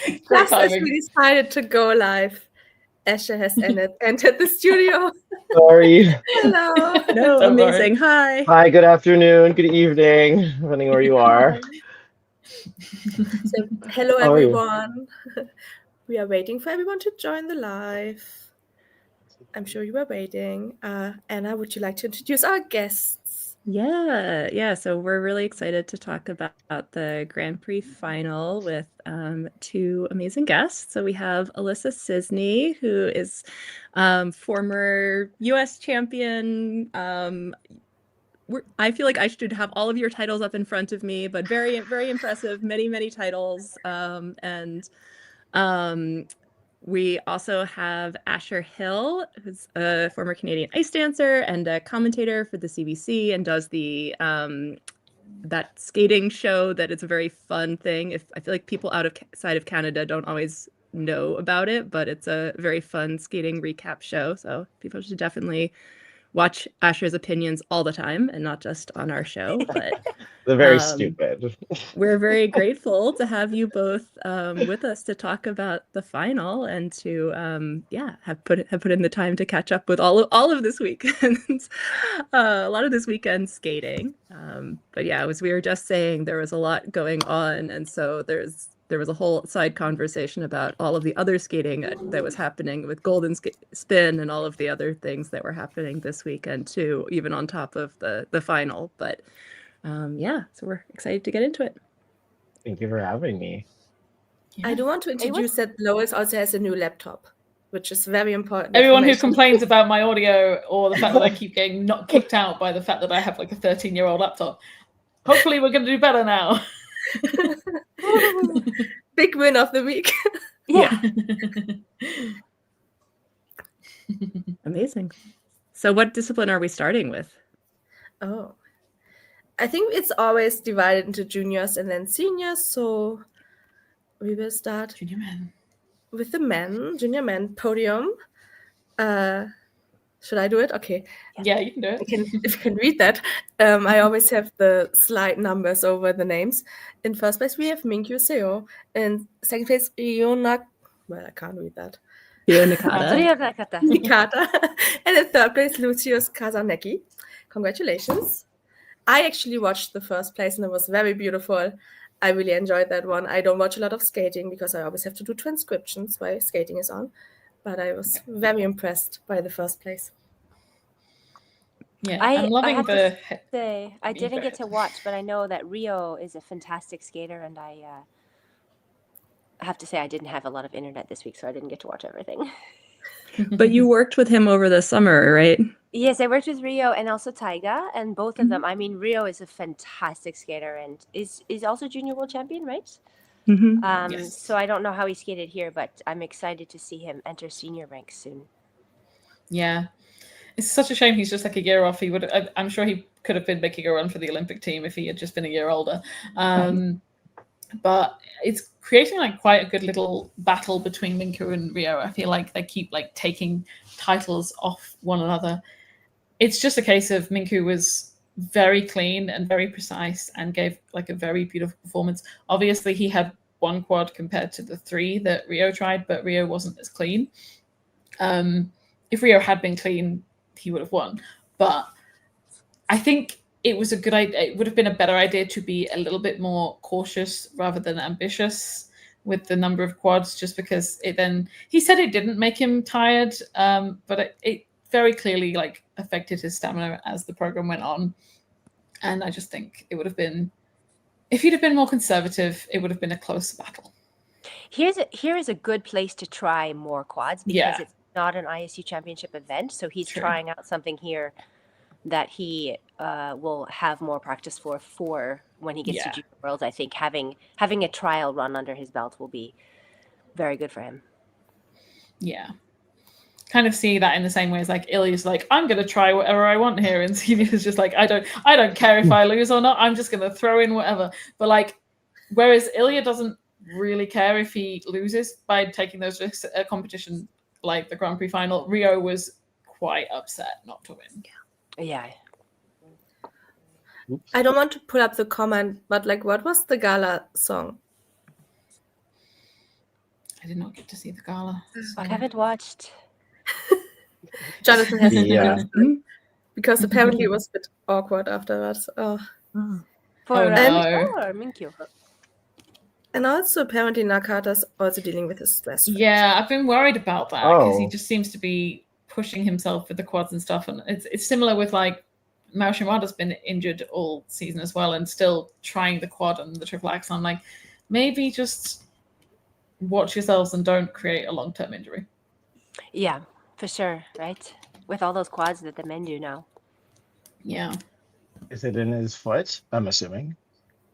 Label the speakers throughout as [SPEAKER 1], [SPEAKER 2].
[SPEAKER 1] Great
[SPEAKER 2] Just as
[SPEAKER 1] timing.
[SPEAKER 2] we decided to go live, Asher has entered the studio.
[SPEAKER 3] Sorry.
[SPEAKER 2] Hello.
[SPEAKER 4] No,
[SPEAKER 1] Don't worry.
[SPEAKER 4] amazing. Hi.
[SPEAKER 3] Hi, good afternoon, good evening, depending where you are.
[SPEAKER 2] So, hello,
[SPEAKER 3] How are you?
[SPEAKER 2] everyone. We are waiting for everyone to join the live. I'm sure you are waiting. Anna, would you like to introduce our guests?
[SPEAKER 4] Yeah. So we're really excited to talk about the Grand Prix Final with two amazing guests. So we have Alissa Czisny, who is former U.S. champion. I feel like I should have all of your titles up in front of me, but very, very impressive. Many titles. We also have Asher Hill, who's a former Canadian ice dancer and a commentator for the CBC and does the that skating show that is a very fun thing. I feel like people outside of Canada don't always know about it, but it's a very fun skating recap show. So people should definitely watch Asher's opinions all the time and not just on our show. But
[SPEAKER 3] They're very stupid.
[SPEAKER 4] we're very grateful to have you both with us to talk about the final and to have put in the time to catch up with all of this weekend, a lot of this weekend skating. But yeah, as we were just saying, there was a lot going on, and so there was a whole side conversation about all of the other skating that was happening with Golden Spin and all of the other things that were happening this weekend too, even on top of the final. But so we're excited to get into it.
[SPEAKER 3] Thank you for having me.
[SPEAKER 2] Yeah. I do want to introduce that Lois also has a new laptop, which is very important.
[SPEAKER 1] Everyone who complains about my audio or the fact that I keep getting not kicked out by the fact that I have like a 13-year-old laptop, hopefully we're going to do better now.
[SPEAKER 2] Big win of the week.
[SPEAKER 4] Yeah. Amazing. So what discipline are we starting with?
[SPEAKER 2] Oh, I think it's always divided into juniors and then seniors. So we will start with the men, junior men podium. Should I do it? Okay.
[SPEAKER 1] Yeah, you can do it.
[SPEAKER 2] If you can read that. I always have the slide numbers over the names. In first place, we have Minkyu Seo. In second place, well, I can't read that. Nikata. And in third place, Lucius Kazanecki. Congratulations. I actually watched the first place and it was very beautiful. I really enjoyed that one. I don't watch a lot of skating because I always have to do transcriptions while skating is on. But I was very impressed by the first place.
[SPEAKER 1] Yeah, I'm loving
[SPEAKER 5] I didn't get to watch, but I know that Rio is a fantastic skater, and I have to say I didn't have a lot of internet this week, so I didn't get to watch everything.
[SPEAKER 4] But you worked with him over the summer, right?
[SPEAKER 5] Yes, I worked with Rio and also Taiga, and both of them. I mean, Rio is a fantastic skater and is also junior world champion, right?
[SPEAKER 4] Mm-hmm.
[SPEAKER 1] Yes.
[SPEAKER 5] So I don't know how he skated here, but I'm excited to see him enter senior ranks soon.
[SPEAKER 1] Yeah, it's such a shame he's just like a year off. I'm sure he could have been making a run for the Olympic team if he had just been a year older. But it's creating like quite a good little battle between Minkyu and Rio. I feel like they keep like taking titles off one another. It's just a case of Minkyu was very clean and very precise and gave like a very beautiful performance. Obviously, he had one quad compared to the 3 that Rio tried, but Rio wasn't as clean. If Rio had been clean, he would have won. But I think it was a good idea. It would have been a better idea to be a little bit more cautious rather than ambitious with the number of quads, just because he said it didn't make him tired, but it very clearly like affected his stamina as the program went on. And I just think it would have been, if he'd have been more conservative, it would have been a close battle.
[SPEAKER 5] Here is a good place to try more quads because it's not an ISU championship event. So he's trying out something here that he will have more practice for when he gets to Junior Worlds. I think having a trial run under his belt will be very good for him.
[SPEAKER 1] Yeah. Kind of see that in the same way as like Ilya's like, I'm going to try whatever I want here. And Senior's just like, I don't care if I lose or not. I'm just going to throw in whatever. But like, whereas Ilya doesn't really care if he loses by taking those risks at a competition like the Grand Prix Final, Rio was quite upset not to win.
[SPEAKER 5] Yeah.
[SPEAKER 2] I don't want to pull up the comment, but like, what was the gala song?
[SPEAKER 1] I did not get to see the gala.
[SPEAKER 5] I haven't watched.
[SPEAKER 2] Jonathan has
[SPEAKER 3] Yeah.
[SPEAKER 2] because apparently it was a bit awkward afterwards. Oh.
[SPEAKER 5] For
[SPEAKER 1] no.
[SPEAKER 5] or Minkyu?
[SPEAKER 2] And also apparently Nakata's also dealing with his stress.
[SPEAKER 1] Yeah, I've been worried about that because he
[SPEAKER 3] Oh.
[SPEAKER 1] just seems to be pushing himself with the quads and stuff. And it's similar with like Mao Shimada's been injured all season as well and still trying the quad and the triple axel. I'm like, maybe just watch yourselves and don't create a long-term injury.
[SPEAKER 5] Yeah, for sure, right? With all those quads that the men do now.
[SPEAKER 1] Yeah.
[SPEAKER 3] Is it in his foot? I'm assuming.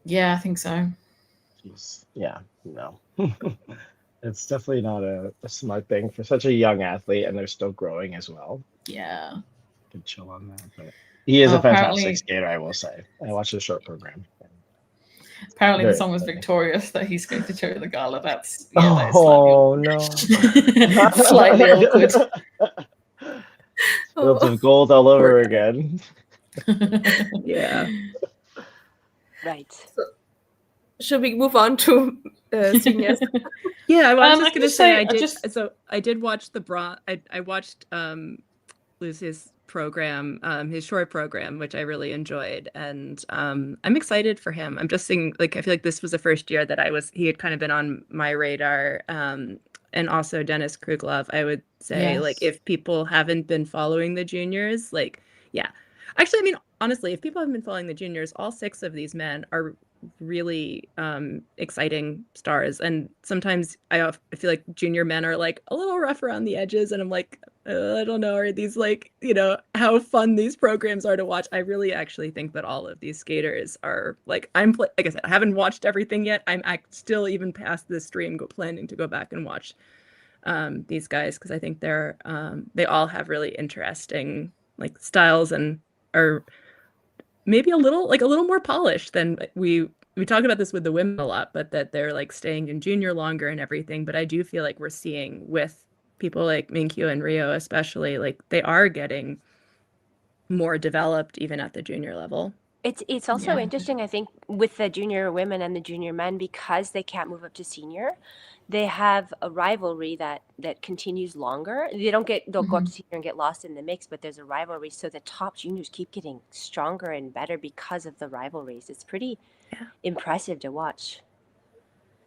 [SPEAKER 1] Yeah, I think so.
[SPEAKER 3] Jeez. Yeah, no. It's definitely not a smart thing for such a young athlete, and they're still growing as well.
[SPEAKER 1] Yeah.
[SPEAKER 3] Could chill on that, but he is a
[SPEAKER 1] apparently-
[SPEAKER 3] fantastic skater, I will say. I watched the short program.
[SPEAKER 1] Apparently the
[SPEAKER 3] Very
[SPEAKER 1] song was
[SPEAKER 3] funny.
[SPEAKER 1] victorious that he skated during the gala. That's
[SPEAKER 3] Oh no!
[SPEAKER 1] slightly awkward.
[SPEAKER 3] Fields of gold all over again.
[SPEAKER 4] Yeah.
[SPEAKER 5] Right.
[SPEAKER 2] Should we move on to seniors?
[SPEAKER 4] Yeah, well, I was
[SPEAKER 1] I
[SPEAKER 4] just
[SPEAKER 1] can
[SPEAKER 4] gonna
[SPEAKER 1] just
[SPEAKER 4] say
[SPEAKER 1] say,
[SPEAKER 4] I
[SPEAKER 1] I
[SPEAKER 4] did.
[SPEAKER 1] just-
[SPEAKER 4] So I did watch I watched Lucy's program, his short program, which I really enjoyed, and I'm excited for him. I'm just seeing, like, I feel like this was the first year that he had kind of been on my radar, and also Dennis Kruglov. I would say, like,
[SPEAKER 1] Yes.
[SPEAKER 4] if people haven't been following the juniors, like, yeah, actually, I mean, honestly, if people haven't been following the juniors, all 6 of these men are really exciting stars, and sometimes I feel like junior men are like a little rough around the edges, and I'm like, I don't know, are these, like, you know, how fun these programs are to watch. I really actually think that all of these skaters are like, like I said, I haven't watched everything yet. I'm still, even past this stream, planning to go back and watch these guys, because I think they all have really interesting, like, styles, and are maybe a little more polished than we talk about this with the women a lot, but that they're, like, staying in junior longer and everything. But I do feel like we're seeing with people like Minkyu and Rio especially, like, they are getting more developed even at the junior level.
[SPEAKER 5] It's also
[SPEAKER 1] Yeah.
[SPEAKER 5] interesting, I think, with the junior women and the junior men, because they can't move up to senior. They have a rivalry that continues longer. They'll go up to senior and get lost in the mix, but there's a rivalry. So the top juniors keep getting stronger and better because of the rivalries. It's pretty impressive to watch.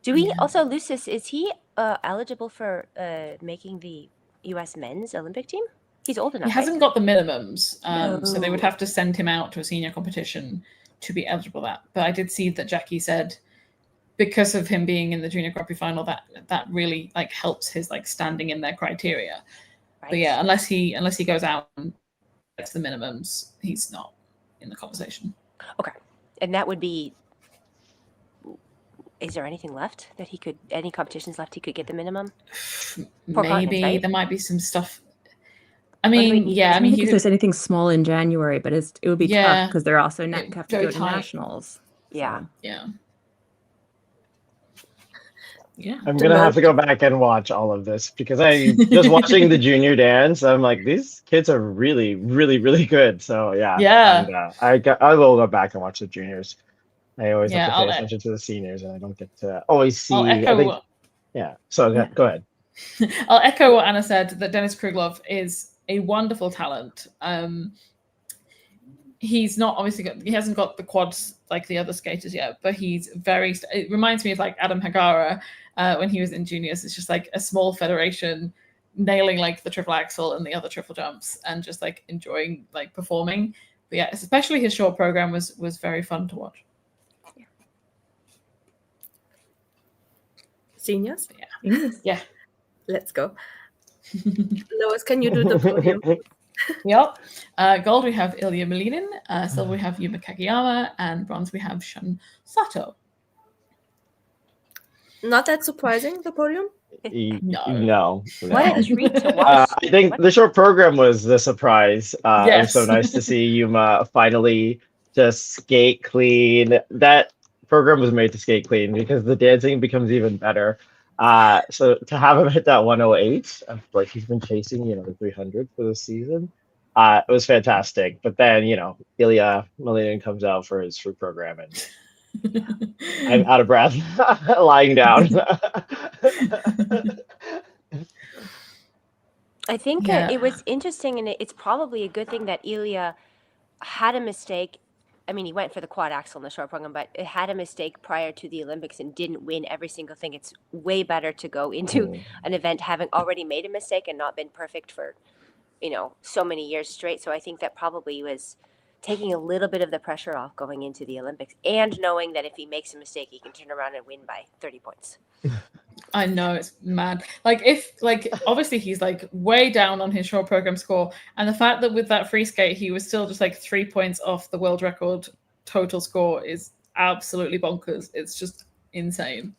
[SPEAKER 5] Do we also, Lucis, is he eligible for making the U.S. men's Olympic team? He's old enough.
[SPEAKER 1] He hasn't got the minimums, so they would
[SPEAKER 5] No.
[SPEAKER 1] have to send him out to a senior competition to be eligible for that. But I did see that Jackie said, because of him being in the junior Grand Prix final, that really, like, helps his, like, standing in their criteria.
[SPEAKER 5] Right.
[SPEAKER 1] But yeah, unless he goes out and gets the minimums, he's not in the conversation.
[SPEAKER 5] Okay, and that would be. Is there anything left that he could? Any competitions left he could get the minimum?
[SPEAKER 1] Maybe
[SPEAKER 5] continents, right?
[SPEAKER 1] there might be some stuff. I
[SPEAKER 5] do we
[SPEAKER 1] mean,
[SPEAKER 5] need?
[SPEAKER 1] yeah, I
[SPEAKER 4] I
[SPEAKER 1] mean,
[SPEAKER 4] don't think there's anything small in January, but it would be
[SPEAKER 1] Yeah.
[SPEAKER 4] tough because they're also have to
[SPEAKER 1] very
[SPEAKER 4] go to
[SPEAKER 1] tight.
[SPEAKER 4] nationals.
[SPEAKER 5] Yeah.
[SPEAKER 4] So.
[SPEAKER 1] yeah. Yeah.
[SPEAKER 3] I'm gonna have to go back and watch all of this because I just watching the junior dance. I'm like, these kids are really, really, really good. So yeah,
[SPEAKER 1] Yeah.
[SPEAKER 3] And, I will go back and watch the juniors. I always
[SPEAKER 1] Yeah,
[SPEAKER 3] have to pay attention to the seniors, and I don't get to always see.
[SPEAKER 1] I'll
[SPEAKER 3] I
[SPEAKER 1] echo
[SPEAKER 3] think,
[SPEAKER 1] what
[SPEAKER 3] yeah. So go ahead.
[SPEAKER 1] I'll echo what Anna said, that Dennis Kruglov is a wonderful talent. He's not he hasn't got the quads like the other skaters yet, but he's it reminds me of, like, Adam Hagara when he was in juniors. It's just like a small federation nailing, like, the triple axel and the other triple jumps and just, like, enjoying, like, performing. But yeah, especially his short program was very fun to watch.
[SPEAKER 2] Seniors?
[SPEAKER 1] Yeah.
[SPEAKER 2] Let's go. Lois, can you do the podium?
[SPEAKER 1] Yep. Gold, we have Ilya Malinin. Silver, we have Yuma Kageyama. And bronze, we have Shun Sato.
[SPEAKER 2] Not that surprising, the podium?
[SPEAKER 3] No.
[SPEAKER 5] What a treat to watch.
[SPEAKER 3] I think the short program was the surprise. It was
[SPEAKER 1] Yes.
[SPEAKER 3] so nice to see Yuma finally just skate clean. That program was made to skate clean because the dancing becomes even better. So to have him hit that 108, like he's been chasing, the 300 for this season, it was fantastic. But then, Ilya Malinin comes out for his free program, and I'm out of breath, lying down.
[SPEAKER 5] I think
[SPEAKER 1] Yeah.
[SPEAKER 5] it was interesting, and it's probably a good thing that Ilya had a mistake. I mean, he went for the quad axle in the short program, but it had a mistake prior to the Olympics and didn't win every single thing. It's way better to go into an event having already made a mistake and not been perfect for, so many years straight. So I think that probably was taking a little bit of the pressure off going into the Olympics and knowing that if he makes a mistake, he can turn around and win by 30 points.
[SPEAKER 1] I know, it's mad. Obviously he's like way down on his short program score, and the fact that with that free skate he was still just like 3 points off the world record total score is absolutely bonkers. It's just insane.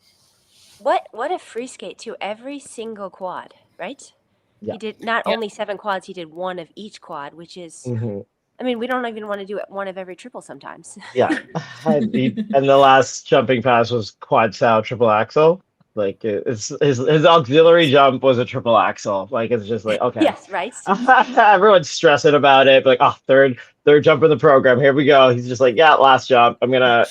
[SPEAKER 5] What a free skate too! Every single quad, right?
[SPEAKER 3] Yeah.
[SPEAKER 5] He did not only 7 quads; he did one of each quad, which is. I mean, we don't even want to do one of every triple sometimes.
[SPEAKER 3] Yeah, and the last jumping pass was quad style triple axel. Like his auxiliary jump was a triple axel. Like it's just like, okay.
[SPEAKER 5] Yes, right.
[SPEAKER 3] Everyone's stressing about it. Like, oh, third jump in the program. Here we go. He's just like, yeah, last jump. I'm gonna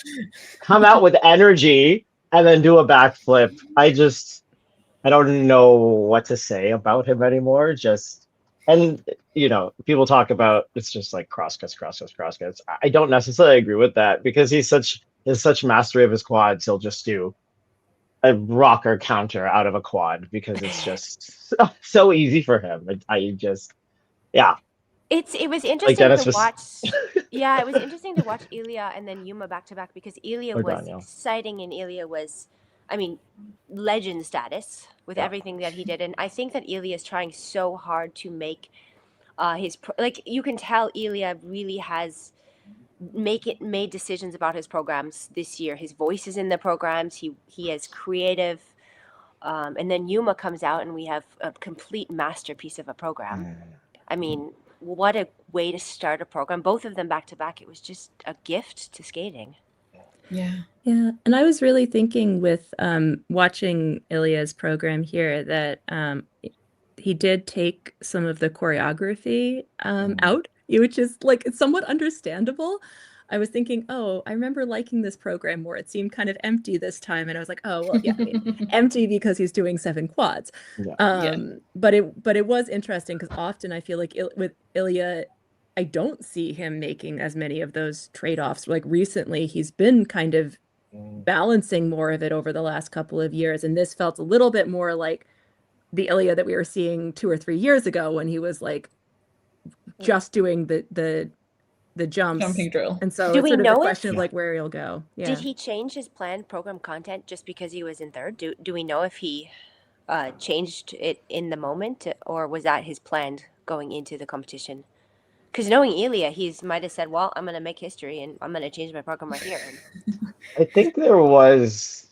[SPEAKER 3] come out with energy and then do a backflip. I don't know what to say about him anymore. And people talk about it's just like crosscuts. I don't necessarily agree with that because he has such mastery of his quads. He'll just do a rocker counter out of a quad because it's just so easy for him. Yeah.
[SPEAKER 5] It was interesting to watch. Yeah, it was interesting to watch Ilya and then Yuma back to back because Ilya was exciting and Ilya was, I mean, legend status with everything that he did. And I think that Ilya is trying so hard to make you can tell Ilya really has made decisions about his programs this year. His voice is in the programs. He is creative. And then Yuma comes out and we have a complete masterpiece of a program. I mean, what a way to start a program. Both of them back to back. It was just a gift to skating.
[SPEAKER 1] Yeah.
[SPEAKER 4] And I was really thinking with watching Ilya's program here that he did take some of the choreography out, which is like it's somewhat understandable. I was thinking, I remember liking this program more. It seemed kind of empty this time, and I was like, oh well, yeah, I mean, empty because he's doing 7 quads. But it was interesting because often I feel like with Ilya, I don't see him making as many of those trade-offs. Like recently, he's been kind of balancing more of it over the last couple of years, and this felt a little bit more like the Ilya that we were seeing 2 or 3 years ago when he was like just doing the jumps,
[SPEAKER 1] jumping drill.
[SPEAKER 4] And so it's sort of the question of like where he'll go. Yeah.
[SPEAKER 5] Did he change his planned program content just because he was in third? Do we know if he changed it in the moment, or was that his plan going into the competition? Because knowing Ilya, he might have said, well, I'm going to make history and I'm going to change my program right here.
[SPEAKER 3] I think there was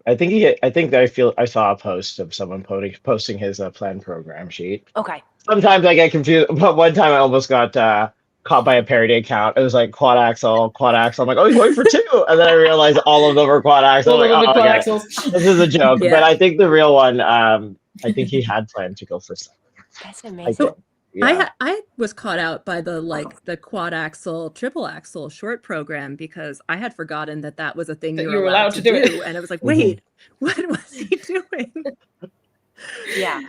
[SPEAKER 3] I saw a post of someone posting his planned program sheet.
[SPEAKER 5] Okay.
[SPEAKER 3] Sometimes I get confused, but one time I almost got caught by a parody account. It was like quad axle. I'm like, oh, he's going for 2, and then I realized all of them were quad axle. I'm like,
[SPEAKER 1] quad axles.
[SPEAKER 3] This is a joke. But I think the real one, I think he had planned to go for 7.
[SPEAKER 5] That's amazing.
[SPEAKER 4] I was caught out by the quad axle, triple axle short program because I had forgotten that was a thing you were allowed to do. And I was like, wait, what was he doing?
[SPEAKER 5] Yeah.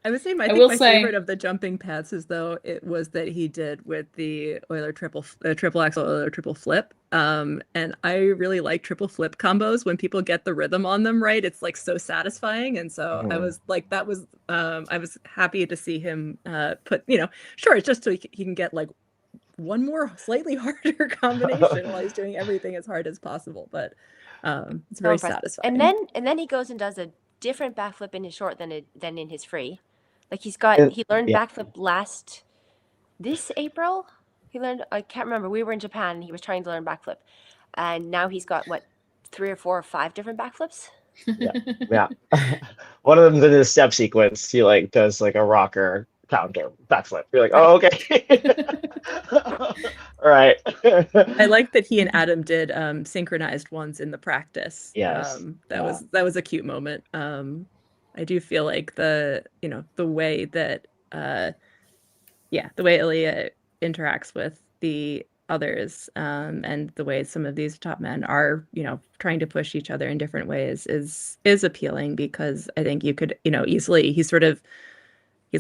[SPEAKER 4] I would say my favorite of the jumping passes, though, it was that he did with the Euler triple axle, Euler triple flip. And I really like triple flip combos when people get the rhythm on them right. It's like so satisfying. And so I was like, I was happy to see him put, sure, it's just so he can get like one more slightly harder combination while he's doing everything as hard as possible. But it's very satisfying.
[SPEAKER 5] And then he goes and does a different backflip in his short than in his free. Like he learned backflip this April. I can't remember. We were in Japan and he was trying to learn backflip. And now he's got 3 or 4 or 5 different backflips.
[SPEAKER 3] Yeah. One of them's in his step sequence. He does like a rocker counter backflip. You're like, oh, okay. All right.
[SPEAKER 4] I like that he and Adam did synchronized ones in the practice.
[SPEAKER 3] Yes.
[SPEAKER 4] That was a cute moment. I do feel like the way that the way Ilya interacts with the others, and the way some of these top men are, trying to push each other in different ways is appealing, because I think you could, easily, he's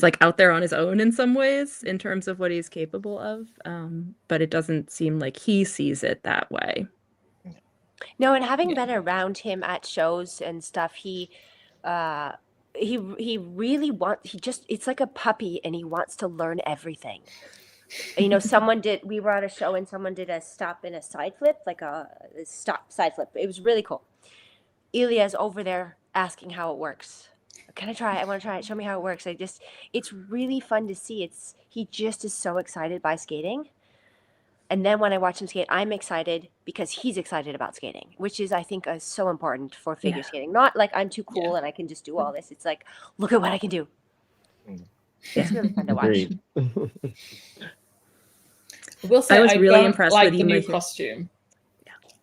[SPEAKER 4] like out there on his own in some ways in terms of what he's capable of, but it doesn't seem like he sees it that way.
[SPEAKER 5] No, and having been around him at shows and stuff, he really wants, it's like a puppy, and he wants to learn everything. We were at a show and someone did a stop in a side flip, like a stop side flip. It was really cool. Ilya's over there asking how it works. Can I try it? I want to try it. Show me how it works. It's really fun to see. He just is so excited by skating. And then when I watch him skate, I'm excited because he's excited about skating, which is, I think, so important for figure skating. Not like I'm too cool and I can just do all this. It's like, look at what I can do. It's really fun to watch.
[SPEAKER 1] I will say,
[SPEAKER 4] I was really impressed
[SPEAKER 1] with
[SPEAKER 4] the
[SPEAKER 1] new costume.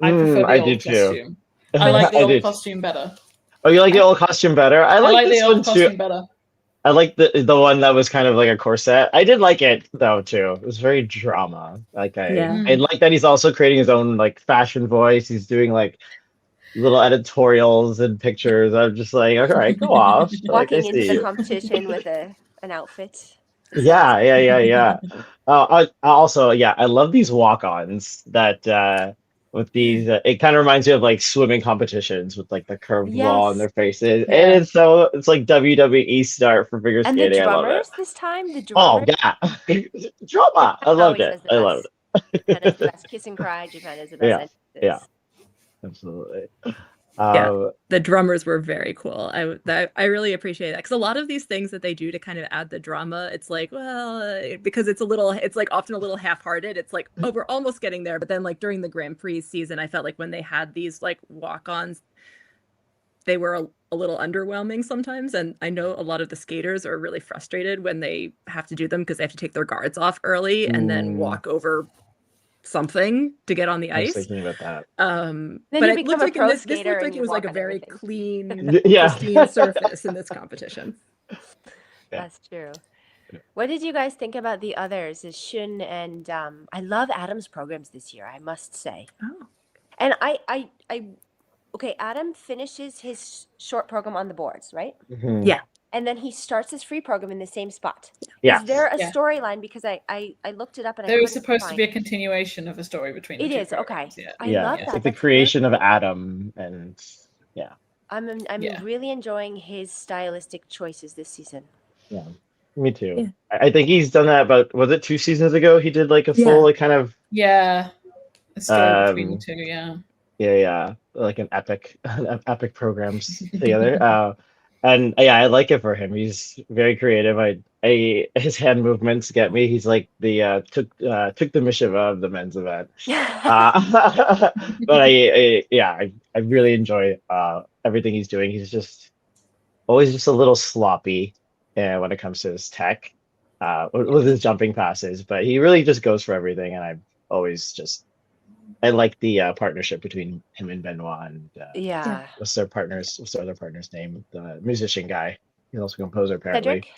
[SPEAKER 1] I prefer the old costume. I like the old costume better.
[SPEAKER 3] Oh, you like the old costume better? I like
[SPEAKER 1] the
[SPEAKER 3] this
[SPEAKER 1] old
[SPEAKER 3] one
[SPEAKER 1] costume
[SPEAKER 3] too.
[SPEAKER 1] better.
[SPEAKER 3] I like the one that was kind of like a corset. I did like it though too. It was very drama. I like that he's also creating his own like fashion voice. He's doing like little editorials and pictures. I'm just like, all right, go off.
[SPEAKER 5] Walking into the competition with an outfit.
[SPEAKER 3] Yeah. I love these walk-ons that with these. It kind of reminds me of like swimming competitions with like the curved wall on their faces, and it's like WWE start for figure skating.
[SPEAKER 5] And the drummers this time,
[SPEAKER 3] Oh yeah, drama. I loved it.
[SPEAKER 5] Japan is the best kiss and cry. Japan is the best.
[SPEAKER 3] Yeah, absolutely.
[SPEAKER 4] The drummers were very cool. I really appreciate that, because a lot of these things that they do to kind of add the drama, it's like, well, because it's like often a little half-hearted. It's like, oh, we're almost getting there. But then like during the Grand Prix season, I felt like when they had these like walk-ons, they were a little underwhelming sometimes. And I know a lot of the skaters are really frustrated when they have to do them, because they have to take their guards off early and then walk over something to get on the ice.
[SPEAKER 3] I was thinking about that.
[SPEAKER 4] But it looked like this looked like it was like a very clean, pristine surface in this competition.
[SPEAKER 5] That's true. What did you guys think about the others? Is Shun and I love Adam's programs this year, I must say.
[SPEAKER 4] Oh.
[SPEAKER 5] And Adam finishes his short program on the boards, right?
[SPEAKER 3] Mm-hmm.
[SPEAKER 4] Yeah.
[SPEAKER 5] And then he starts his free program in the same spot.
[SPEAKER 3] Yeah.
[SPEAKER 5] Is there a storyline? Because I looked it up and
[SPEAKER 1] there was supposed to be a continuation of a story between the two programs.
[SPEAKER 5] Okay. I love that.
[SPEAKER 3] Like the creation of Adam, and
[SPEAKER 5] I'm really enjoying his stylistic choices this season.
[SPEAKER 3] Yeah, me too.
[SPEAKER 4] Yeah.
[SPEAKER 3] I think he's done that about, was it 2 seasons ago? He did like a full like kind of
[SPEAKER 1] a story between the two.
[SPEAKER 3] Yeah, like an epic programs together. And I like it for him. He's very creative. His hand movements get me. He's like the took the Mishava of the men's event. But I really enjoy everything he's doing. He's just always just a little sloppy when it comes to his tech with his jumping passes, but he really just goes for everything. And I like the partnership between him and Benoit. And what's their other partner's name? The musician guy. He's also a composer, apparently.
[SPEAKER 5] Cedric?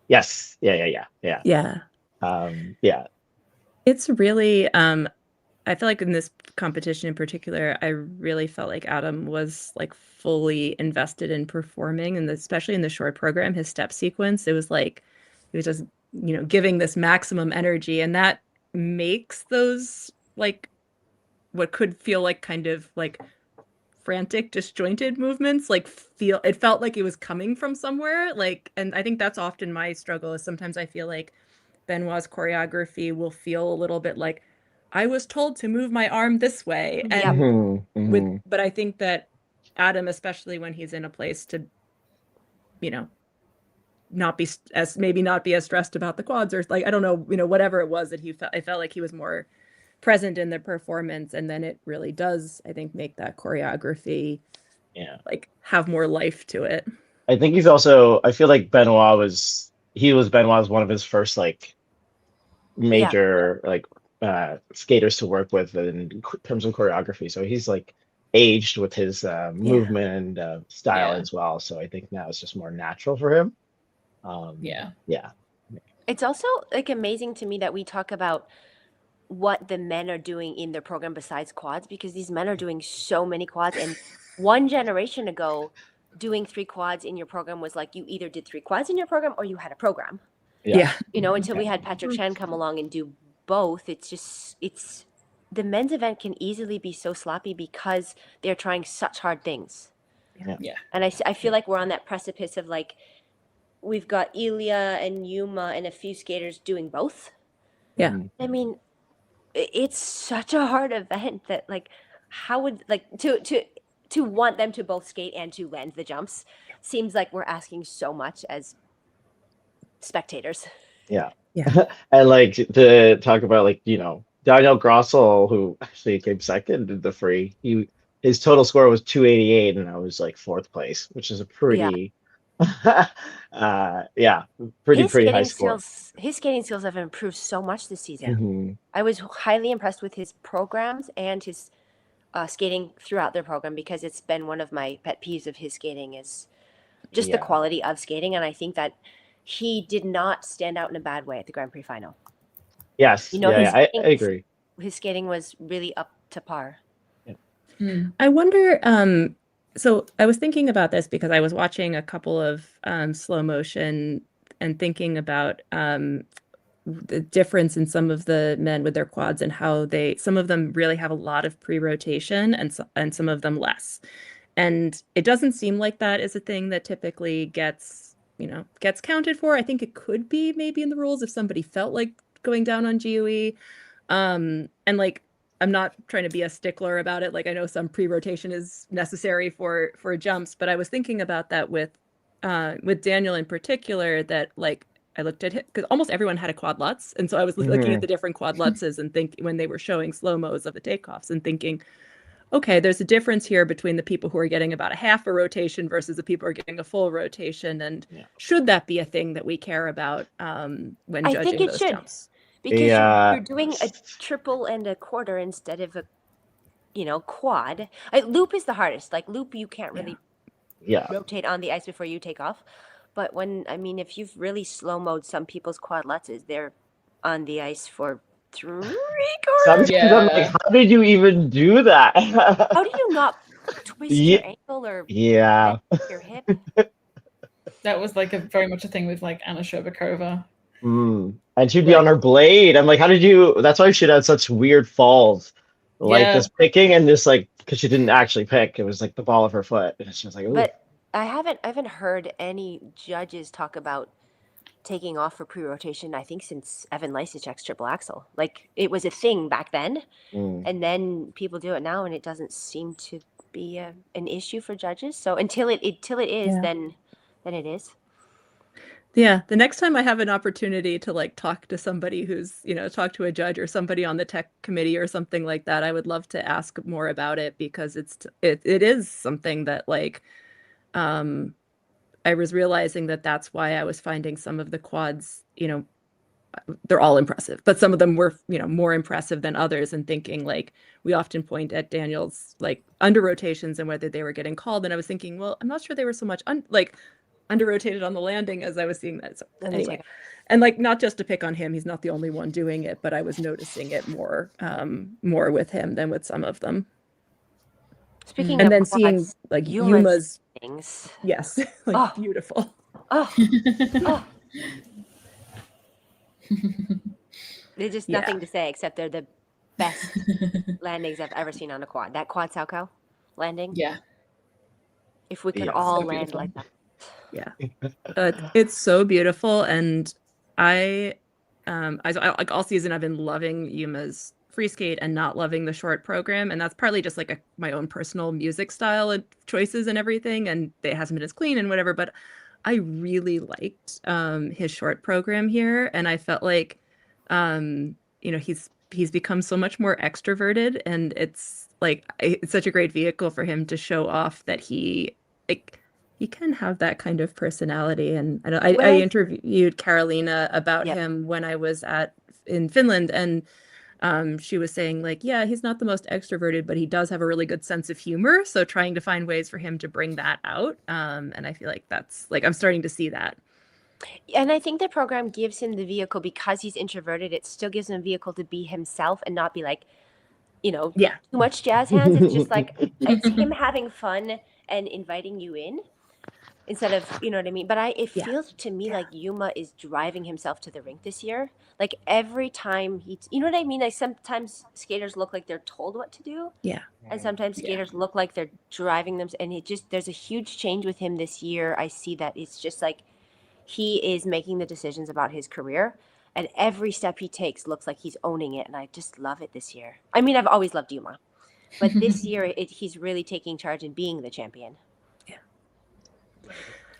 [SPEAKER 3] Yes. Yeah.
[SPEAKER 4] It's really I feel like in this competition in particular, I really felt like Adam was like fully invested in performing, and especially in the short program, his step sequence, it was like he was just giving this maximum energy, and that makes those like what could feel like kind of like frantic, disjointed movements it felt like it was coming from somewhere. And I think that's often my struggle, is sometimes I feel like Benoit's choreography will feel a little bit like, I was told to move my arm this way. And but I think that Adam, especially when he's in a place to not be as stressed about the quads, or like I don't know, whatever it was that I felt like he was more present in the performance, and then it really does, I think, make that choreography like have more life to it.
[SPEAKER 3] I think he's also, I feel like Benoit was one of his first like major like skaters to work with in terms of choreography, so he's like aged with his movement and style as well, so I think now it's just more natural for him.
[SPEAKER 5] It's also like amazing to me that we talk about what the men are doing in their program besides quads, because these men are doing so many quads. And one generation ago, doing 3 quads in your program was like you either did 3 quads in your program or you had a program.
[SPEAKER 4] Yeah.
[SPEAKER 5] You know, until we had Patrick Chan come along and do both. It's the men's event can easily be so sloppy because they're trying such hard things.
[SPEAKER 1] Yeah.
[SPEAKER 5] And I feel like we're on that precipice of like, we've got Ilya and Yuma and a few skaters doing both.
[SPEAKER 4] Yeah.
[SPEAKER 5] I mean, it's such a hard event that like, how would like to want them to both skate and to land the jumps seems like we're asking so much as spectators.
[SPEAKER 3] Yeah.
[SPEAKER 4] Yeah.
[SPEAKER 3] And like to talk about like, you know, Daniel Grossel, who actually came second in the free, his total score was 288 and I was like 4th place, which is a pretty pretty high score.
[SPEAKER 5] His skating skills have improved so much this season.
[SPEAKER 3] Mm-hmm.
[SPEAKER 5] I was highly impressed with his programs and his skating throughout their program, because it's been one of my pet peeves of his skating is just the quality of skating. And I think that he did not stand out in a bad way at the Grand Prix Final.
[SPEAKER 3] Yes.
[SPEAKER 5] You know,
[SPEAKER 3] I agree.
[SPEAKER 5] His skating was really up to par.
[SPEAKER 4] I wonder, so I was thinking about this because I was watching a couple of slow motion and thinking about the difference in some of the men with their quads and how some of them really have a lot of pre-rotation and some of them less. And it doesn't seem like that is a thing that typically gets counted for. I think it could be maybe in the rules if somebody felt like going down on GOE. And like, I'm not trying to be a stickler about it. Like, I know some pre-rotation is necessary for jumps, but I was thinking about that with Daniel in particular, that like I looked at it because almost everyone had a quad Lutz. And so I was looking at the different quad Lutzes and think when they were showing slow-mos of the takeoffs and thinking, okay, there's a difference here between the people who are getting about a half a rotation versus the people who are getting a full rotation. And should that be a thing that we care about when judging those jumps?
[SPEAKER 5] Because you're doing a triple and a quarter instead of a, quad. Loop is the hardest. Like loop, you can't really rotate on the ice before you take off. But if you've really slow mode some people's quad Lutzes, they're on the ice for 3 quarters.
[SPEAKER 3] Sometimes I'm like, how did you even do that?
[SPEAKER 5] How do you not twist your ankle or your hip?
[SPEAKER 1] That was like very much a thing with like Anna Sherbakova.
[SPEAKER 3] And she'd be on her blade. I'm like, how did you? That's why she had such weird falls, like just picking and just like because she didn't actually pick. It was like the ball of her foot, and she was like, ooh.
[SPEAKER 5] But I haven't heard any judges talk about taking off for pre-rotation. I think since Evan Lysacek's triple axel, like it was a thing back then, and then people do it now, and it doesn't seem to be an issue for judges. So until it is, then it is.
[SPEAKER 4] Yeah, the next time I have an opportunity to like talk to somebody who's, talk to a judge or somebody on the tech committee or something like that, I would love to ask more about it because it is something that like I was realizing that's why I was finding some of the quads, they're all impressive, but some of them were, more impressive than others, and thinking like we often point at Daniel's like under rotations and whether they were getting called. And I was thinking, well, I'm not sure they were so much under rotated on the landing as I was seeing that. So anyway, and like not just to pick on him, he's not the only one doing it, but I was noticing it more with him than with some of them.
[SPEAKER 5] Speaking
[SPEAKER 4] and
[SPEAKER 5] of
[SPEAKER 4] then
[SPEAKER 5] quads,
[SPEAKER 4] seeing like Yuma's
[SPEAKER 5] things.
[SPEAKER 4] Yes, like beautiful.
[SPEAKER 5] There's just nothing to say except they're the best landings I've ever seen on a quad. That quad Salchow landing.
[SPEAKER 1] Yeah.
[SPEAKER 5] If we could all land like that.
[SPEAKER 4] Yeah, it's so beautiful, and I like all season I've been loving Yuma's free skate and not loving the short program, and that's partly just like my own personal music style and choices and everything, and it hasn't been as clean and whatever. But I really liked his short program here, and I felt like he's become so much more extroverted, and it's such a great vehicle for him to show off that he can have that kind of personality. And I interviewed Carolina about him when I was in Finland, and she was saying like, yeah, he's not the most extroverted, but he does have a really good sense of humor. So trying to find ways for him to bring that out. And I feel like that's like, I'm starting to see that.
[SPEAKER 5] And I think the program gives him the vehicle because he's introverted. It still gives him a vehicle to be himself and not be like, too much jazz hands. It's just like it's him having fun and inviting you in instead of, you know what I mean? But it feels to me like Yuma is driving himself to the rink this year. Like every time you know what I mean? Like sometimes skaters look like they're told what to do.
[SPEAKER 4] Yeah.
[SPEAKER 5] And sometimes skaters look like they're driving them. And there's a huge change with him this year. I see that it's just like he is making the decisions about his career. And every step he takes looks like he's owning it. And I just love it this year. I mean, I've always loved Yuma. But this year, he's really taking charge and being the champion.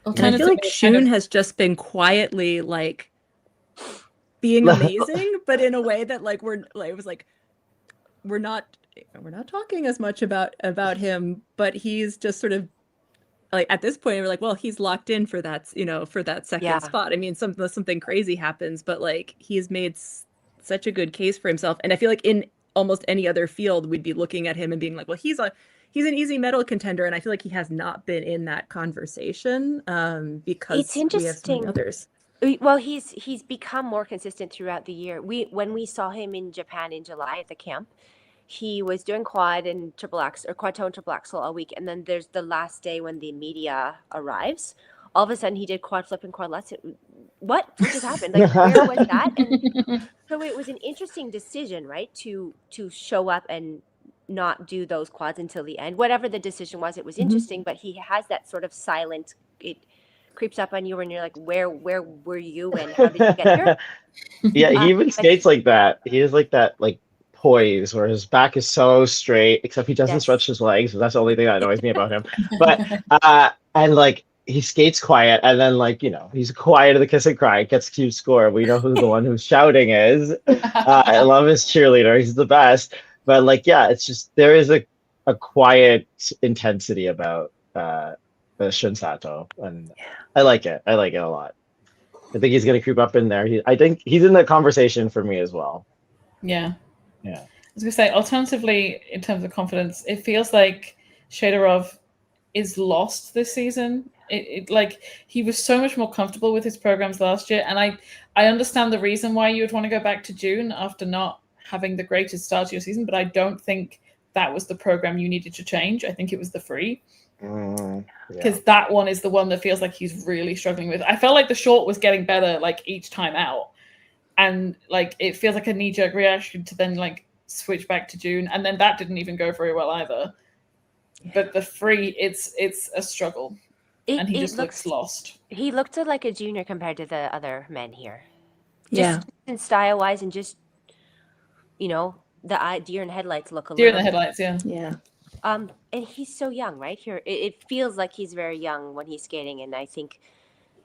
[SPEAKER 4] And I feel like Shun has just been quietly like being amazing, but in a way that like we're not talking as much about him, but he's just sort of like at this point we're like, well, he's locked in for that, for that second spot. I mean, something crazy happens, but like he's made such a good case for himself, and I feel like in almost any other field we'd be looking at him and being like, well, he's an easy medal contender, and I feel like he has not been in that conversation because
[SPEAKER 5] it's interesting.
[SPEAKER 4] We have so many others.
[SPEAKER 5] Well, he's become more consistent throughout the year. When we saw him in Japan in July at the camp, he was doing quad and triple axel or quad toe and triple axel all week, and then there's the last day when the media arrives. All of a sudden, he did quad flip and quad lutz. What just happened? Like, where was that? And so it was an interesting decision, right, to show up and not do those quads until the end. Whatever the decision was, it was interesting, but he has that sort of silent, it creeps up on you and you're like, where were you and how did you get here?
[SPEAKER 3] Yeah, he even skates like that. He is like that, like poise where his back is so straight, except he doesn't stretch his legs. So that's the only thing that annoys me about him. But and like he skates quiet, and then like he's quiet at the kiss and cry, gets cute score. We know who the one who's shouting is. I love his cheerleader. He's the best. But like, it's just there is a quiet intensity about Shun Sato, and I like it. I like it a lot. I think he's gonna creep up in there. I think he's in the conversation for me as well.
[SPEAKER 1] Yeah. I was gonna say, alternatively, in terms of confidence, it feels like Shadorov is lost this season. It like he was so much more comfortable with his programs last year, and I understand the reason why you would want to go back to June after not having the greatest start to your season, but I don't think that was the program you needed to change. I think it was the free, because that one is the one that feels like he's really struggling with. I felt like the short was getting better like each time out, and like it feels like a knee-jerk reaction to then like switch back to June, and then that didn't even go very well either. But the free, it's a struggle, and he just looks lost.
[SPEAKER 5] He looked like a junior compared to the other men here. Just in style-wise, and just the deer in headlights look a little.
[SPEAKER 1] Deer in the headlights,
[SPEAKER 4] yeah.
[SPEAKER 5] And he's so young, right? Here, it feels like he's very young when he's skating, and I think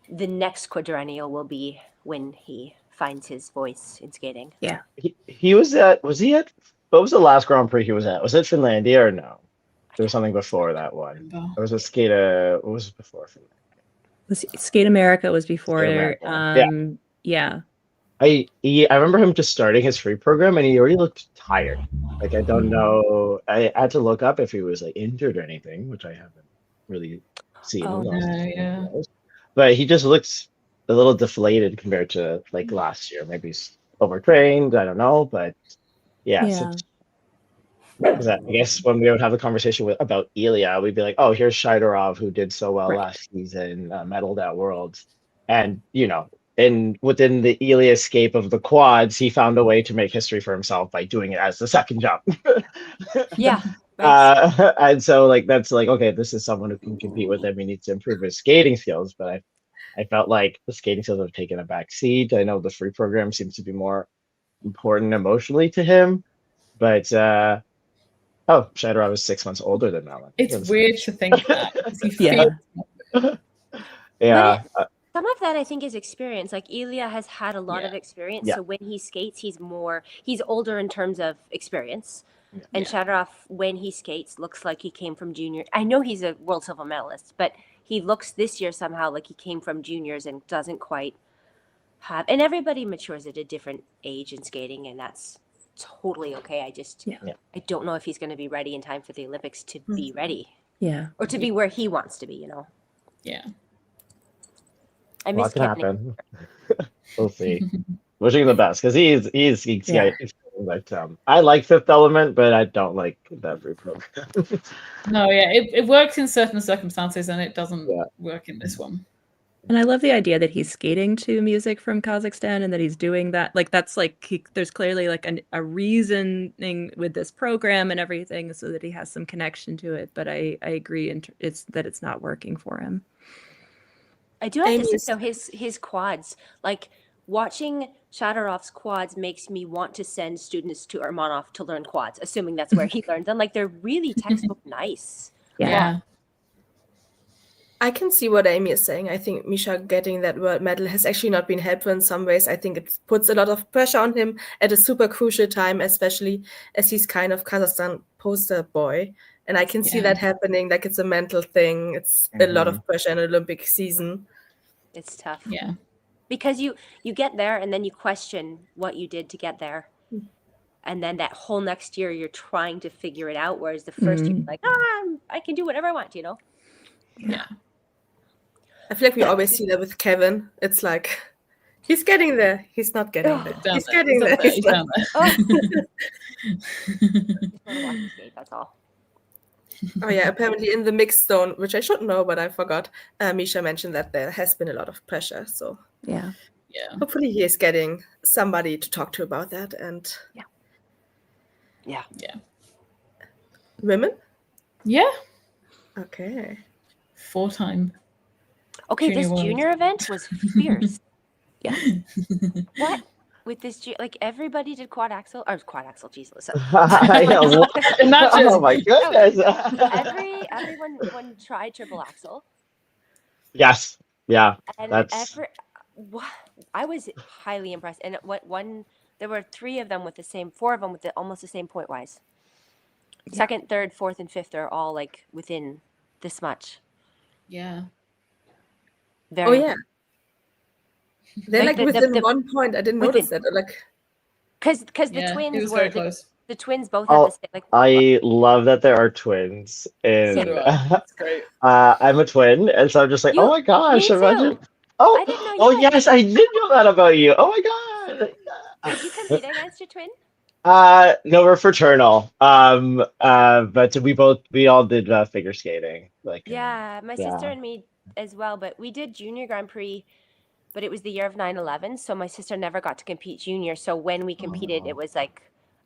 [SPEAKER 5] the next quadrennial will be when he finds his voice in skating.
[SPEAKER 4] Yeah.
[SPEAKER 3] He was at. What was the last Grand Prix he was at? Was it Finlandia or no? There was something before that one. There was a skate. What was it before Finlandia?
[SPEAKER 4] Skate America was before. Yeah.
[SPEAKER 3] I remember him just starting his free program, and he already looked tired. Like, I don't know. I had to look up if he was like injured or anything, which I haven't really seen. But he just looks a little deflated compared to like last year. Maybe he's overtrained. I don't know, but I guess when we would have a conversation about Ilya, we'd be like, "Oh, here's Shidorov, who did so well last season, medaled at Worlds," and and within the Ilya escape of the quads, he found a way to make history for himself by doing it as the second jump. And so like that's like, okay, this is someone who can compete with him. He needs to improve his skating skills, but I felt like the skating skills have taken a back seat. I know the free program seems to be more important emotionally to him, but Shadorov is 6 months older than Melon.
[SPEAKER 1] It's weird to think that.
[SPEAKER 5] Some of that I think is experience. Like Ilya has had a lot of experience, so when he skates, he's older in terms of experience. And Shadorov, when he skates, looks like he came from junior. I know he's a world silver medalist, but he looks this year somehow like he came from juniors and doesn't quite have. And everybody matures at a different age in skating, and that's totally okay. I don't know if he's going to be ready in time for the Olympics to be ready.
[SPEAKER 4] Yeah.
[SPEAKER 5] Or to be where he wants to be,
[SPEAKER 1] Yeah.
[SPEAKER 5] I
[SPEAKER 3] A
[SPEAKER 5] miss
[SPEAKER 3] lot can
[SPEAKER 5] Kevin.
[SPEAKER 3] happen. We'll see. Wishing him the best because he's
[SPEAKER 4] Yeah.
[SPEAKER 3] but I like Fifth Element, but I don't like that every program.
[SPEAKER 1] No, yeah, it works in certain circumstances and it doesn't
[SPEAKER 3] Yeah.
[SPEAKER 1] work in this one.
[SPEAKER 4] And I love the idea that he's skating to music from Kazakhstan and that he's doing that. Like that's like there's clearly like a reasoning with this program and everything so that he has some connection to it. But I agree it's not working for him.
[SPEAKER 5] I do have to say
[SPEAKER 2] Amy's-
[SPEAKER 5] though, his quads, like watching Shadorov's quads makes me want to send students to Urmanov to learn quads, assuming that's where he learned them. Like they're really textbook nice.
[SPEAKER 1] Yeah.
[SPEAKER 2] I can see what Amy is saying. I think Misha getting that world medal has actually not been helpful in some ways. I think it puts a lot of pressure on him at a super crucial time, especially as he's kind of Kazakhstan poster boy. And I can see
[SPEAKER 1] Yeah.
[SPEAKER 2] that happening. Like it's a mental thing. It's a lot of pressure in an Olympic season.
[SPEAKER 5] It's tough.
[SPEAKER 1] Yeah.
[SPEAKER 5] Because you get there and then you question what you did to get there. And then that whole next year you're trying to figure it out. Whereas the first year, you're like, I can do whatever I want, you know?
[SPEAKER 1] Yeah.
[SPEAKER 2] I feel like we always see that with Kevin. It's like he's getting there. He's not getting there.
[SPEAKER 1] Down
[SPEAKER 2] He's
[SPEAKER 1] there.
[SPEAKER 2] getting there.
[SPEAKER 1] He's down there.
[SPEAKER 5] Oh. Just want to watch the skate, that's all.
[SPEAKER 2] Oh yeah, apparently in the mixed zone, which I should know, but I forgot. Misha mentioned that there has been a lot of pressure. So
[SPEAKER 4] Yeah.
[SPEAKER 1] Yeah.
[SPEAKER 2] hopefully he is getting somebody to talk to about that. And
[SPEAKER 5] Yeah.
[SPEAKER 2] women?
[SPEAKER 1] Yeah.
[SPEAKER 2] Okay.
[SPEAKER 1] 4-time.
[SPEAKER 5] Okay,
[SPEAKER 1] Junior
[SPEAKER 5] this
[SPEAKER 1] world.
[SPEAKER 5] junior event was fierce.
[SPEAKER 4] Yeah.
[SPEAKER 5] What? With this, like everybody did quad axel, geez, listen.
[SPEAKER 1] Imagine.
[SPEAKER 3] Oh my goodness.
[SPEAKER 5] Everyone tried triple axel.
[SPEAKER 3] Yes. Yeah.
[SPEAKER 5] And
[SPEAKER 3] That's
[SPEAKER 5] I was highly impressed. And there were 4 of them with almost the same point wise.
[SPEAKER 4] Yeah.
[SPEAKER 5] Second, third, fourth, and fifth are all like within this much.
[SPEAKER 1] Yeah.
[SPEAKER 5] Very
[SPEAKER 2] Oh yeah. They're
[SPEAKER 5] Like
[SPEAKER 2] like
[SPEAKER 5] the-
[SPEAKER 2] within
[SPEAKER 5] the-
[SPEAKER 2] 1 point. I didn't notice that. Like
[SPEAKER 5] because
[SPEAKER 1] Yeah,
[SPEAKER 5] the
[SPEAKER 1] it
[SPEAKER 5] twins
[SPEAKER 1] was
[SPEAKER 5] were
[SPEAKER 1] very close.
[SPEAKER 5] the twins both
[SPEAKER 3] Oh,
[SPEAKER 5] had the same, like
[SPEAKER 3] I love that there are twins in
[SPEAKER 1] That's great.
[SPEAKER 3] I'm a twin, and so I'm just like,
[SPEAKER 5] You-
[SPEAKER 3] oh my gosh,
[SPEAKER 5] me
[SPEAKER 3] imagine.
[SPEAKER 5] too.
[SPEAKER 3] Oh,
[SPEAKER 5] I didn't know you
[SPEAKER 3] oh
[SPEAKER 5] had
[SPEAKER 3] yes, I did know that about you. Oh my god.
[SPEAKER 5] Did you compete against your twin?
[SPEAKER 3] No, we're fraternal. But we all did figure skating. Like
[SPEAKER 5] Yeah, my sister
[SPEAKER 3] yeah.
[SPEAKER 5] and me as well, but we did junior Grand Prix, but it was the year of 9/11, so my sister never got to compete junior. So when we competed, it was like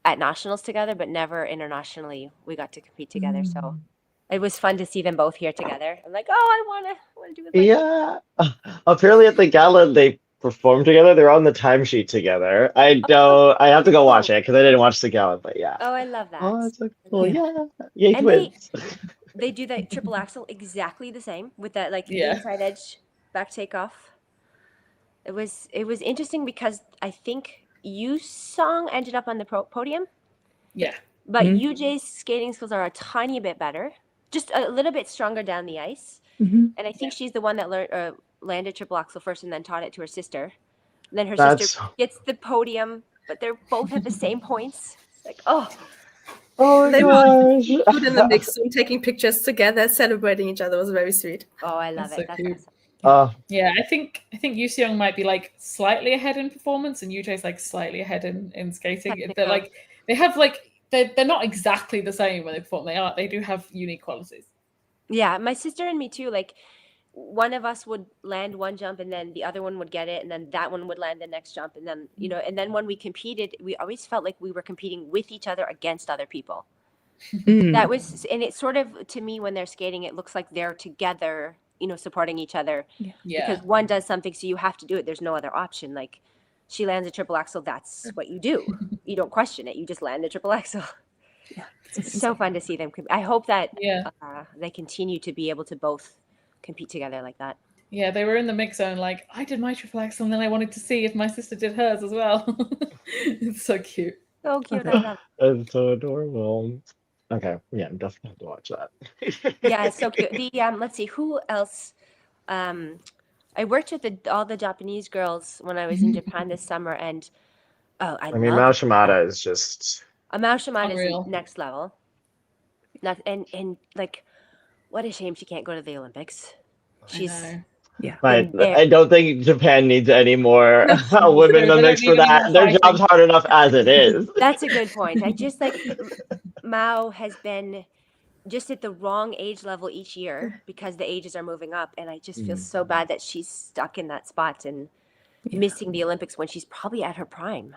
[SPEAKER 5] at nationals together, but never internationally. We got to compete together, so it was fun to see them both here together. I'm like, oh, I want to do it.
[SPEAKER 3] Yeah. Apparently at the gala they performed together. They're on the timesheet together. I have to go watch it because I didn't watch the gala, but yeah.
[SPEAKER 5] Oh, I love that.
[SPEAKER 3] Oh, that's so cool.
[SPEAKER 4] Yeah.
[SPEAKER 3] Yeah. Yay,
[SPEAKER 5] And
[SPEAKER 3] twins.
[SPEAKER 5] They do that triple axel exactly the same with that like
[SPEAKER 1] Yeah.
[SPEAKER 5] inside edge back takeoff. It was interesting because I think Song ended up on the podium,
[SPEAKER 1] Yeah.
[SPEAKER 5] but
[SPEAKER 4] Mhm.
[SPEAKER 5] UJ's skating skills are a tiny bit better, just a little bit stronger down the ice.
[SPEAKER 4] Mhm.
[SPEAKER 5] And I think she's the one that landed triple axel first and then taught it to her sister. And then her
[SPEAKER 3] That's
[SPEAKER 5] sister gets the podium, but they're both at the same points. Like, oh,
[SPEAKER 3] oh my
[SPEAKER 2] They were
[SPEAKER 3] gosh.
[SPEAKER 2] good in the mix zone, taking pictures together, celebrating each other was very sweet.
[SPEAKER 5] I love
[SPEAKER 1] That's
[SPEAKER 5] it.
[SPEAKER 1] so
[SPEAKER 5] That's
[SPEAKER 1] cute.
[SPEAKER 5] awesome.
[SPEAKER 1] Yeah, I think Young might be like slightly ahead in performance, and UJ's like slightly ahead in skating. They're like they're not exactly the same when they perform. They do have unique qualities.
[SPEAKER 5] Yeah, my sister and me too. Like, one of us would land one jump, and then the other one would get it, and then that one would land the next jump, and then and then when we competed, we always felt like we were competing with each other against other people.
[SPEAKER 4] Mm.
[SPEAKER 5] That was, and it sort of, to me, when they're skating, it looks like they're together, supporting each other.
[SPEAKER 1] Yeah.
[SPEAKER 5] Because one does something, so you have to do it. There's no other option. Like, she lands a triple axel, that's what you do. You don't question it. You just land a triple axel.
[SPEAKER 4] Yeah.
[SPEAKER 5] It's so fun to see them. I hope that they continue to be able to both compete together like that.
[SPEAKER 1] Yeah, they were in the mix zone. Like, I did my triple axel, and then I wanted to see if my sister did hers as well. It's so cute.
[SPEAKER 5] So cute. I love it.
[SPEAKER 3] That's so adorable. Okay, yeah, I'm definitely have to watch that.
[SPEAKER 5] Yeah, it's so cute. Let's see, who else? I worked with all the Japanese girls when I was in Japan this summer, and
[SPEAKER 3] I mean, Mao Shimada is just
[SPEAKER 5] Mao Shimada
[SPEAKER 1] unreal.
[SPEAKER 5] is next level. And like, what a shame she can't go to the Olympics.
[SPEAKER 1] I
[SPEAKER 5] She's
[SPEAKER 1] know.
[SPEAKER 4] Yeah.
[SPEAKER 3] But I don't think Japan needs any more women in the mix for that. Their job's hard enough as it is.
[SPEAKER 5] That's a good point. I just like Mao has been just at the wrong age level each year because the ages are moving up, and I just feel so bad that she's stuck in that spot and missing the Olympics when she's probably at her prime.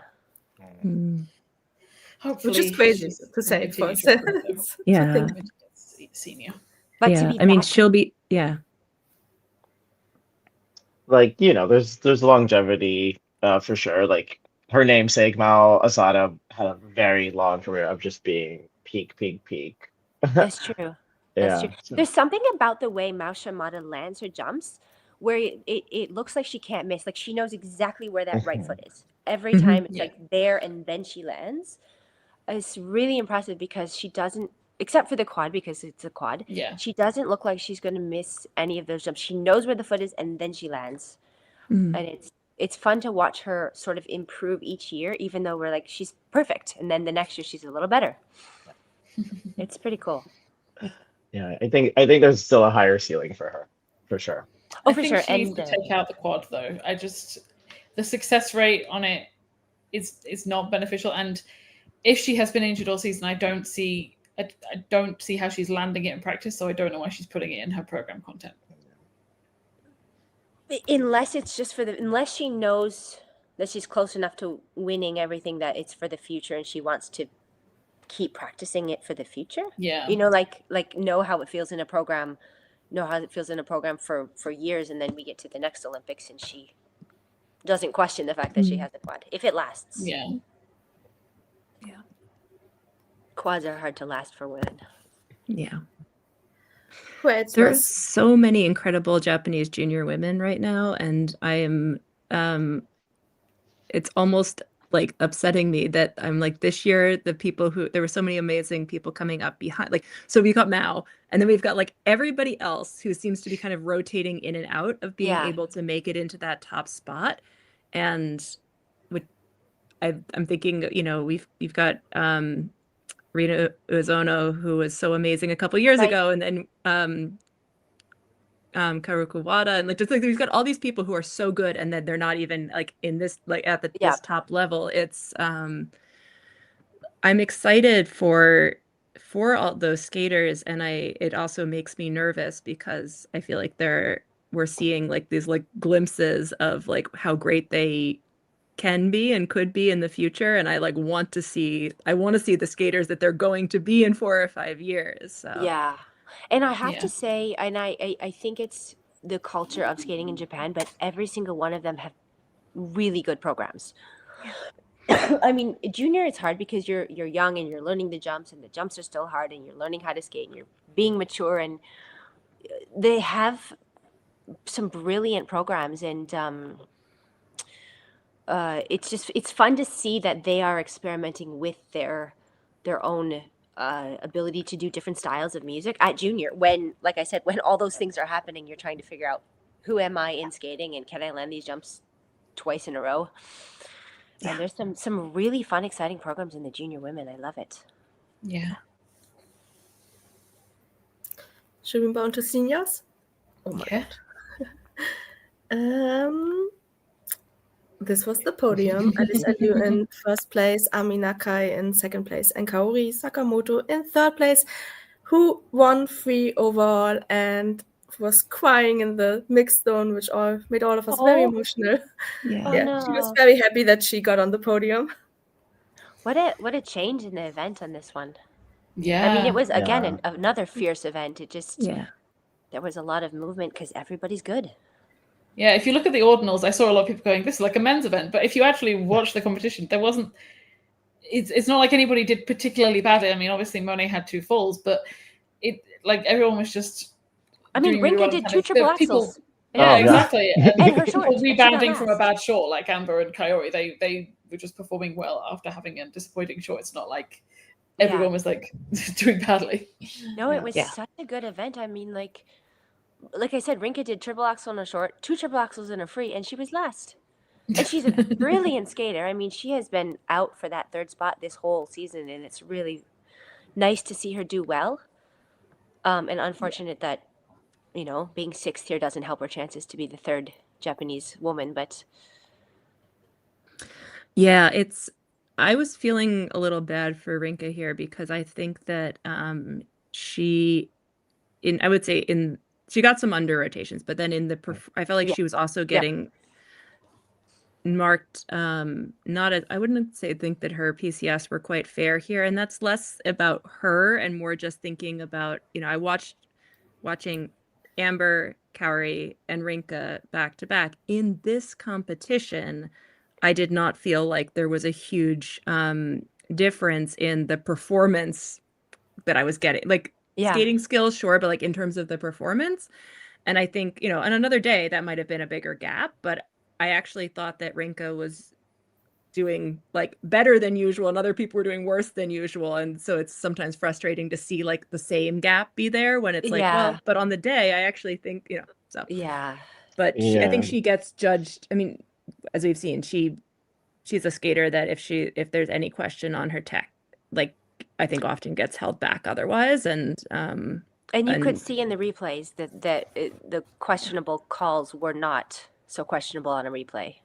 [SPEAKER 1] Hopefully,
[SPEAKER 2] which is crazy to say for us.
[SPEAKER 4] Yeah.
[SPEAKER 1] Senior.
[SPEAKER 5] But
[SPEAKER 4] yeah.
[SPEAKER 5] to be
[SPEAKER 4] I mean,
[SPEAKER 5] that-
[SPEAKER 4] she'll be
[SPEAKER 3] Like, there's longevity for sure. Like her namesake Mao Asada had a very long career of just being peak.
[SPEAKER 5] That's true. That's true.
[SPEAKER 3] So-
[SPEAKER 5] There's something about the way Mao Shimada lands her jumps where it looks like she can't miss. Like she knows exactly where that right foot is. Every time it's like there and then she lands. It's really impressive because she doesn't, except for the quad because it's a quad.
[SPEAKER 1] Yeah.
[SPEAKER 5] She doesn't look like she's going to miss any of those jumps. She knows where the foot is and then she lands. And it's fun to watch her sort of improve each year, even though we're like, she's perfect. And then the next year she's a little better. It's pretty cool.
[SPEAKER 3] Yeah, I think there's still a higher ceiling for her, for sure.
[SPEAKER 5] Oh,
[SPEAKER 1] I
[SPEAKER 5] for
[SPEAKER 1] think
[SPEAKER 5] sure.
[SPEAKER 1] she needs to take out the quad though. The success rate on it is not beneficial, and if she has been injured all season, I don't see how she's landing it in practice, so I don't know why she's putting it in her program content.
[SPEAKER 5] Unless it's just unless she knows that she's close enough to winning everything that it's for the future and she wants to keep practicing it for the future.
[SPEAKER 1] Yeah.
[SPEAKER 5] Like know how it feels in a program, for years, and then we get to the next Olympics and she doesn't question the fact that she has a quad. If it lasts.
[SPEAKER 1] Yeah.
[SPEAKER 5] Quads are hard to last for women.
[SPEAKER 4] Yeah.
[SPEAKER 2] Right,
[SPEAKER 4] There are so many incredible Japanese junior women right now, and I am it's almost like upsetting me that I'm like, this year there were so many amazing people coming up behind, like, so we got Mao, and then we've got like everybody else who seems to be kind of rotating in and out of being able to make it into that top spot. And I'm thinking, we've got Rina Uzono, who was so amazing a couple years ago, and then Karuku Wada, and like just like we've got all these people who are so good, and then they're not even like in this like at this top level. It's I'm excited for all those skaters, and it also makes me nervous because I feel like we're seeing like these like glimpses of like how great they can be and could be in the future, and I want to see the skaters that they're going to be in 4 or 5 years. So
[SPEAKER 5] and I have to say, and I think it's the culture of skating in Japan, but every single one of them have really good programs. I mean, junior, it's hard because you're young and you're learning the jumps, and the jumps are still hard, and you're learning how to skate, and you're being mature, and they have some brilliant programs, and it's fun to see that they are experimenting with their own ability to do different styles of music at junior. When, like I said, when all those things are happening, you're trying to figure out, who am I in skating, and can I land these jumps twice in a row? And there's some really fun, exciting programs in the junior women. I love it.
[SPEAKER 1] Yeah.
[SPEAKER 2] Should we move on to seniors? Oh my god. This was the podium. Alissa Liu in first place, Ami Nakai in second place, and Kaori Sakamoto in third place, who won free overall and was crying in the mixed zone, which made all of us very emotional.
[SPEAKER 4] Yeah.
[SPEAKER 2] She was very happy that she got on the podium.
[SPEAKER 5] What a change in the event on this one.
[SPEAKER 1] Yeah.
[SPEAKER 5] I mean, it was again another fierce event. It just there was a lot of movement because everybody's good.
[SPEAKER 1] Yeah, if you look at the ordinals, I saw a lot of people going, this is like a men's event. But if you actually watch the competition, there wasn't... It's not like anybody did particularly badly. I mean, obviously, Monet had 2 falls, but everyone was just...
[SPEAKER 5] I mean, Rinka did 2 triple axels.
[SPEAKER 1] Yeah, exactly.
[SPEAKER 5] And her shorts.
[SPEAKER 1] Rebounding from a bad short, like Amber and Kaori, they were just performing well after having a disappointing short. It's not like everyone was like doing badly.
[SPEAKER 5] No, it was such a good event. I mean, like I said, Rinka did triple axel in a short, 2 triple axels in a free, and she was last. And she's a brilliant skater. I mean, she has been out for that 3rd spot this whole season, and it's really nice to see her do well. And unfortunate that you know, being 6th here doesn't help her chances to be the 3rd Japanese woman, but
[SPEAKER 4] Yeah, I was feeling a little bad for Rinka here because I think that she I would say she got some under rotations, but then I felt like
[SPEAKER 5] Yeah.
[SPEAKER 4] she was also getting marked not as, I wouldn't think that her PCS were quite fair here, and that's less about her and more just thinking about, you know, I watching Amber, Kaori, and Rinka back to back in this competition. I did not feel like there was a huge difference in the performance that I was getting. Like skating skills, sure, but like in terms of the performance. And I think, you know, on another day that might have been a bigger gap, but I actually thought that Rinka was doing like better than usual and other people were doing worse than usual. And so it's sometimes frustrating to see like the same gap be there when it's like, well, but on the day I actually think, you know, so but I think she gets judged. I mean, as we've seen, she's a skater that if there's any question on her tech, like I think often gets held back otherwise. And
[SPEAKER 5] you could see in the replays that the questionable calls were not so questionable on a replay.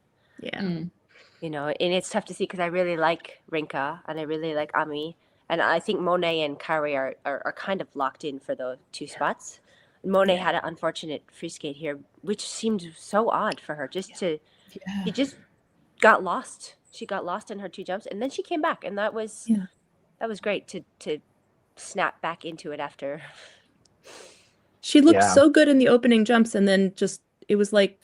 [SPEAKER 5] You know, and it's tough to see because I really like Rinka and I really like Ami, and I think Monet and Kaori are kind of locked in for those 2 spots. Monet had an unfortunate free skate here, which seemed so odd for her. She just got lost. She got lost in her 2 jumps, and then she came back, and that was great to snap back into it after.
[SPEAKER 4] She looked so good in the opening jumps, and then it was like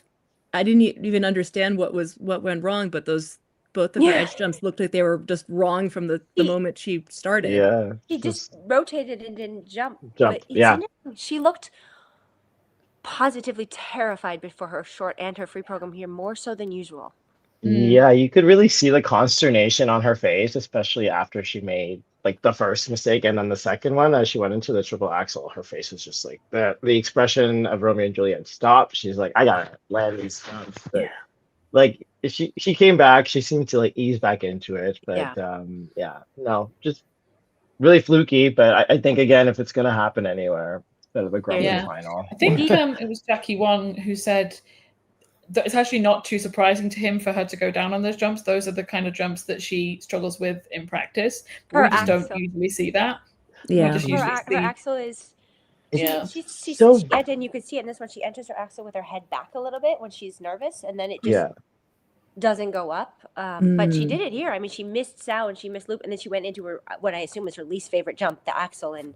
[SPEAKER 4] I didn't even understand what went wrong, but both of her edge jumps looked like they were just wrong from the moment she started.
[SPEAKER 3] Yeah.
[SPEAKER 5] She just rotated and didn't jump.
[SPEAKER 3] But
[SPEAKER 5] she looked positively terrified before her short and her free program here, more so than usual.
[SPEAKER 3] Yeah, you could really see the consternation on her face, especially after she made like the first mistake and then the second one as she went into the triple axel. Her face was just like the expression of Romeo and Juliet stopped. She's like, I gotta land these stunts. But like she came back, she seemed to like ease back into it. But no, just really fluky. But I think again, if it's gonna happen anywhere, instead of a Grand Prix final.
[SPEAKER 1] I think it was Jackie Wong who said that it's actually not too surprising to him for her to go down on those jumps. Those are the kind of jumps that she struggles with in practice. We just don't usually see that.
[SPEAKER 5] Yeah, her axel is. She's and you could see it in this one. She enters her axel with her head back a little bit when she's nervous, and then it just doesn't go up. But she did it here. I mean, she missed Sao and she missed loop, and then she went into her what I assume is her least favorite jump, the axel, and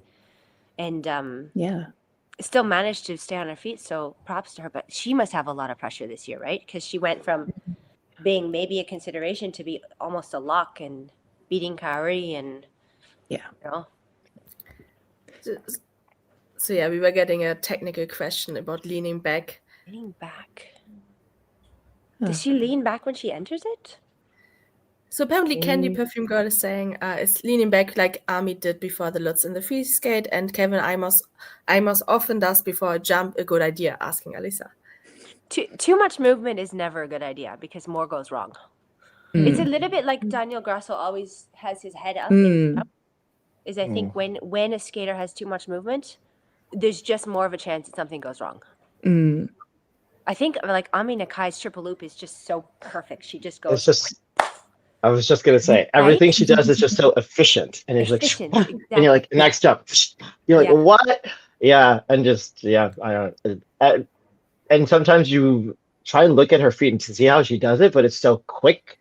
[SPEAKER 5] still managed to stay on her feet. So props to her. But she must have a lot of pressure this year, right? Because she went from being maybe a consideration to be almost a lock and beating Kaori and you know.
[SPEAKER 2] So we were getting a technical question about leaning back.
[SPEAKER 5] Leaning back. Does she lean back when she enters it?
[SPEAKER 2] So apparently Candy Perfume Girl is saying is leaning back like Ami did before the Lutz in the free skate, and Kevin Imos often does before a jump a good idea, asking Alissa.
[SPEAKER 5] Too much movement is never a good idea because more goes wrong. It's a little bit like Daniel Grasso always has his head up. I think when a skater has too much movement, there's just more of a chance that something goes wrong. I think like Ami Nakai's triple loop is just so perfect. She just goes.
[SPEAKER 3] I was just gonna say everything she does is just so efficient, and it's like, exactly. And you're like next jump, you're like what? Yeah, and just I don't. And sometimes you try and look at her feet and see how she does it, but it's so quick.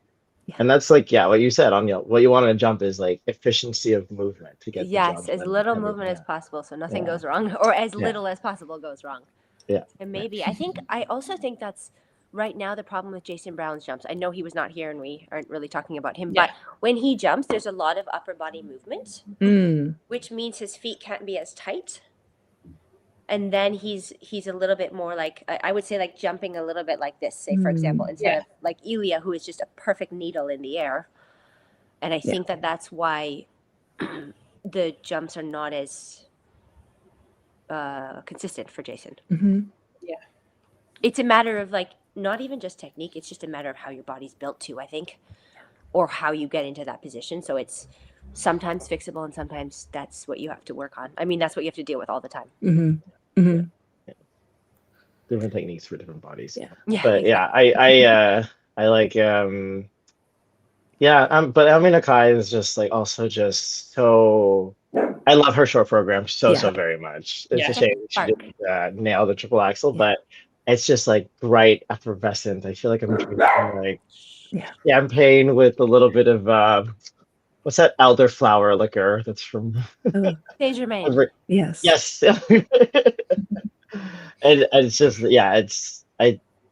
[SPEAKER 3] And that's like, what you said, Anya. What you want to jump is like efficiency of movement to get.
[SPEAKER 5] Yes, as little movement as possible, so nothing goes wrong, or as little as possible goes wrong.
[SPEAKER 3] Yeah.
[SPEAKER 5] And maybe I also think that's right now the problem with Jason Brown's jumps. I know he was not here, and we aren't really talking about him. But when he jumps, there's a lot of upper body movement, which means his feet can't be as tight. And then he's a little bit more like, I would say like jumping a little bit like this, say, for example, instead of like Ilya, who is just a perfect needle in the air. And I think that's why the jumps are not as consistent for Jason. It's a matter of like, not even just technique. It's just a matter of how your body's built to, I think, or how you get into that position. So it's sometimes fixable and sometimes that's what you have to work on. I mean, that's what you have to deal with all the time.
[SPEAKER 3] different techniques for different bodies.
[SPEAKER 5] Yeah,
[SPEAKER 3] But
[SPEAKER 5] exactly.
[SPEAKER 3] I like but Amina Kai is just like also just so. I love her short program so very much. It's a
[SPEAKER 1] Yeah.
[SPEAKER 3] shame she
[SPEAKER 5] Spark.
[SPEAKER 3] didn't nail the triple axel,
[SPEAKER 4] Yeah.
[SPEAKER 3] but it's just like bright, effervescent. I feel like I'm drinking like champagne with a little bit of what's that elderflower liquor that's from
[SPEAKER 4] Oh,
[SPEAKER 5] Saint Germain.
[SPEAKER 4] yes.
[SPEAKER 3] yes. And it's just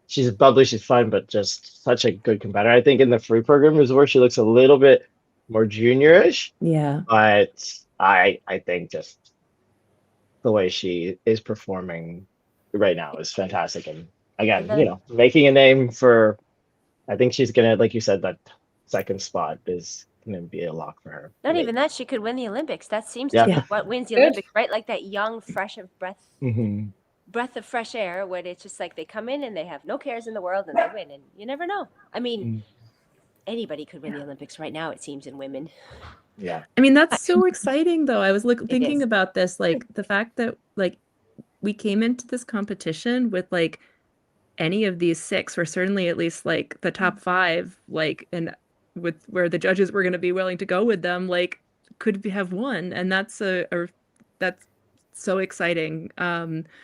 [SPEAKER 3] she's bubbly, she's fun, but just such a good competitor. I think in the free program is where she looks a little bit more juniorish,
[SPEAKER 4] Yeah.
[SPEAKER 3] but I think just the way she is performing right now is fantastic. And again, making a name for, I think she's gonna, like you said, that second spot is gonna be a lock for her.
[SPEAKER 5] Not even that, she could win the Olympics. That seems to
[SPEAKER 3] Yeah.
[SPEAKER 5] be
[SPEAKER 4] Yeah.
[SPEAKER 5] what wins the
[SPEAKER 1] Good.
[SPEAKER 5] Olympics, right? Like that young, fresh of breath of fresh air, where it's just like they come in and they have no cares in the world and they win, and you never know. I mean, anybody could win the Olympics right now, it seems, in women.
[SPEAKER 3] Yeah.
[SPEAKER 4] I mean, that's so exciting, though. I was thinking
[SPEAKER 5] is.
[SPEAKER 4] about this, like the fact that like we came into this competition with like any of these six, or certainly at least like the top five, like, and with where the judges were going to be willing to go with them, like could have won, and that's that's so exciting.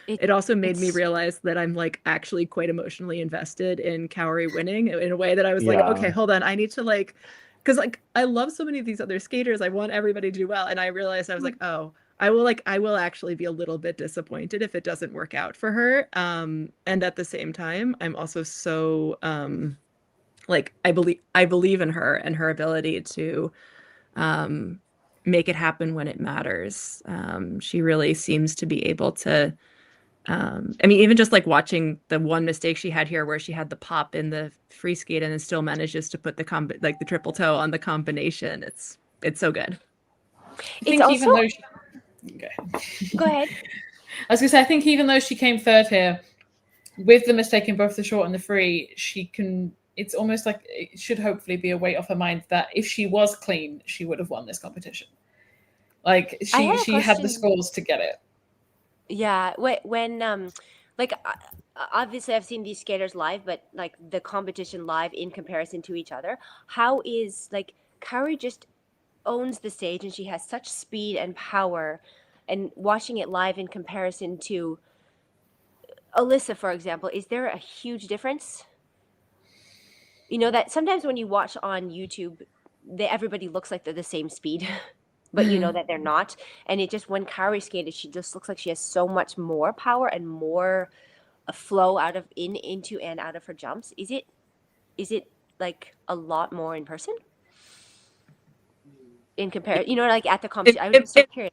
[SPEAKER 4] It also made me realize that I'm like actually quite emotionally invested in Kaori winning in a way that I was like, okay, hold on, I need to like, because like I love so many of these other skaters, I want everybody to do well, and I realized I was like, oh, I will actually be a little bit disappointed if it doesn't work out for her. And at the same time, I'm also so like I believe in her and her ability to make it happen when it matters. She really seems to be able to. I mean, even just like watching the one mistake she had here, where she had the pop in the free skate and then still manages to put the the triple toe on the combination. It's so good.
[SPEAKER 1] I think even though she...
[SPEAKER 5] Go ahead.
[SPEAKER 1] I was gonna say, I think even though she came third here, with the mistake in both the short and the free, she can. It's almost like it should hopefully be a weight off her mind that if she was clean, she would have won this competition. Like she had the scores to get it.
[SPEAKER 5] Yeah, when like obviously I've seen these skaters live, but like the competition live in comparison to each other, how is like Kaori just owns the stage and she has such speed and power, and watching it live in comparison to Alissa, for example, is there a huge difference? You know that sometimes when you watch on YouTube, everybody looks like they're the same speed. But you know that they're not. And it just, when Kaori skated, she just looks like she has so much more power and more a flow out of into and out of her jumps. Is it like a lot more in person? In comparison, like at the competition, I was just so curious.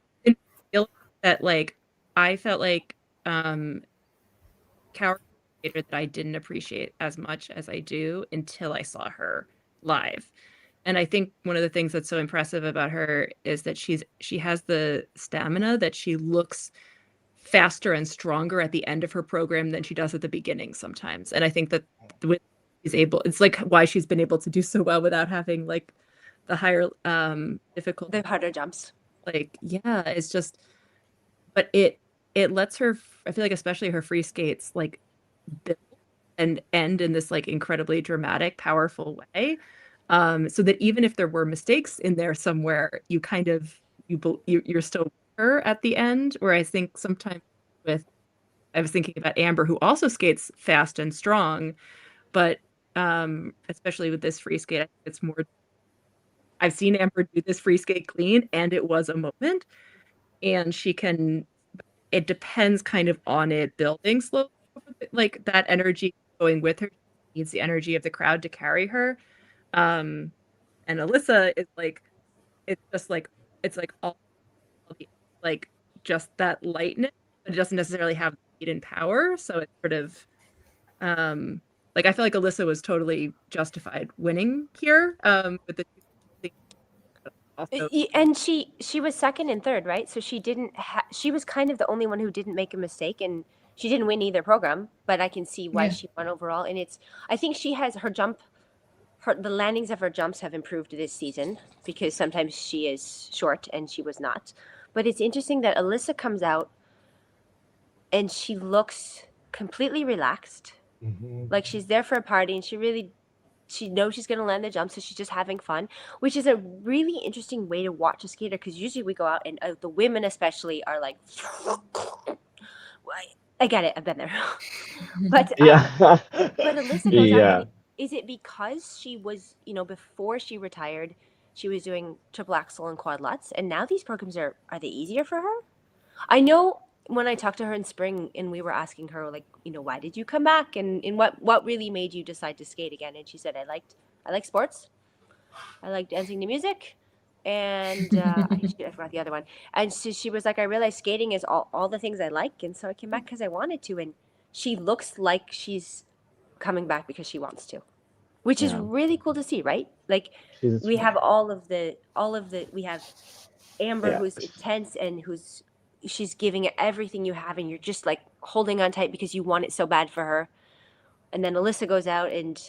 [SPEAKER 4] That like I felt like Kaori skater that I didn't appreciate as much as I do until I saw her live. And I think one of the things that's so impressive about her is that she has the stamina, that she looks faster and stronger at the end of her program than she does at the beginning sometimes. And I think that it's like why she's been able to do so well without having like the higher difficulty.
[SPEAKER 5] The harder jumps.
[SPEAKER 4] Like, yeah, it's just, but it lets her, I feel like especially her free skates, like build and end in this like incredibly dramatic, powerful way. So that even if there were mistakes in there somewhere, you kind of you're still her at the end. Where I think sometimes I was thinking about Amber, who also skates fast and strong, but especially with this free skate, I think it's more. I've seen Amber do this free skate clean, and it was a moment, and she can. It depends kind of on it building slowly, like that energy going with her. She needs the energy of the crowd to carry her. And Alissa is like, it's just like, it's like all the, like just that lightness, but it doesn't necessarily have speed and power. So it's sort of like I feel like Alissa was totally justified winning here with the also.
[SPEAKER 5] And she was second and third, right? So she didn't she was kind of the only one who didn't make a mistake, and she didn't win either program, but I can see why she won overall. And I think she has her jump. The landings of her jumps have improved this season because sometimes she is short and she was not. But it's interesting that Alissa comes out and she looks completely relaxed.
[SPEAKER 3] Mhm.
[SPEAKER 5] Like she's there for a party and she knows she's going to land the jump, so she's just having fun, which is a really interesting way to watch a skater, because usually we go out and the women especially are like, I get it, I've been there. But
[SPEAKER 3] Yeah.
[SPEAKER 5] Alissa goes
[SPEAKER 3] Yeah.
[SPEAKER 5] out, and is it because she was, before she retired, she was doing triple axel and quad lutz, and now these programs are they easier for her? I know when I talked to her in spring and we were asking her, like, why did you come back, and what really made you decide to skate again? And she said, I like sports, I like dancing to music, and I forgot the other one. And so she was like, I realized skating is all the things I like, and so I came back because I wanted to. And she looks like she's coming back because she wants to, which is
[SPEAKER 3] Yeah.
[SPEAKER 5] really cool to see, right? Like we have all of the we have Amber, who's intense and she's giving it everything you have, and you're just like holding on tight because you want it so bad for her. And then Alissa goes out and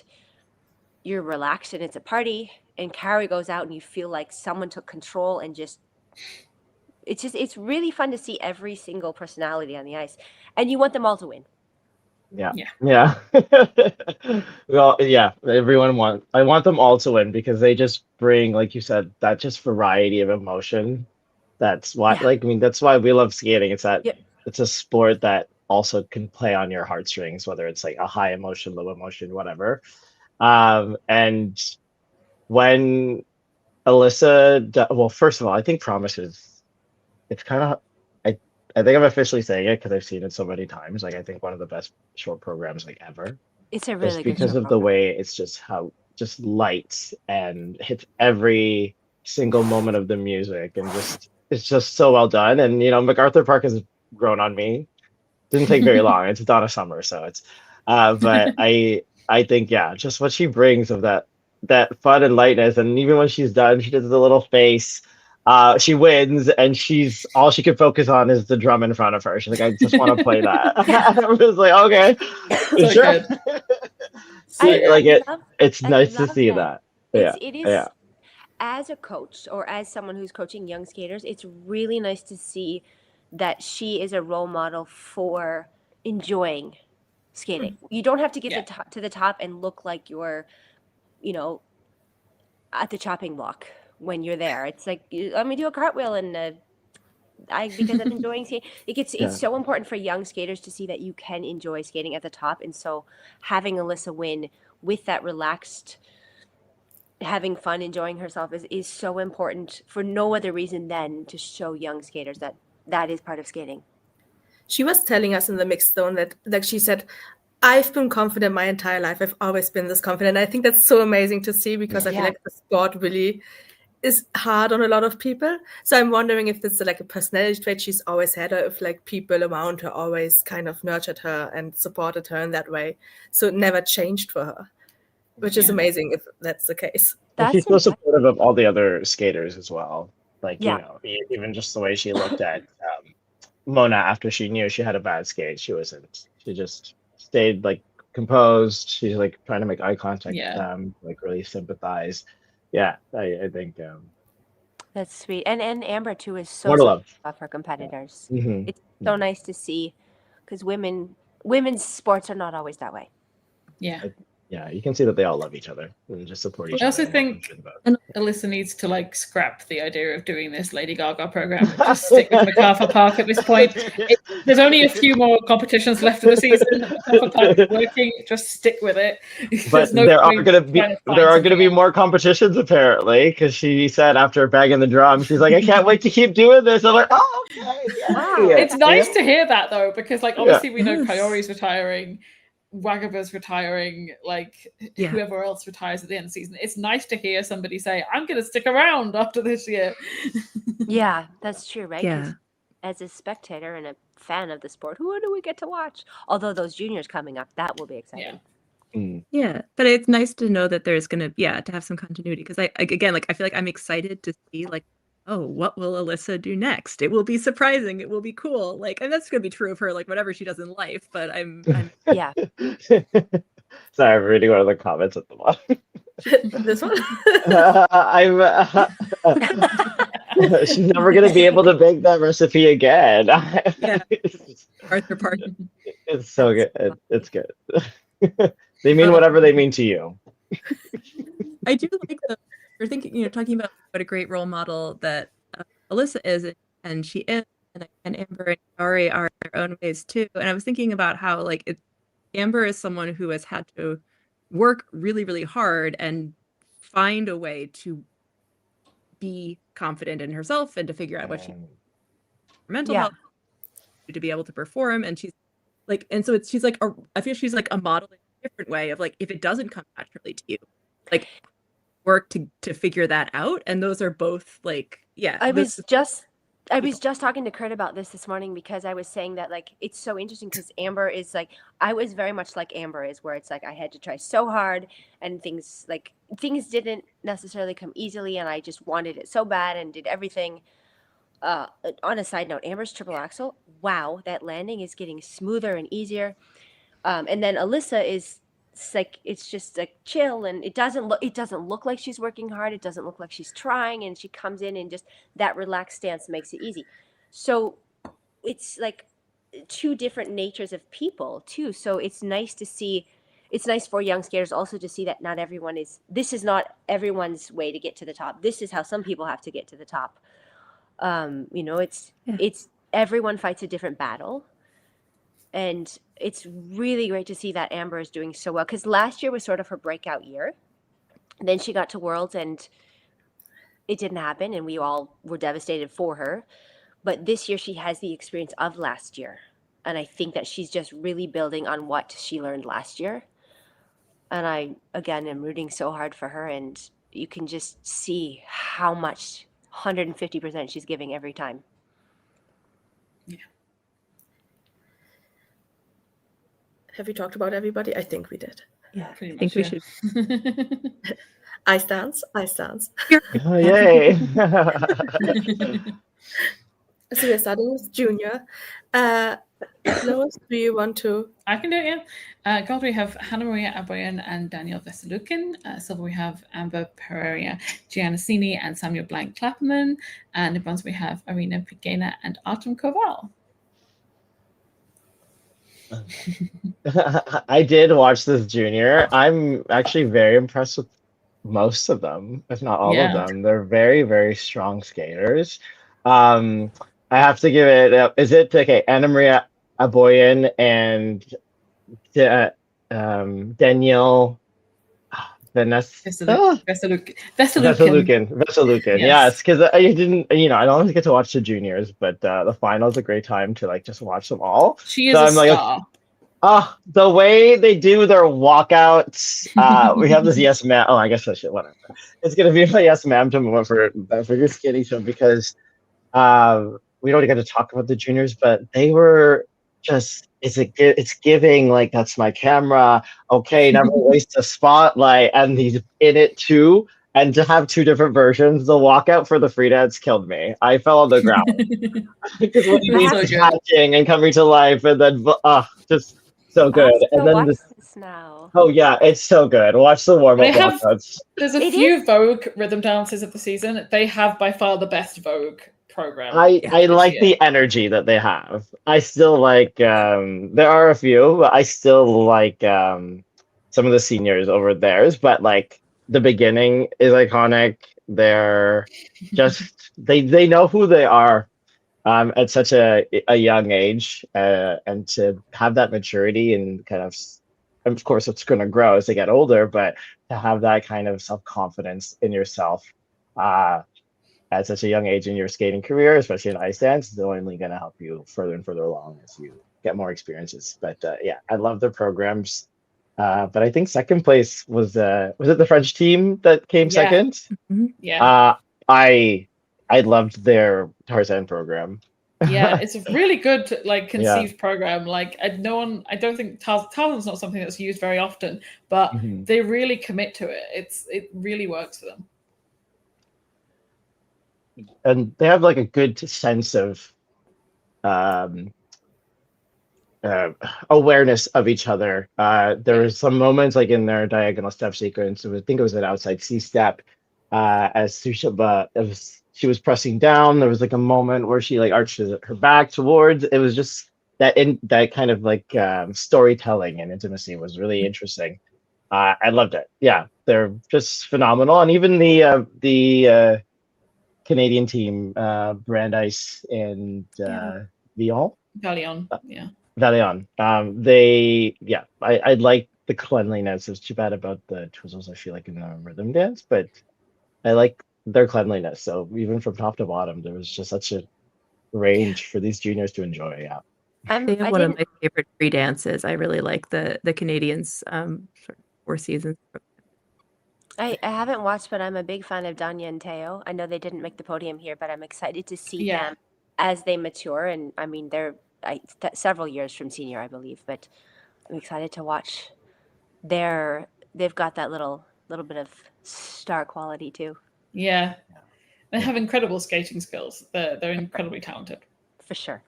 [SPEAKER 5] you're relaxed and it's a party, and Carrie goes out and you feel like someone took control, and it's really fun to see every single personality on the ice, and you want them all to win.
[SPEAKER 3] Yeah. Well, yeah, I want them all to win because they just bring, like you said, that just variety of emotion. That's why, that's why we love skating. It's that it's a sport that also can play on your heartstrings, whether it's like a high emotion, low emotion, whatever. And when Alissa, well, first of all, I think Promise it's kind of, I think I'm officially saying it because I've seen it so many times. Like, I think one of the best short programs like ever.
[SPEAKER 5] It's a really
[SPEAKER 3] just
[SPEAKER 5] good
[SPEAKER 3] because
[SPEAKER 5] short
[SPEAKER 3] of the way it's just light and hits every single moment of the music, and it's just so well done. And MacArthur Park has grown on me. Didn't take very long. It's Donna Summer, so it's but I think just what she brings of that fun and lightness, and even when she's done, she does the little face. She wins, and all she can focus on is the drum in front of her. She's like, I just want to play that. I was like, okay,
[SPEAKER 1] So
[SPEAKER 3] sure. It's nice to see that.
[SPEAKER 5] It is. As a coach or as someone who's coaching young skaters, it's really nice to see that she is a role model for enjoying skating. You don't have to get to the top and look like you're, at the chopping block when you're there. It's like, let me do a cartwheel and because I'm enjoying skating. It's so important for young skaters to see that you can enjoy skating at the top. And so having Alissa win with that relaxed, having fun, enjoying herself is so important for no other reason than to show young skaters that is part of skating.
[SPEAKER 2] She was telling us in the mixed zone that she said, I've been confident my entire life. I've always been this confident. I think that's so amazing to see, because I feel like the sport really is hard on a lot of people. So I'm wondering if this is like a personality trait she's always had, or if like people around her always kind of nurtured her and supported her in that way. So it never changed for her, which is amazing if that's the case.
[SPEAKER 3] She's so supportive of all the other skaters as well. Like, even just the way she looked at Mona after she knew she had a bad skate. She just stayed like composed. She's like trying to make eye contact with them, like really sympathize. I think
[SPEAKER 5] that's sweet. And Amber too is so
[SPEAKER 3] love
[SPEAKER 5] of her competitors.
[SPEAKER 3] Mm-hmm.
[SPEAKER 5] It's so nice to see, because women's sports are not always that way.
[SPEAKER 3] You can see that they all love each other and just support each other.
[SPEAKER 1] I also think Alissa needs to like scrap the idea of doing this Lady Gaga program. Just stick with MacArthur Park at this point. There's only a few more competitions left of the season. MacArthur Park is working. Just stick with it.
[SPEAKER 3] But there are going to be more competitions apparently, because she said after banging the drum, she's like, I can't wait to keep doing this. I'm like, oh, okay.
[SPEAKER 1] Wow. It's nice to hear that though, because like obviously we know Coyote's retiring. Wagaba's retiring, like whoever else retires at the end of the season. It's nice to hear somebody say, I'm going to stick around after this year.
[SPEAKER 5] Yeah, that's true, right?
[SPEAKER 4] Yeah.
[SPEAKER 5] As a spectator and a fan of the sport, who do we get to watch? Although those juniors coming up, that will be exciting.
[SPEAKER 4] Yeah, but it's nice to know that there's going to, to have some continuity. Because I feel like I'm excited to see like, oh, what will Alissa do next? It will be surprising. It will be cool. Like, and that's going to be true of her, like whatever she does in life. But I'm
[SPEAKER 3] Sorry, I'm reading one of the comments at the bottom.
[SPEAKER 2] This one?
[SPEAKER 3] She's never going to be able to bake that recipe again.
[SPEAKER 4] Arthur Park.
[SPEAKER 3] It's so good. It's good. They mean whatever they mean to you.
[SPEAKER 4] I do like you're thinking, talking about what a great role model that Alissa is, and she is, and Amber and Ari are in their own ways too. And I was thinking about how like Amber is someone who has had to work really, really hard and find a way to be confident in herself and to figure out what she mental health to be able to perform. And she's like, and so she's like, I feel she's like a model in a different way of like, if it doesn't come naturally to you, like work to figure that out. And those are both like, yeah.
[SPEAKER 5] I was just talking to Kurt about this morning, because I was saying that like it's so interesting because Amber is like, I was very much like Amber is, where it's like I had to try so hard and things didn't necessarily come easily, and I just wanted it so bad and did everything. On a side note, Amber's triple axel, wow, that landing is getting smoother and easier. And then Alissa is like, it's just like chill, and it doesn't look like she's working hard. It doesn't look like she's trying, and she comes in and just that relaxed stance makes it easy. So it's like two different natures of people too. So it's nice to see. It's nice for young skaters also to see that this is not everyone's way to get to the top. This is how some people have to get to the top. It's everyone fights a different battle, and it's really great to see that Amber is doing so well, because last year was sort of her breakout year. Then she got to Worlds and it didn't happen, and we all were devastated for her. But this year she has the experience of last year, and I think that she's just really building on what she learned last year. And I again am rooting so hard for her, and you can just see how much 150% she's giving every time.
[SPEAKER 1] Yeah.
[SPEAKER 2] Have we talked about everybody? I think we did.
[SPEAKER 4] Yeah,
[SPEAKER 1] Pretty
[SPEAKER 4] I think
[SPEAKER 1] much,
[SPEAKER 4] we should.
[SPEAKER 2] I stance.
[SPEAKER 3] Oh, yay.
[SPEAKER 2] So we're starting with junior. Lois, do you want to?
[SPEAKER 1] I can do it, yeah. Gold, we have Hannah Maria Aboyan and Daniel Veselukin. Silver, we have Amber Pereira, Gianna Cini, and Samuel Blank Clapperman. And in bronze, we have Arina Pigena and Artem Koval.
[SPEAKER 3] I did watch this junior. I'm actually very impressed with most of them, if not all of them. They're very, very strong skaters. I have to give it. Is it okay? Anna Maria Aboyan and Daniel
[SPEAKER 1] Veselukin.
[SPEAKER 3] Yes, because I didn't. I don't always get to watch the juniors, but the final is a great time to like just watch them all.
[SPEAKER 1] She is a star.
[SPEAKER 3] The way they do their walkouts. We have this yes ma'am. Oh, I guess I should. Whatever. It's gonna be my yes ma'am moment for figure skating show, because we don't get to talk about the juniors, but they were just. It's giving like, that's my camera. Okay, never waste a spotlight, and he's in it too. And to have two different versions, the walkout for the free dance killed me. I fell on the ground because when he's catching and coming to life, and then just so good. And then
[SPEAKER 5] this now.
[SPEAKER 3] Oh yeah, it's so good. Watch the warm up walkouts.
[SPEAKER 1] There's a few Vogue rhythm dances of the season. They have by far the best Vogue program.
[SPEAKER 3] I like the energy that they have. I still like there are a few, but I still like some of the seniors over theirs, but like the beginning is iconic. They're just they know who they are at such a young age, and to have that maturity and kind of course it's going to grow as they get older, but to have that kind of self-confidence in yourself at such a young age in your skating career, especially in ice dance, is only going to help you further and further along as you get more experiences. But yeah, I love their programs. But I think second place was it the French team that came second?
[SPEAKER 1] Mm-hmm. Yeah.
[SPEAKER 3] I loved their Tarzan program.
[SPEAKER 1] Yeah, it's a really good like conceived program. Like I don't think Tarzan's not something that's used very often, but they really commit to it. It really works for them.
[SPEAKER 3] And they have like a good sense of awareness of each other. There were some moments like in their diagonal step sequence. I think it was an outside C step. As she was pressing down, there was like a moment where she like arched her back towards. It was just that kind of like storytelling and intimacy was really interesting. I loved it. Yeah, they're just phenomenal, and even the Canadian team, Brandeis and Lyon.
[SPEAKER 1] Valion, yeah.
[SPEAKER 3] Valion. I like the cleanliness. It's too bad about the twizzles, I feel like, in the rhythm dance, but I like their cleanliness. So even from top to bottom, there was just such a range for these juniors to enjoy. Yeah.
[SPEAKER 4] They have one of my favorite free dances. I really like the Canadians 4 seasons.
[SPEAKER 5] I haven't watched, but I'm a big fan of Danya and Teo. I know they didn't make the podium here, but I'm excited to see them as they mature. And I mean, they're several years from senior, I believe, but I'm excited to watch they've got that little bit of star quality too.
[SPEAKER 1] Yeah. They have incredible skating skills. They're incredibly talented.
[SPEAKER 5] For sure.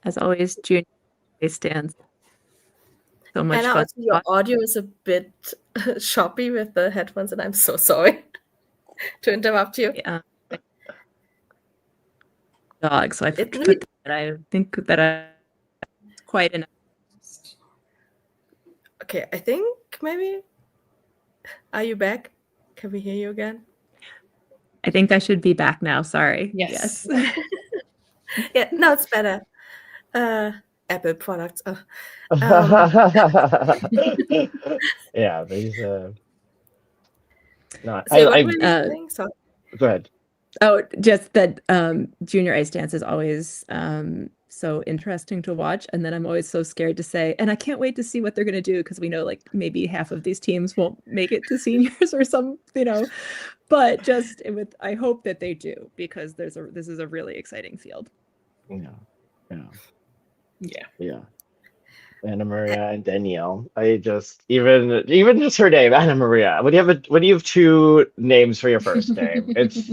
[SPEAKER 4] As always, junior stands. So much
[SPEAKER 2] and
[SPEAKER 4] fun.
[SPEAKER 2] Also your audio is a bit choppy with the headphones, and I'm so sorry to interrupt you.
[SPEAKER 4] Yeah. Dog, so I put that. I think that I quite enough.
[SPEAKER 2] Okay, I think maybe. Are you back? Can we hear you again?
[SPEAKER 4] I think I should be back now. Sorry.
[SPEAKER 1] Yes.
[SPEAKER 2] Yeah, no, it's better. Apple products.
[SPEAKER 3] Yeah, these. No,
[SPEAKER 2] so,
[SPEAKER 3] go ahead.
[SPEAKER 4] Oh, just that junior ice dance is always so interesting to watch, and then I'm always so scared to say, and I can't wait to see what they're going to do, because we know like maybe half of these teams won't make it to seniors or some, but just I hope that they do, because this is a really exciting field.
[SPEAKER 3] Yeah. Anna Maria and Danielle. I just even just her name, Anna Maria. When you have 2 names for your first name, it's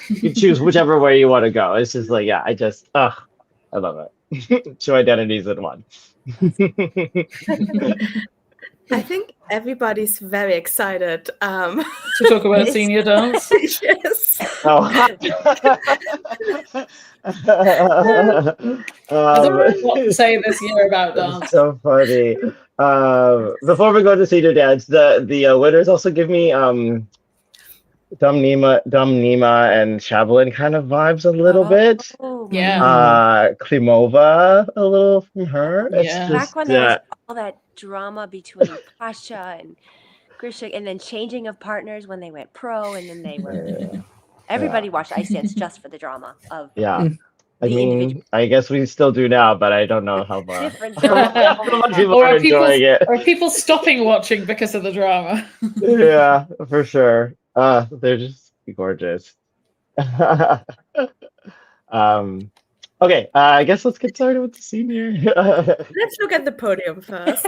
[SPEAKER 3] you choose whichever way you want to go. It's just like, I love it. 2 identities in one.
[SPEAKER 2] I think everybody's very excited
[SPEAKER 1] to talk about senior dance.
[SPEAKER 2] Yes.
[SPEAKER 3] Oh.
[SPEAKER 1] I don't know what to say this year about dance.
[SPEAKER 3] So funny. Before we go to senior dance, the winners also give me Dum Nima and Shavelin kind of vibes a little bit.
[SPEAKER 1] Yeah.
[SPEAKER 3] Klimova a little from her.
[SPEAKER 1] Yeah.
[SPEAKER 3] It's just,
[SPEAKER 5] back when there was all that drama between Pasha and Grishik, and then changing of partners when they went pro, and then they were. Everybody watched ice dance just for the drama of.
[SPEAKER 3] Yeah. I mean, I guess we still do now, but I don't know how much people are enjoying it.
[SPEAKER 1] Or people stopping watching because of the drama.
[SPEAKER 3] Yeah, for sure. They're just gorgeous. Okay, I guess let's get started with the senior.
[SPEAKER 2] Let's look at the podium first.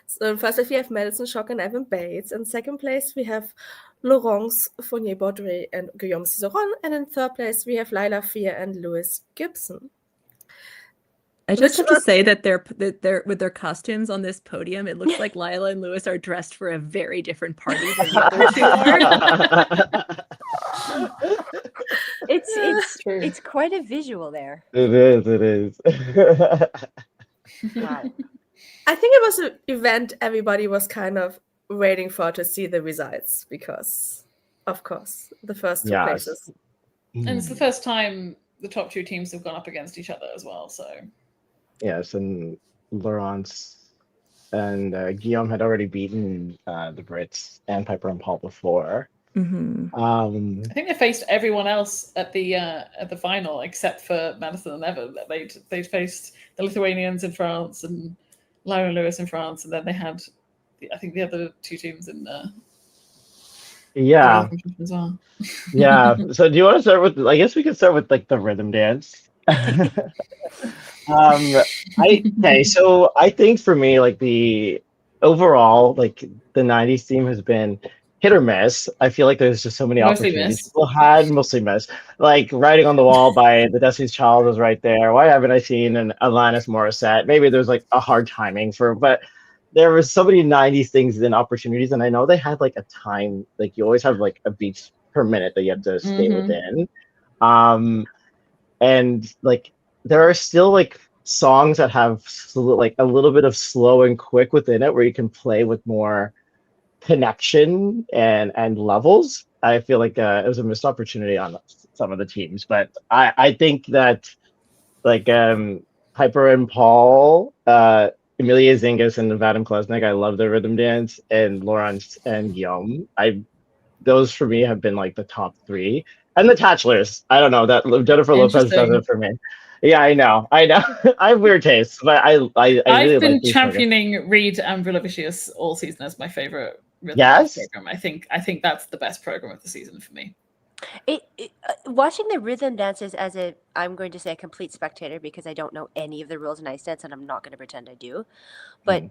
[SPEAKER 2] So first, we have Madison Schock and Evan Bates. In second place, we have Laurence Fournier-Baudry and Guillaume Cizeron. And in third place, we have Lila Fear and Lewis Gibson.
[SPEAKER 4] I just have to say that they're with their costumes on this podium, it looks like Lila and Lewis are dressed for a very different party than the other 2 are.
[SPEAKER 5] It's quite a visual there.
[SPEAKER 3] It is.
[SPEAKER 5] Wow.
[SPEAKER 2] I think it was an event everybody was kind of waiting for to see the results, because, of course, the first 2 places.
[SPEAKER 1] And it's the first time the top 2 teams have gone up against each other as well. So.
[SPEAKER 3] Yes, and Laurence and Guillaume had already beaten the Brits and Piper and Paul before.
[SPEAKER 4] Mm-hmm.
[SPEAKER 1] I think they faced everyone else at the final except for Madison and Evan. They faced the Lithuanians in France and Lyra and Lewis in France, and then they had I think the other 2 teams in as well.
[SPEAKER 3] Yeah. So do you want to start with? I guess we could start with like the rhythm dance. So I think for me, like the overall, like the 90s theme has been hit or miss. I feel like there's just so many opportunities people had, mostly miss. Like Writing on the Wall by the Destiny's Child was right there. Why haven't I seen an Alanis Morissette? Maybe there's like a hard timing but there was so many 90s things and opportunities, and I know they had like a time, like you always have like a beach per minute that you have to stay within. And like there are still like songs that have like a little bit of slow and quick within it where you can play with more connection and levels. I feel like it was a missed opportunity on some of the teams, but I think that like Piper and Paul, Emilia Zingas and Vadim Klesnik, I love their rhythm dance, and Laurence and Guillaume. Those for me have been like the top three. And the Tatchlers, I don't know, that Jennifer Lopez does it for me. Yeah, I know. I have weird tastes, but I really
[SPEAKER 1] I've been
[SPEAKER 3] like
[SPEAKER 1] championing Reed and Villavicius all season as my favorite rhythm program. I think that's the best program of the season for me.
[SPEAKER 5] Watching the rhythm dances as I'm going to say a complete spectator because I don't know any of the rules in ice dance and I'm not going to pretend I do. But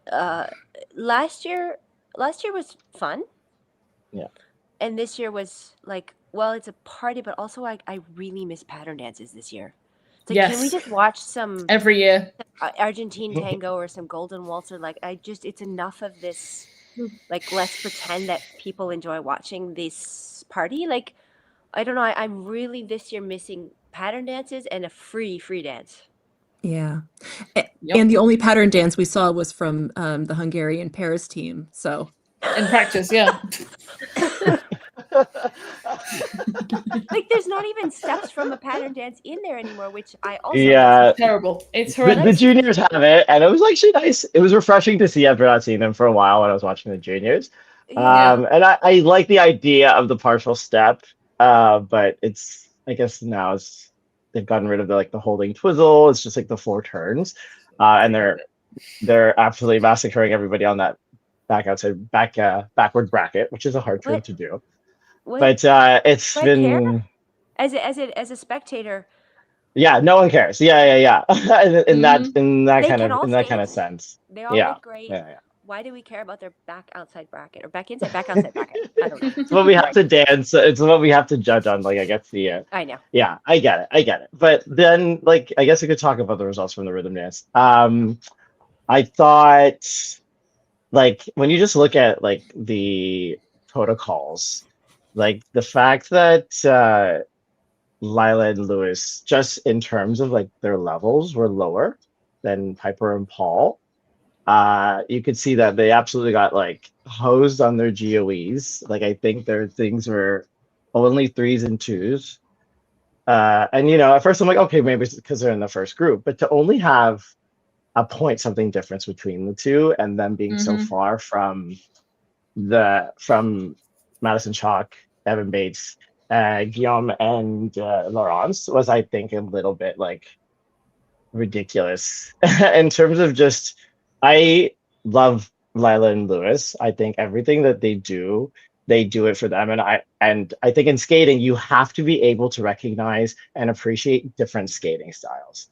[SPEAKER 5] last year was fun.
[SPEAKER 3] Yeah.
[SPEAKER 5] And this year was like, well, it's a party, but also I really miss pattern dances this year. It's like, can we just watch some
[SPEAKER 1] every year
[SPEAKER 5] Argentine tango or some golden waltzer? Like it's enough of this. Like, let's pretend that people enjoy watching this party. Like, I don't know. I'm really this year missing pattern dances and a free dance.
[SPEAKER 4] Yeah. And the only pattern dance we saw was from the Hungarian Paris team. So
[SPEAKER 1] in practice, yeah.
[SPEAKER 5] Like there's not even steps from a pattern dance in there anymore, which I also
[SPEAKER 3] it's
[SPEAKER 1] terrible. It's horrendous.
[SPEAKER 3] The juniors have it, and it was actually nice. It was refreshing to see after not seeing them for a while when I was watching the juniors. And I like the idea of the partial step, but it's I guess now they've gotten rid of the holding twizzle. It's just like the 4 turns, and they're absolutely massacring everybody on that backward bracket, which is a hard turn to do. But it's been
[SPEAKER 5] as a spectator.
[SPEAKER 3] Yeah, no one cares. Yeah. in that kind of sense.
[SPEAKER 5] They all look great. Yeah. Why do we care about their back outside bracket or back inside outside bracket? I don't know.
[SPEAKER 3] It's what we have to dance. It's what we have to judge on. Like I guess
[SPEAKER 5] I know.
[SPEAKER 3] Yeah, I get it. But then like I guess we could talk about the results from the rhythm dance. I thought like when you just look at like the protocols, like the fact that Lila and Lewis, just in terms of like their levels, were lower than Piper and Paul. You could see that they absolutely got like hosed on their GOEs. Like I think their things were only 3s and 2s. And at first I'm like, okay, maybe it's because they're in the first group, but to only have a point something difference between the two and them being so far from Madison Chalk, Evan Bates, Guillaume and Laurence was, I think, a little bit like ridiculous in terms of just. I love Lila and Lewis. I think everything that they do it for them, and I think in skating you have to be able to recognize and appreciate different skating styles.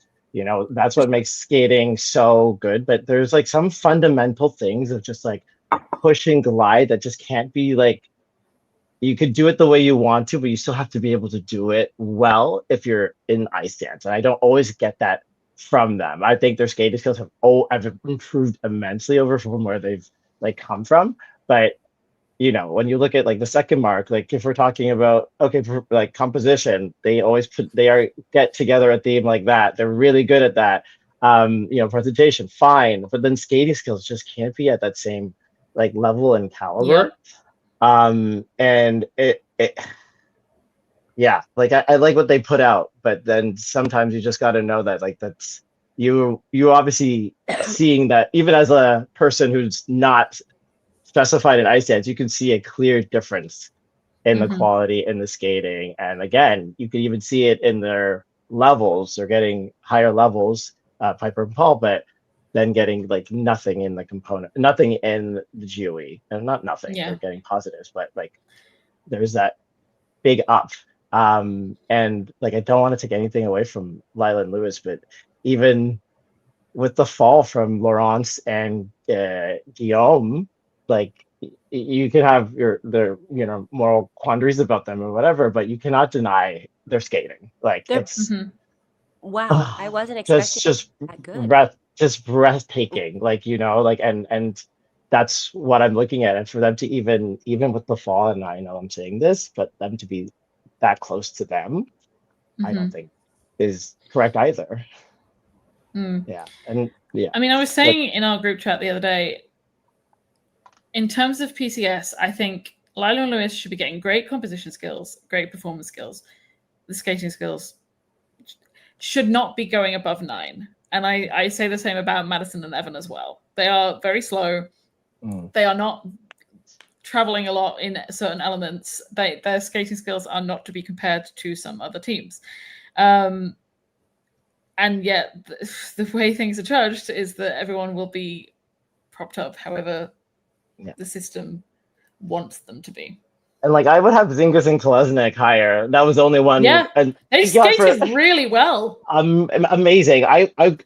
[SPEAKER 3] That's what makes skating so good. But there's like some fundamental things of just like push and glide that just can't be like. You could do it the way you want to, but you still have to be able to do it well if you're in ice dance. And I don't always get that from them. I think their skating skills have improved immensely over from where they've like come from. But when you look at like the second mark, like if we're talking about for like composition, they get together a theme like that. They're really good at that. Presentation, fine, but then skating skills just can't be at that same like level and caliber. And it like I like what they put out, but then sometimes you just got to know that like that's you obviously seeing that even as a person who's not specified in ice dance, you can see a clear difference in the quality in the skating. And again, you can even see it in their levels. They're getting higher levels, Piper and Paul, but then getting like nothing in the component, nothing in the GOE, and not nothing. They're getting positives, but like there's that big up. And like I don't want to take anything away from Lila and Lewis, but even with the fall from Laurence and Guillaume, like you could have their moral quandaries about them or whatever, but you cannot deny their skating. Like it's
[SPEAKER 5] wow, I wasn't expecting
[SPEAKER 3] just
[SPEAKER 5] that good.
[SPEAKER 3] Just breathtaking. Like and that's what I'm looking at. And for them to even with the fall, and I know I'm saying this, but them to be that close to them, I don't think is correct either. Yeah. And yeah.
[SPEAKER 1] I mean, I was saying in our group chat the other day, in terms of PCS, I think Lila and Lewis should be getting great composition skills, great performance skills. The skating skills should not be going above 9. And I say the same about Madison and Evan as well. They are very slow. They are not traveling a lot in certain elements. Their skating skills are not to be compared to some other teams. And yet the way things are judged is that everyone will be propped up however the system wants them to be.
[SPEAKER 3] And like I would have Zingis and Kolesnik higher. That was the only one.
[SPEAKER 1] Yeah,
[SPEAKER 3] and
[SPEAKER 1] they skated really well.
[SPEAKER 3] Amazing. I've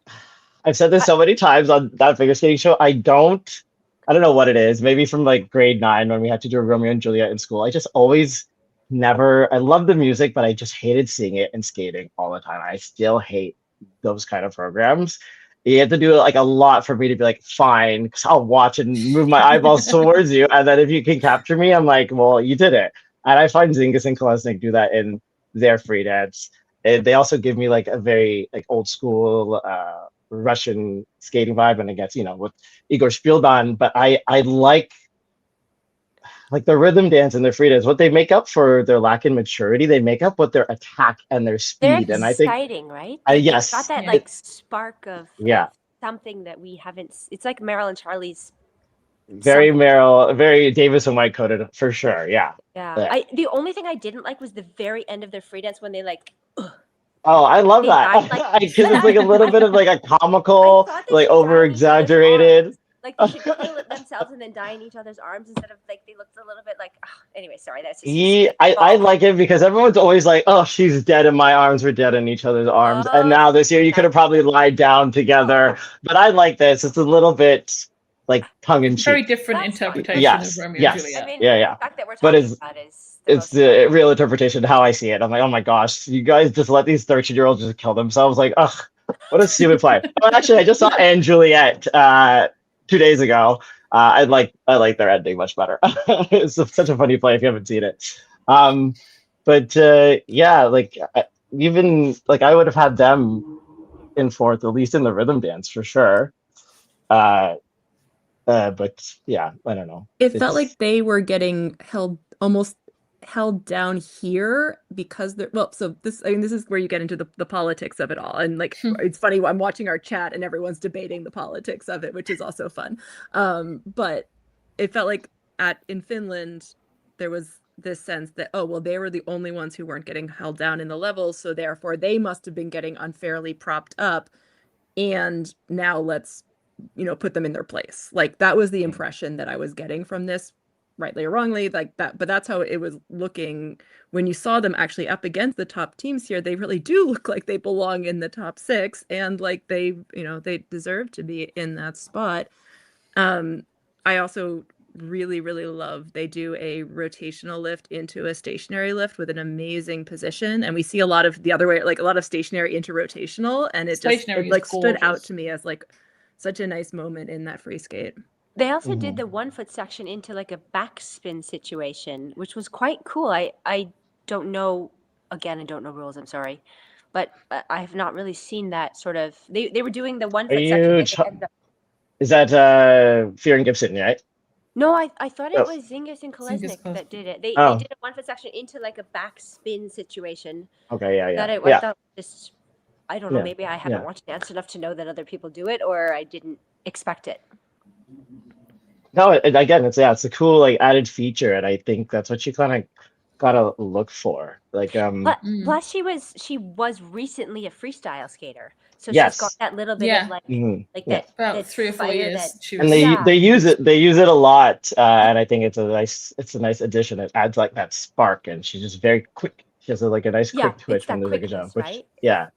[SPEAKER 3] said this so many times on that figure skating show. I don't know what it is. Maybe from like grade 9 when we had to do Romeo and Juliet in school. I just always I love the music, but I just hated seeing it and skating all the time. I still hate those kind of programs. You have to do like a lot for me to be like, fine, because I'll watch and move my eyeballs towards you. And then if you can capture me, I'm like, well, you did it. And I find Zingis and Kolesnik do that in their free dance. And they also give me like a very like old school Russian skating vibe. And against, with Igor Spieldan. But I like the rhythm dance and their free dance, what they make up for their lack in maturity, they make up with their attack and their speed.
[SPEAKER 5] They're
[SPEAKER 3] and I think
[SPEAKER 5] exciting, right?
[SPEAKER 3] Yes,
[SPEAKER 5] got that like spark of something that we haven't. It's like Meryl and Charlie's.
[SPEAKER 3] Very Meryl, very Davis and White coded for sure. Yeah.
[SPEAKER 5] The only thing I didn't like was the very end of their free dance when they like.
[SPEAKER 3] Oh, I love that because it's like a little bit of like a comical, like over exaggerated.
[SPEAKER 5] Like they should kill themselves and then die in each other's arms instead of like they looked a little bit like. Anyway, sorry, that's just.
[SPEAKER 3] I like it because everyone's always like, "Oh, she's dead in my arms. We're dead in each other's arms." And now this year, you could have probably lied down together. But I like this. It's a little bit like tongue in cheek.
[SPEAKER 1] Very different interpretation of Romeo and Juliet.
[SPEAKER 5] I mean,
[SPEAKER 3] the
[SPEAKER 5] fact that we're talking about is.
[SPEAKER 3] It's the real interpretation of how I see it. I'm like, oh my gosh, you guys just let these 13-year-olds just kill themselves. Like, ugh, what a stupid play. But actually, I just saw Anne Juliet 2 days ago. I like their ending much better. It's such a funny play if you haven't seen it. But like even like I would have had them in 4th, at least in the rhythm dance for sure. But yeah, I don't know.
[SPEAKER 4] It felt like they were getting almost held down here because they're this is where you get into the politics of it all, and like it's funny, I'm watching our chat and everyone's debating the politics of it, which is also fun. But it felt like in Finland there was this sense that they were the only ones who weren't getting held down in the levels, so therefore they must have been getting unfairly propped up, and now let's put them in their place. Like that was the impression that I was getting from this, rightly or wrongly, like that. But that's how it was looking when you saw them actually up against the top teams here. They really do look like they belong in the top 6, and like they deserve to be in that spot. I also really love they do a rotational lift into a stationary lift with an amazing position, and we see a lot of the other way, like a lot of stationary into rotational, and it stood out to me as like such a nice moment in that free skate.
[SPEAKER 5] They also did the 1-foot section into like a backspin situation, which was quite cool. I don't know, again, I don't know rules, I'm sorry, but I have not really seen that sort of. They were doing the 1-foot section.
[SPEAKER 3] Is that Fear and Gibson, right?
[SPEAKER 5] No, I thought it was Zingis and Kolesnik that did it. They did a 1-foot section into like a backspin situation.
[SPEAKER 3] Okay, yeah.
[SPEAKER 5] That I thought just, I don't know, maybe I haven't watched dance enough to know that other people do it, or I didn't expect it.
[SPEAKER 3] No, again, it's a cool like added feature, and I think that's what you kind of gotta look for. Like,
[SPEAKER 5] plus she was recently a freestyle skater, so she's got that little bit of like that
[SPEAKER 1] about 3 or 4 years.
[SPEAKER 3] And they use it a lot, and I think it's a nice addition. It adds like that spark, and she's just very quick. She has like a nice quick twitch when there's like a jump, which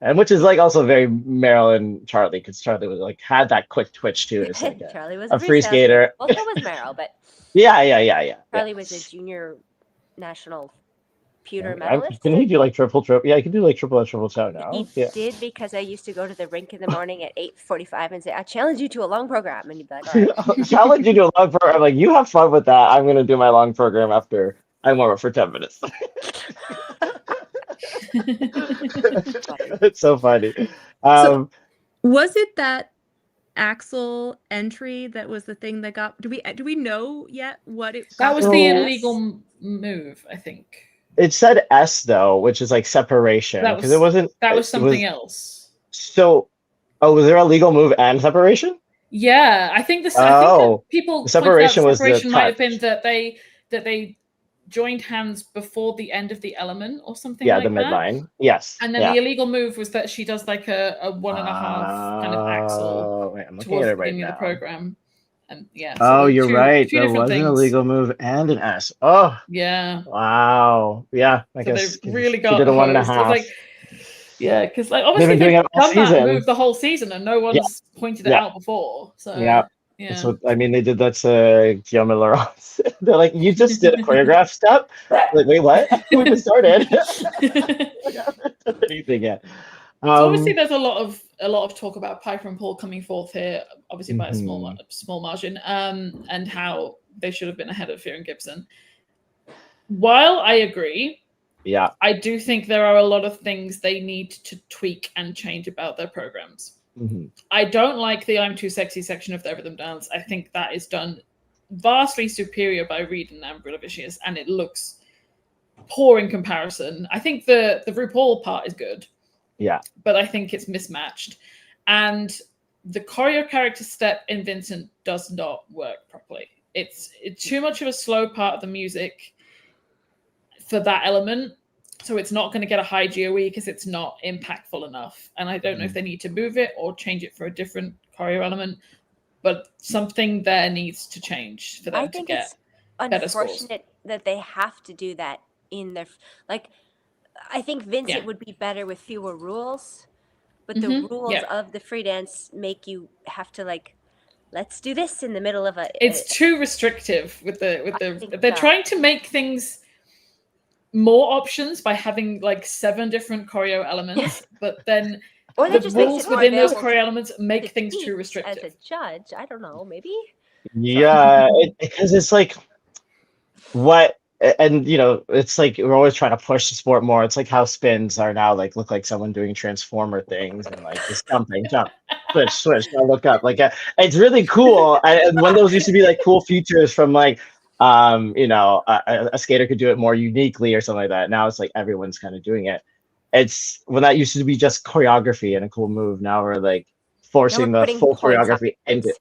[SPEAKER 3] and which is like also very Meryl and Charlie, because Charlie was like had that quick twitch too. It's like
[SPEAKER 5] Charlie was
[SPEAKER 3] a free skater.
[SPEAKER 5] Also was Meryl, but
[SPEAKER 3] yeah.
[SPEAKER 5] Charlie was a junior national pewter
[SPEAKER 3] Yeah,
[SPEAKER 5] medalist.
[SPEAKER 3] can he do like triple? Yeah, he can do like triple toe now.
[SPEAKER 5] He did, because I used to go to the rink in the morning at 8:45 and say, "I challenge you to a long program," and he'd be like, "All right."
[SPEAKER 3] I'll challenge you to a long program. I'm like, you have fun with that. I'm gonna do my long program after I warm up for 10 minutes. It's so funny.
[SPEAKER 4] So was it that Axel entry that was the thing that got? Do we know yet what it?
[SPEAKER 1] That was
[SPEAKER 3] So-
[SPEAKER 1] the illegal move, I think.
[SPEAKER 3] It said S though, which is like separation,
[SPEAKER 1] That
[SPEAKER 3] because
[SPEAKER 1] was
[SPEAKER 3] it wasn't.
[SPEAKER 1] That was
[SPEAKER 3] it
[SPEAKER 1] something else.
[SPEAKER 3] So, was there a legal move and separation?
[SPEAKER 1] Yeah, I think this. I
[SPEAKER 3] Oh,
[SPEAKER 1] think that people
[SPEAKER 3] the separation was the
[SPEAKER 1] separation might have been
[SPEAKER 3] touch.
[SPEAKER 1] that they joined hands before the end of the element or something
[SPEAKER 3] Yeah,
[SPEAKER 1] like
[SPEAKER 3] the
[SPEAKER 1] that.
[SPEAKER 3] midline. Yes.
[SPEAKER 1] And then
[SPEAKER 3] yeah.
[SPEAKER 1] the illegal move was that she does like a 1.5 kind of axle
[SPEAKER 3] Wait, I'm looking
[SPEAKER 1] towards
[SPEAKER 3] at
[SPEAKER 1] the
[SPEAKER 3] it right
[SPEAKER 1] beginning of the
[SPEAKER 3] now.
[SPEAKER 1] program. And yeah.
[SPEAKER 3] Oh,
[SPEAKER 1] there
[SPEAKER 3] you're right.
[SPEAKER 1] Two
[SPEAKER 3] There
[SPEAKER 1] different
[SPEAKER 3] was an
[SPEAKER 1] things.
[SPEAKER 3] illegal move and an S. Oh,
[SPEAKER 1] Yeah.
[SPEAKER 3] wow. Yeah, I
[SPEAKER 1] So
[SPEAKER 3] guess
[SPEAKER 1] they've really
[SPEAKER 3] she
[SPEAKER 1] got
[SPEAKER 3] did a
[SPEAKER 1] hosed.
[SPEAKER 3] 1.5.
[SPEAKER 1] It's like, yeah, because like
[SPEAKER 3] They've
[SPEAKER 1] obviously
[SPEAKER 3] been doing it all
[SPEAKER 1] done that
[SPEAKER 3] season.
[SPEAKER 1] move the whole season and no one's pointed it
[SPEAKER 3] Yeah.
[SPEAKER 1] out before. So
[SPEAKER 3] Yeah.
[SPEAKER 1] yeah.
[SPEAKER 3] So I mean, they did that to Guillaume Laurence. They're like, you just did a choreographed step. Like, wait, what? We just started. Anything yet?
[SPEAKER 1] So obviously, there's a lot of talk about Piper and Paul coming forth here, obviously by a small margin, and how they should have been ahead of Fear and Gibson. While I agree,
[SPEAKER 3] yeah,
[SPEAKER 1] I do think there are a lot of things they need to tweak and change about their programs. I don't like the "I'm Too Sexy" section of their rhythm dance. I think that is done vastly superior by Reed and Ambrovicius, and it looks poor in comparison. I think the RuPaul part is good.
[SPEAKER 3] Yeah.
[SPEAKER 1] But I think it's mismatched. And the choreo character step in Vincent does not work properly. It's too much of a slow part of the music for that element. So it's not going to get a high GOE because it's not impactful enough. And I don't know if they need to move it or change it for a different choreo element. But something there needs to change for them to get better scores.
[SPEAKER 5] It's unfortunate that they have to do that in their I think Vincent would be better with fewer rules, but the rules of the free dance make you have to let's do this in the middle of
[SPEAKER 1] It's too restrictive with the. They're trying to make things more options by having 7 different choreo elements, but then
[SPEAKER 5] or
[SPEAKER 1] the rules within those choreo elements make things too restrictive.
[SPEAKER 5] As a judge, I don't know, maybe.
[SPEAKER 3] Yeah, because it's like what. And it's like we're always trying to push the sport more. It's like how spins are now look like someone doing transformer things and just jumping, jump, switch, now look up. It's really cool. And one of those used to be cool features from a skater could do it more uniquely or something like that. Now it's everyone's kind of doing it. It's when that used to be just choreography and a cool move. Now we're forcing the full choreography into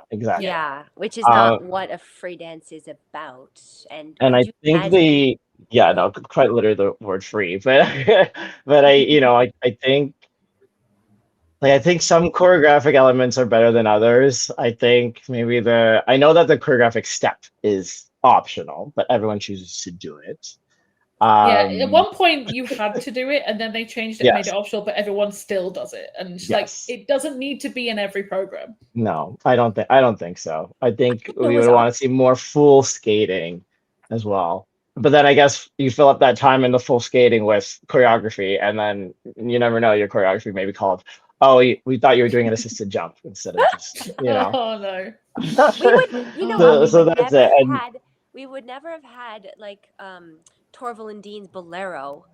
[SPEAKER 3] exactly.
[SPEAKER 5] Yeah, which is not what a free dance is about. And
[SPEAKER 3] I think quite literally the word free, but I think I think some choreographic elements are better than others. I think maybe I know that the choreographic step is optional, but everyone chooses to do it.
[SPEAKER 1] At one point you had to do it, and then they changed it, made it optional, but everyone still does it, and it doesn't need to be in every program.
[SPEAKER 3] No, I don't think so. I think we would want to see more full skating as well. But then I guess you fill up that time in the full skating with choreography, and then you never know, your choreography may be called, "Oh, we thought you were doing an assisted jump instead of just
[SPEAKER 1] Oh no.
[SPEAKER 5] We would never have had Torval and Dean's Bolero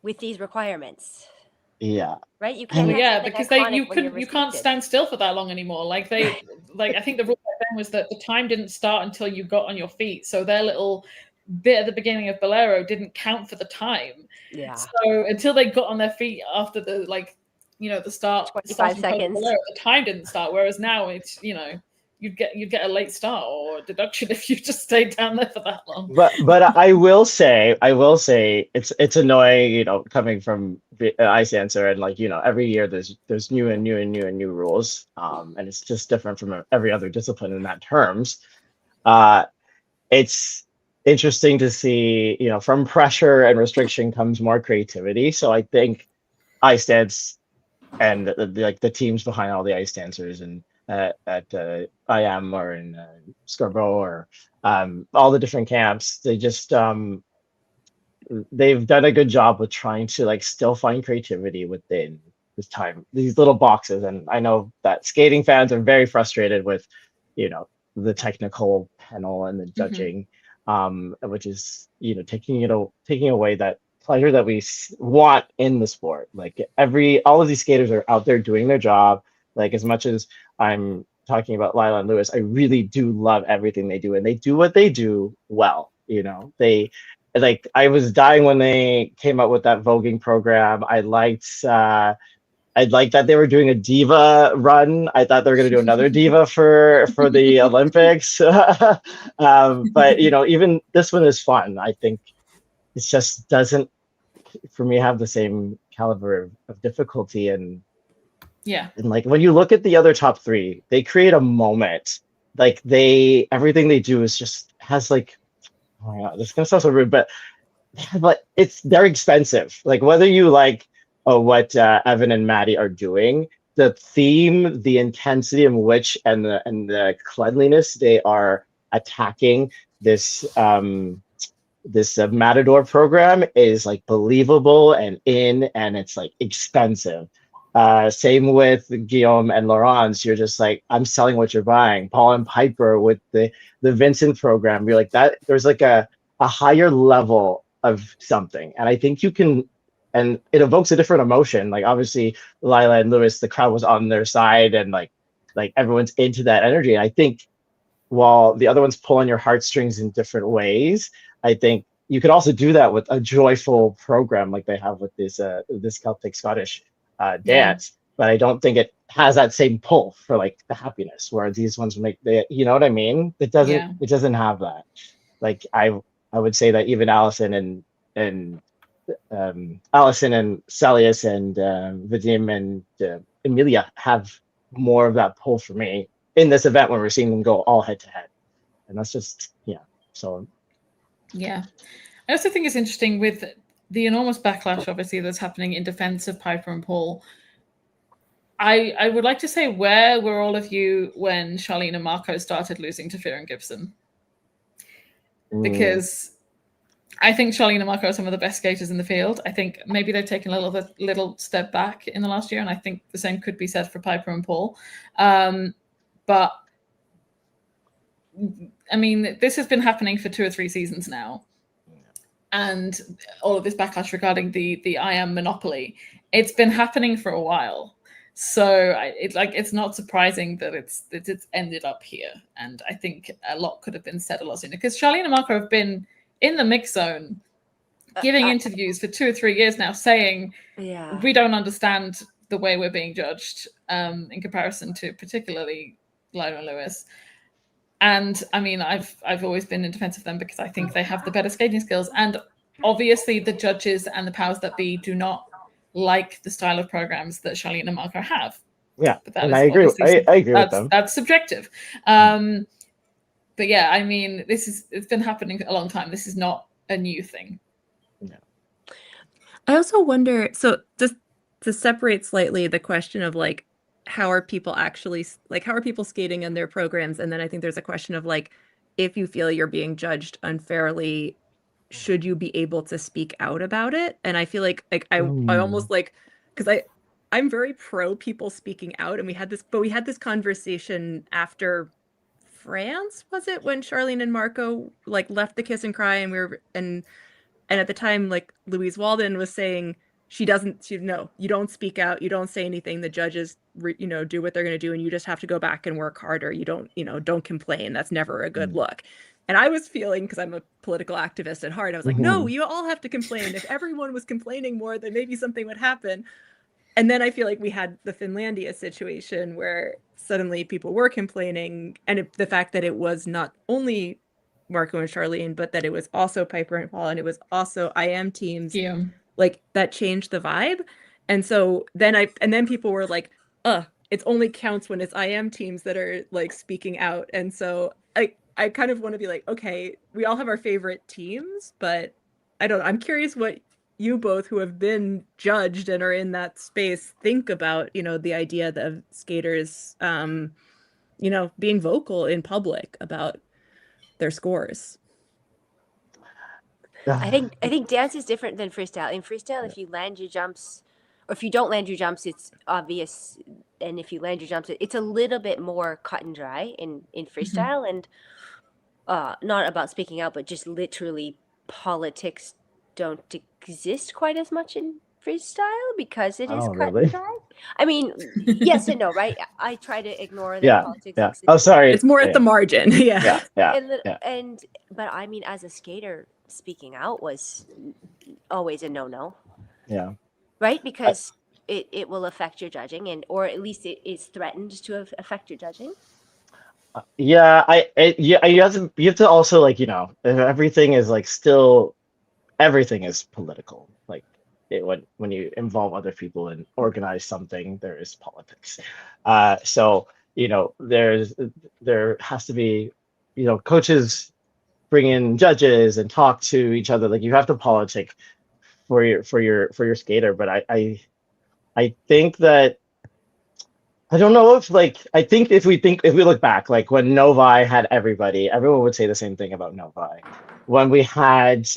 [SPEAKER 5] with these requirements.
[SPEAKER 3] Yeah.
[SPEAKER 5] Right? You can't
[SPEAKER 1] because you can't stand still for that long anymore. I think the rule back then was that the time didn't start until you got on your feet. So their little bit at the beginning of Bolero didn't count for the time.
[SPEAKER 5] Yeah.
[SPEAKER 1] So until they got on their feet after the the start
[SPEAKER 5] 25 seconds.
[SPEAKER 1] Bolero, the time didn't start. Whereas now it's you'd get a late start or a deduction if you just stayed down there for that long.
[SPEAKER 3] But I will say it's annoying, coming from the ice dancer, and every year there's new rules, and it's just different from every other discipline in that terms. It's interesting to see, from pressure and restriction comes more creativity. So I think ice dance and the teams behind all the ice dancers and at IM or in Scarborough or all the different camps, they just they've done a good job with trying to like still find creativity within this time, these little boxes. And I know that skating fans are very frustrated with, you know, the technical panel and the judging, which is, you know, taking away that pleasure that we want in the sport. Like all of these skaters are out there doing their job. Like as much as I'm talking about Lila and Lewis, I really do love everything they do, and they do what they do well. You know, like I was dying when they came out with that voguing program. I liked that they were doing a diva run. I thought they were going to do another diva for the Olympics. But you know, even this one is fun. I think it just doesn't, for me, have the same caliber of difficulty. And like when you look at the other top three, they create a moment. Like everything they do is just has like, oh my God, this is gonna sound so rude, but they're expensive. Like whether you like what Evan and Maddie are doing, the theme, the intensity in which, and the cleanliness they are attacking this Matador program is like believable and it's like expensive. Same with Guillaume and Laurence. You're just like, I'm selling what you're buying. Paul and Piper with the Vincent program, you're like that. There's like a higher level of something, and I think you can, and it evokes a different emotion. Like obviously Lila and Lewis, the crowd was on their side, and like everyone's into that energy. And I think while the other ones pull on your heartstrings in different ways, I think you could also do that with a joyful program like they have with this Celtic Scottish dance. But I don't think it has that same pull for like the happiness where these ones you know what I mean? It doesn't have that. Like I would say that even Allison and Celius and Vadim and Emilia have more of that pull for me in this event when we're seeing them go all head to head. And that's just, so.
[SPEAKER 1] Yeah. I also think it's interesting with the enormous backlash, obviously, that's happening in defense of Piper and Paul. I would like to say, where were all of you when Charlene and Marco started losing to Fear and Gibson? Because I think Charlene and Marco are some of the best skaters in the field. I think maybe they've taken a little step back in the last year, and I think the same could be said for Piper and Paul. But I mean, this has been happening for 2 or 3 seasons now, and all of this backlash regarding the IM monopoly, it's been happening for a while. So it's not surprising that it's ended up here, and I think a lot could have been said a lot sooner, because Charlene and Marco have been in the mix zone, giving interviews for 2 or 3 years now, saying we don't understand the way we're being judged in comparison to particularly Lila and Lewis. And I mean, I've always been in defense of them because I think they have the better skating skills. And obviously the judges and the powers that be do not like the style of programs that Charlene and Marco have.
[SPEAKER 3] Yeah, and I agree. I agree with them.
[SPEAKER 1] That's subjective. But yeah, I mean, it's been happening a long time. This is not a new thing.
[SPEAKER 3] Yeah.
[SPEAKER 4] I also wonder, so just to separate slightly the question of like, how are people skating in their programs? And then I think there's a question of like, if you feel you're being judged unfairly, should you be able to speak out about it? And I feel like I almost like, because I'm very pro people speaking out, and we had this conversation after France, was it, when Charlene and Marco like left the kiss and cry, and at the time like Louise Walden was saying you don't speak out, you don't say anything, the judges do what they're going to do, and you just have to go back and work harder, you don't complain, that's never a good look. And I was feeling, because I'm a political activist at heart, I was like, no, you all have to complain. If everyone was complaining more, then maybe something would happen. And then I feel like we had the Finlandia situation where suddenly people were complaining, and the fact that it was not only Marco and Charlene, but that it was also Piper and Paul, and it was also IM teams, like that changed the vibe. And so then people were like, it only counts when it's IM teams that are like speaking out. And so I kind of want to be like, okay, we all have our favorite teams, but I don't know. I'm curious what you both, who have been judged and are in that space, think about, the idea of skaters, being vocal in public about their scores.
[SPEAKER 5] I think dance is different than freestyle. In freestyle, if you land your jumps, or if you don't land your jumps, it's obvious. And if you land your jumps, it's a little bit more cut and dry in freestyle. And not about speaking out, but just literally politics don't exist quite as much in freestyle because it is
[SPEAKER 3] Oh,
[SPEAKER 5] cut
[SPEAKER 3] really?
[SPEAKER 5] and dry. I mean, yes and no, right? I try to ignore that
[SPEAKER 3] Yeah,
[SPEAKER 5] politics
[SPEAKER 3] yeah.
[SPEAKER 5] exists.
[SPEAKER 3] Oh, sorry.
[SPEAKER 4] It's more at the margin. Yeah.
[SPEAKER 3] Yeah, yeah, yeah.
[SPEAKER 5] But I mean, as a skater, speaking out was always a no-no,
[SPEAKER 3] Yeah.
[SPEAKER 5] right? Because it will affect your judging, or at least it is threatened to affect your judging.
[SPEAKER 3] Yeah, you have to also, like, if everything is like still everything is political. Like when you involve other people and organize something, there is politics. So there has to be, coaches bring in judges and talk to each other. Like, you have to politic for your skater. But I think that, I don't know if, like, I think if we look back, like when Novi had everyone would say the same thing about Novi. When we had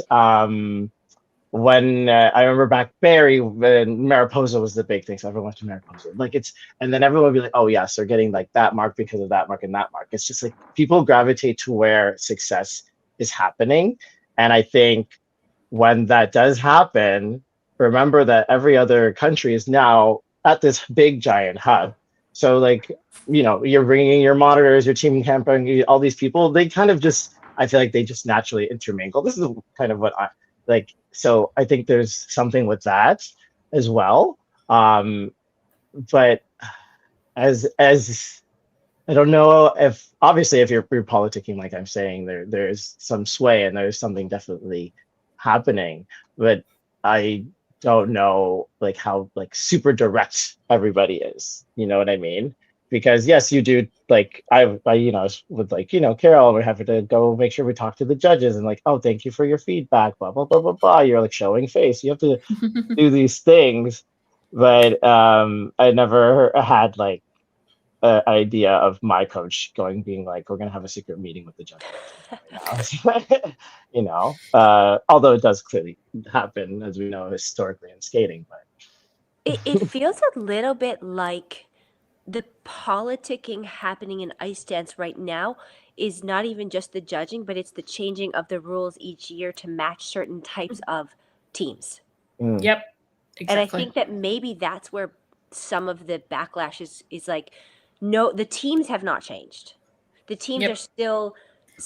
[SPEAKER 3] when I remember back Barry, when Mariposa was the big thing, so everyone went to Mariposa. Like, and then everyone would be like, oh yes, they're getting like that mark because of that mark and that mark. It's just like people gravitate to where success is happening. And I think when that does happen, remember that every other country is now at this big giant hub. So, like, you're bringing your monitors, your team camping, all these people, they kind of just, I feel like they just naturally intermingle. This is kind of what I like. So I think there's something with that as well. But as I don't know if, obviously, if you're politicking, like I'm saying, there's some sway and there's something definitely happening, but I don't know, like, how, like, super direct everybody is. You know what I mean? Because yes, you do, like, I with, like, Carol, we're having to go make sure we talk to the judges and, like, oh, thank you for your feedback, blah blah blah blah blah. You're like showing face. You have to do these things, but I never had, like, an idea of my coach being like, we're gonna have a secret meeting with the judges right now. Although it does clearly happen, as we know, historically in skating. But
[SPEAKER 5] it feels a little bit like the politicking happening in ice dance right now is not even just the judging, but it's the changing of the rules each year to match certain types of teams.
[SPEAKER 1] Yep, exactly.
[SPEAKER 5] And I think that maybe that's where some of the backlash is like, no, the teams have not changed. The teams are still...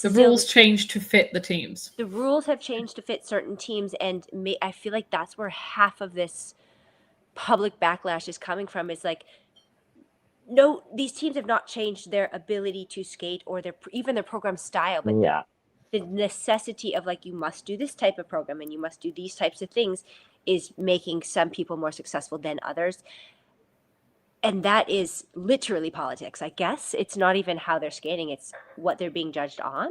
[SPEAKER 1] The rules change to fit the teams.
[SPEAKER 5] The rules have changed to fit certain teams, and I feel like that's where half of this public backlash is coming from. Is like, no, these teams have not changed their ability to skate or even their program style, but the necessity of, like, you must do this type of program and you must do these types of things is making some people more successful than others. And that is literally politics, I guess. It's not even how they're skating, it's what they're being judged on.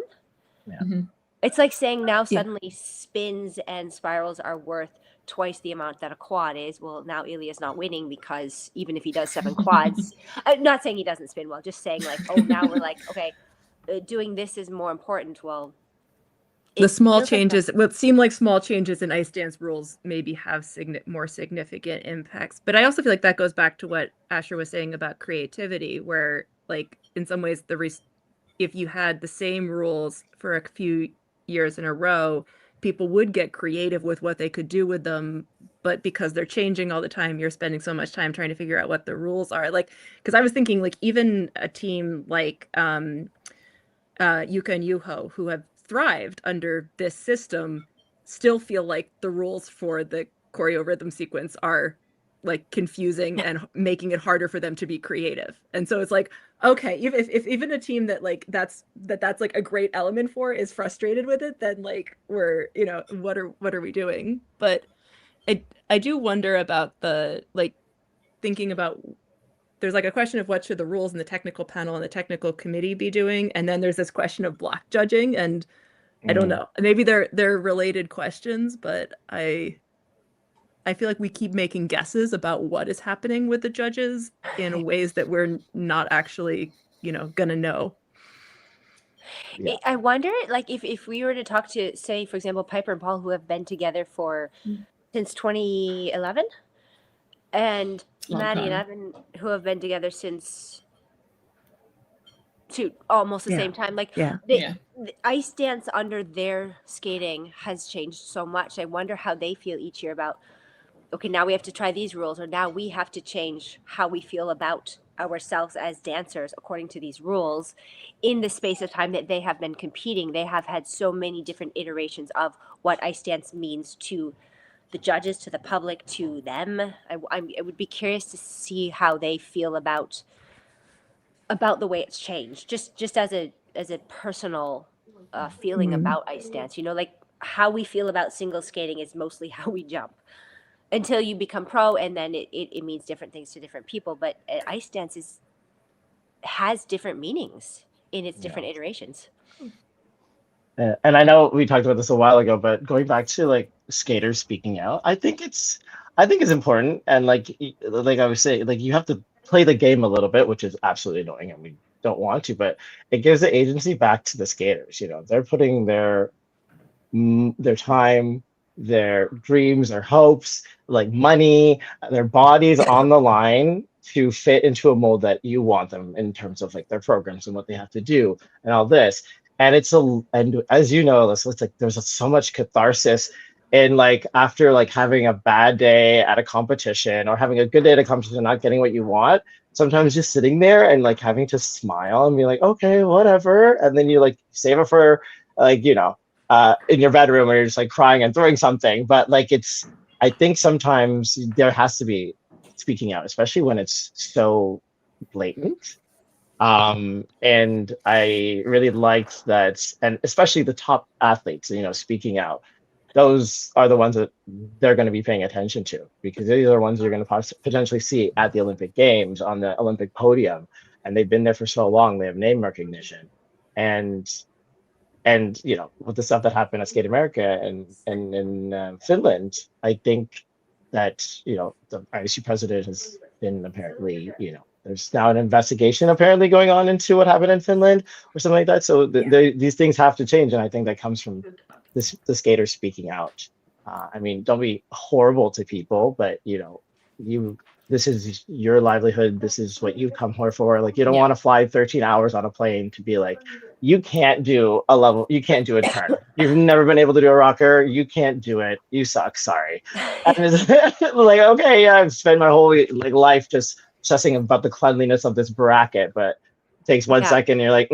[SPEAKER 3] Yeah.
[SPEAKER 1] Mm-hmm.
[SPEAKER 5] It's like saying now suddenly spins and spirals are worth twice the amount that a quad is. Well, now Ilya's not winning because even if he does 7 quads, I'm not saying he doesn't spin well, just saying, like, oh, now we're like, okay, doing this is more important. Well,
[SPEAKER 4] the small changes, what seem like small changes in ice dance rules, maybe have more significant impacts. But I also feel like that goes back to what Asher was saying about creativity, where, like, in some ways, if you had the same rules for a few years in a row, people would get creative with what they could do with them. But because they're changing all the time, you're spending so much time trying to figure out what the rules are. Like, because I was thinking, like, even a team like Yuka and Yuho, who have thrived under this system, still feel like the rules for the choreo rhythm sequence are, like, confusing and making it harder for them to be creative. And so it's like, okay, if even a team that, like, that's like a great element for is frustrated with it, then, like, we're, what are we doing? But I do wonder about the, like, thinking about, there's, like, a question of what should the rules in the technical panel and the technical committee be doing, and then there's this question of block judging, and I don't know, maybe they're related questions, but I feel like we keep making guesses about what is happening with the judges in ways that we're not actually, gonna know.
[SPEAKER 3] Yeah.
[SPEAKER 5] I wonder, like, if we were to talk to, say, for example, Piper and Paul, who have been together since 2011, and
[SPEAKER 1] Long
[SPEAKER 5] Maddie and
[SPEAKER 1] time.
[SPEAKER 5] Evan, who have been together since almost the same time. Like, the ice dance under their skating has changed so much. I wonder how they feel each year about, okay, now we have to try these rules, or now we have to change how we feel about ourselves as dancers according to these rules. In the space of time that they have been competing, they have had so many different iterations of what ice dance means to the judges, to the public, to them. I would be curious to see how they feel about the way it's changed, just as a personal feeling about ice dance. You know, like how we feel about single skating is mostly how we jump until you become pro, and then it means different things to different people. But ice dance has different meanings in its different iterations.
[SPEAKER 3] And I know we talked about this a while ago, but going back to like skaters speaking out, I think it's important. And like I was saying, like you have to play the game a little bit, which is absolutely annoying, and we don't want to, but it gives the agency back to the skaters. You know, they're putting their time, their dreams, their hopes, like money, their bodies on the line to fit into a mold that you want them in terms of like their programs and what they have to do and all this. And and as you know, it's like there's so much catharsis in like after like having a bad day at a competition or having a good day at a competition, not getting what you want. Sometimes just sitting there and like having to smile and be like, okay, whatever. And then you like save it for like, you know, in your bedroom where you're just like crying and throwing something. But like I think sometimes there has to be speaking out, especially when it's so blatant. And I really liked that, and especially the top athletes, you know, speaking out. Those are the ones that they're going to be paying attention to, because these are the ones you're going to potentially see at the Olympic Games on the Olympic podium, and they've been there for so long. They have name recognition, and you know, with the stuff that happened at Skate America and in Finland, I think that, you know, the IOC president has been apparently, you know, there's now an investigation apparently going on into what happened in Finland or something like that. So these things have to change, and I think that comes from the skaters speaking out. I mean, don't be horrible to people, but you know, this is your livelihood. This is what you've come here for. Like, you don't want to fly 13 hours on a plane to be like, you can't do a level, you can't do a turn. You've never been able to do a rocker. You can't do it. You suck. Sorry. And it's like, okay, yeah, I've spent my whole like life just stressing about the cleanliness of this bracket, but it takes 1 second. And you're like,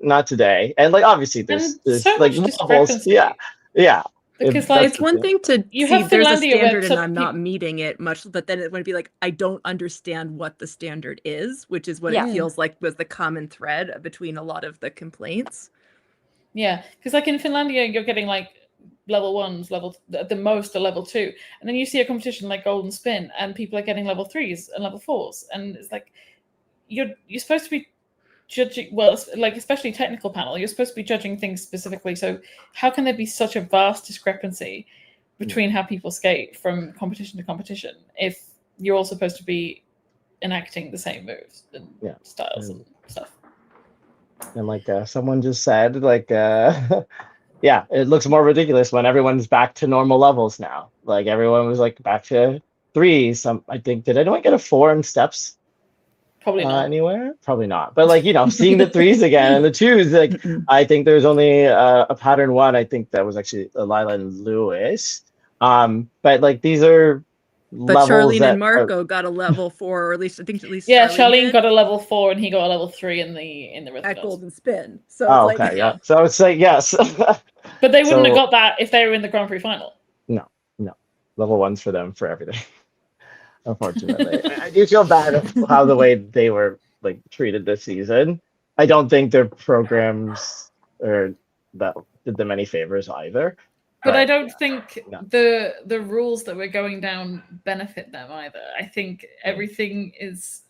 [SPEAKER 3] not today. And like, obviously there's
[SPEAKER 1] so
[SPEAKER 3] like levels. Yeah.
[SPEAKER 1] Because like
[SPEAKER 4] it's one thing to
[SPEAKER 1] you
[SPEAKER 4] see
[SPEAKER 1] have
[SPEAKER 4] there's a
[SPEAKER 1] Finlandia
[SPEAKER 4] standard and I'm not meeting it much, but then it would be like, I don't understand what the standard is, which is what it feels like was the common thread between a lot of the complaints.
[SPEAKER 1] Yeah, because like in Finlandia, you're getting like level 1s, at the most a level 2, and then you see a competition like Golden Spin, and people are getting level 3s and level 4s, and it's like you're supposed to be judging, well, like especially technical panel, you're supposed to be judging things specifically. So how can there be such a vast discrepancy between how people skate from competition to competition if you're all supposed to be enacting the same moves and styles and stuff?
[SPEAKER 3] And like someone just said, like yeah, it looks more ridiculous when everyone's back to normal levels now. Like everyone was like back to 3. I think, did anyone get a 4 in steps?
[SPEAKER 1] Probably not.
[SPEAKER 3] Anywhere? Probably not. But like, you know, seeing the 3s again and the 2s, like I think there's only a pattern 1. I think that was actually Lila and Lewis. But like these are
[SPEAKER 4] but Charlene and Marco got a level 4, or at least
[SPEAKER 1] Charlene got a level 4 and he got a level 3 in the rhythm
[SPEAKER 4] at Golden Spin. So
[SPEAKER 3] it's like, yeah. So it's like, yes.
[SPEAKER 1] But they wouldn't have got that if they were in the Grand Prix final.
[SPEAKER 3] No. Level 1s for them for everything. Unfortunately, I do feel bad of how the way they were like treated this season. I don't think their programs or that did them any favors either.
[SPEAKER 1] But I don't think the rules that we're going down benefit them either. I think everything is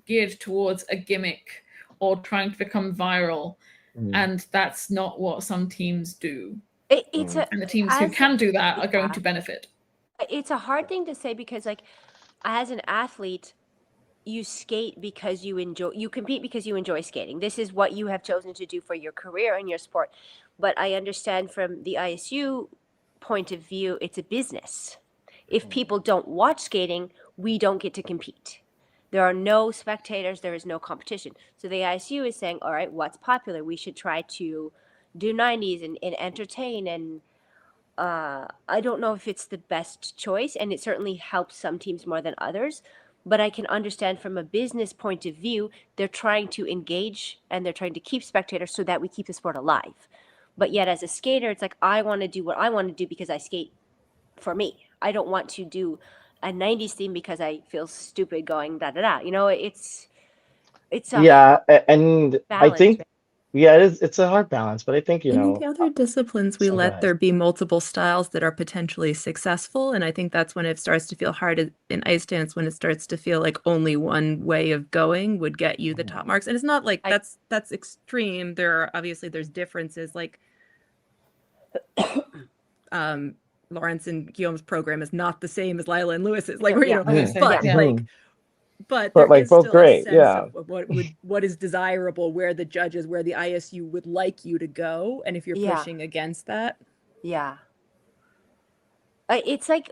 [SPEAKER 1] geared towards a gimmick or trying to become viral, and that's not what some teams do.
[SPEAKER 5] And
[SPEAKER 1] the teams who can do that are going to benefit.
[SPEAKER 5] It's a hard thing to say because, like, as an athlete, you skate because you compete because you enjoy skating. This is what you have chosen to do for your career and your sport. But I understand from the ISU point of view, it's a business. If people don't watch skating, we don't get to compete. There are no spectators, there is no competition. So the ISU is saying, all right, what's popular? We should try to do 90s and entertain. And I don't know if it's the best choice, and it certainly helps some teams more than others. But I can understand from a business point of view, they're trying to engage and they're trying to keep spectators so that we keep the sport alive. But yet as a skater, it's like, I want to do what I want to do because I skate for me. I don't want to do a 90s theme because I feel stupid going da-da-da. You know, it's a
[SPEAKER 3] Yeah, and I
[SPEAKER 5] balance.
[SPEAKER 3] think, yeah, it's a hard balance, but I think,
[SPEAKER 4] In the other disciplines, we
[SPEAKER 3] so go
[SPEAKER 4] let
[SPEAKER 3] ahead.
[SPEAKER 4] there be multiple styles that are potentially successful. And I think that's when it starts to feel hard in ice dance, when it starts to feel like only one way of going would get you the top marks. And it's not like that's extreme. There's differences. Like Lawrence and Guillaume's program is not the same as Lila and Lewis's. Like,
[SPEAKER 5] Yeah.
[SPEAKER 4] But
[SPEAKER 3] But
[SPEAKER 4] there
[SPEAKER 3] like
[SPEAKER 4] is
[SPEAKER 3] both
[SPEAKER 4] still
[SPEAKER 3] great,
[SPEAKER 4] a sense
[SPEAKER 3] yeah.
[SPEAKER 4] of what is desirable, where the judges, where the ISU would like you to go, and if you're pushing against that.
[SPEAKER 5] Yeah. It's like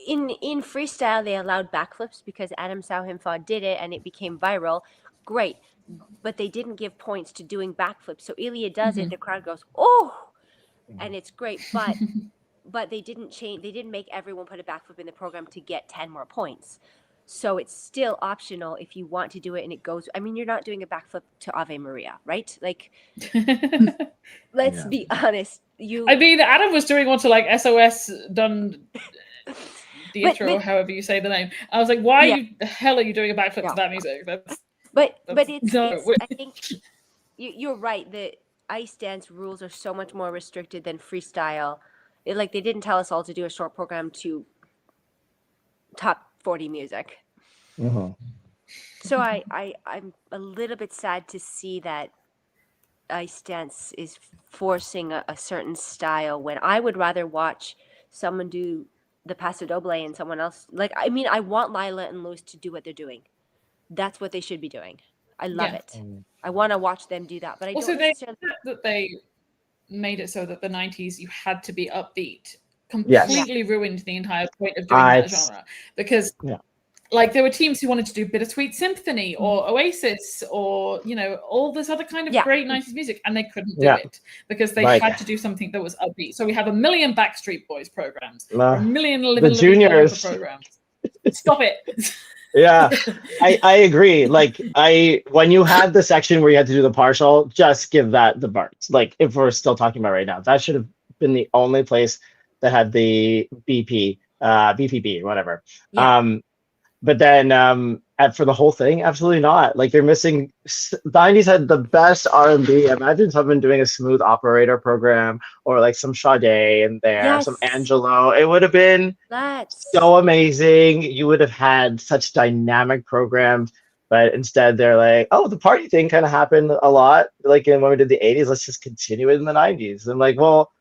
[SPEAKER 5] in freestyle they allowed backflips because Adam Sauhimfa did it and it became viral. Great, but they didn't give points to doing backflips. So Ilya does it, the crowd goes, "Oh!" and it's great, but they didn't change. They didn't make everyone put a backflip in the program to get 10 more points. So it's still optional if you want to do it, and it goes. I mean, you're not doing a backflip to Ave Maria, right? Like, let's be honest.
[SPEAKER 1] I mean, Adam was doing one to like SOS done Dieter, or however you say the name. I was like, why the hell are you doing a backflip to that music?
[SPEAKER 5] But it's I think you're right. The ice dance rules are so much more restricted than freestyle. Like they didn't tell us all to do a short program to top 40 music. So I'm a little bit sad to see that ice dance is forcing a certain style when I would rather watch someone do the Paso Doble and someone else. Like, I mean, I want Lila and Lewis to do what they're doing. That's what they should be doing. I love it. I want to watch them do that. But I
[SPEAKER 1] also,
[SPEAKER 5] don't
[SPEAKER 1] necessarily that they made it so that the 90s you had to be upbeat. Completely ruined the entire point of doing that genre, because like there were teams who wanted to do Bittersweet Symphony or Oasis or all this other kind of great 90s music, and they couldn't do it because they had to do something that was upbeat. So we have a million Backstreet Boys programs, a million
[SPEAKER 3] the juniors
[SPEAKER 1] programs. Stop it.
[SPEAKER 3] Yeah, I agree. Like when you had the section where you had to do the partial, just give that the parts. Like if we're still talking about right now, that should have been the only place that had the BPB or whatever. But then for the whole thing, absolutely not. Like they're missing. The 90s had the best R&B. Imagine someone doing a Smooth Operator program or like some Sade in there, some Angelo. It would have been so amazing. You would have had such dynamic programs. But instead, they're like, oh, the party thing kind of happened a lot. Like when we did the 80s, let's just continue it in the 90s. I'm like, well,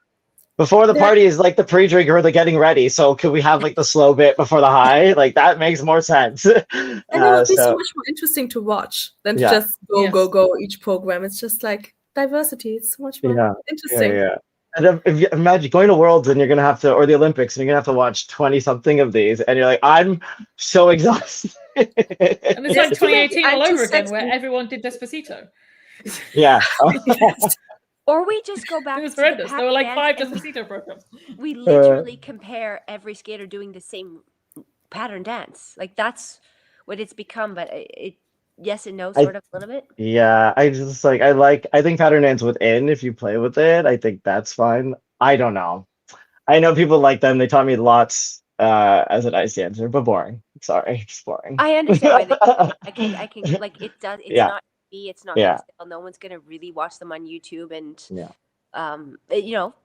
[SPEAKER 3] before the party is like the pre-drink or the getting ready. So could we have like the slow bit before the high? Like that makes more sense.
[SPEAKER 2] And it would be so much more interesting to watch than to just go each program. It's just like diversity. It's so much more interesting.
[SPEAKER 3] And if you imagine going to Worlds and you're gonna have to, or the Olympics, and you're gonna have to watch 20 something of these, and you're like, I'm so exhausted.
[SPEAKER 1] And it's like 2018 all over again, where everyone did Despacito.
[SPEAKER 3] Yeah.
[SPEAKER 5] Or we just go back.
[SPEAKER 1] It was horrendous. There were like 5 Despacito programs.
[SPEAKER 5] We literally compare every skater doing the same pattern dance. Like that's what it's become. But it yes and no, sort of a little bit.
[SPEAKER 3] Yeah, I just like I think pattern dance within. If you play with it, I think that's fine. I don't know. I know people like them. They taught me lots as an ice dancer, but boring. Sorry, it's boring.
[SPEAKER 5] I understand why they. I can like it does. It's not. It's not no one's gonna really watch them on YouTube, and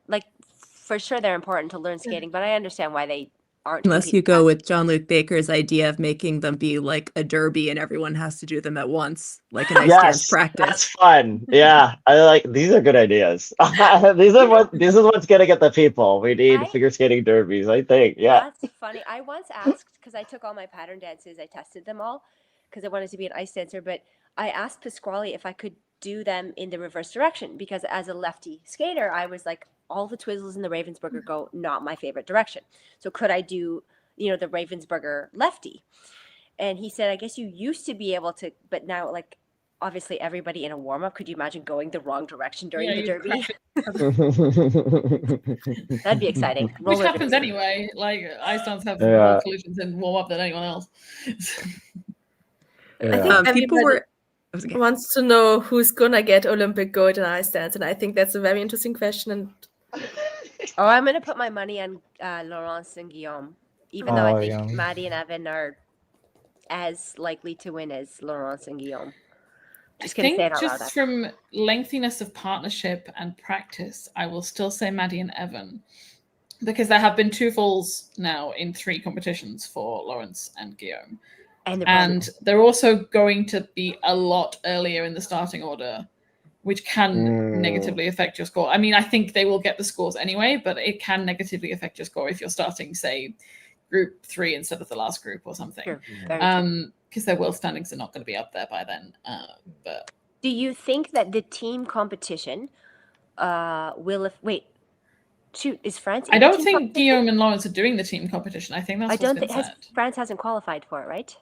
[SPEAKER 5] like for sure they're important to learn skating, but I understand why they aren't.
[SPEAKER 4] Unless you go with Jean-Luc Baker's idea of making them be like a derby and everyone has to do them at once, like an ice dance practice.
[SPEAKER 3] That's fun. Yeah, I like these are good ideas. This is what's gonna get the people. We need figure skating derbies, I think. Yeah.
[SPEAKER 5] That's funny. I once asked, because I took all my pattern dances, I tested them all. because I wanted to be an ice dancer, but I asked Pasquale if I could do them in the reverse direction, because as a lefty skater, I was like, all the Twizzlers and the Ravensburger go not my favorite direction. So could I do, the Ravensburger lefty? And he said, I guess you used to be able to, but now, like, obviously everybody in a warm-up, could you imagine going the wrong direction during the derby? That'd be exciting.
[SPEAKER 1] Which happens anyway. Like, ice dance have more collisions in warm-up than anyone else.
[SPEAKER 2] I think
[SPEAKER 4] people were
[SPEAKER 2] wants to know who's gonna get Olympic gold in ice dance, and I think that's a very interesting question. And
[SPEAKER 5] I'm gonna put my money on Laurence and Guillaume, even though I think Maddie and Evan are as likely to win as Laurence and Guillaume.
[SPEAKER 1] Just gonna say it out loud. From lengthiness of partnership and practice, I will still say Maddie and Evan, because there have been 2 falls now in 3 competitions for Laurence and Guillaume. And they're also going to be a lot earlier in the starting order, which can negatively affect your score. I mean, I think they will get the scores anyway, but it can negatively affect your score if you're starting, say, group 3 instead of the last group or something.
[SPEAKER 5] Sure.
[SPEAKER 1] Because their world standings are not going to be up there by then. But
[SPEAKER 5] do you think that the team competition will... is France?
[SPEAKER 1] I don't think Guillaume and Laurence are doing the team competition. I think that's what's been said.
[SPEAKER 5] France hasn't qualified for it, right?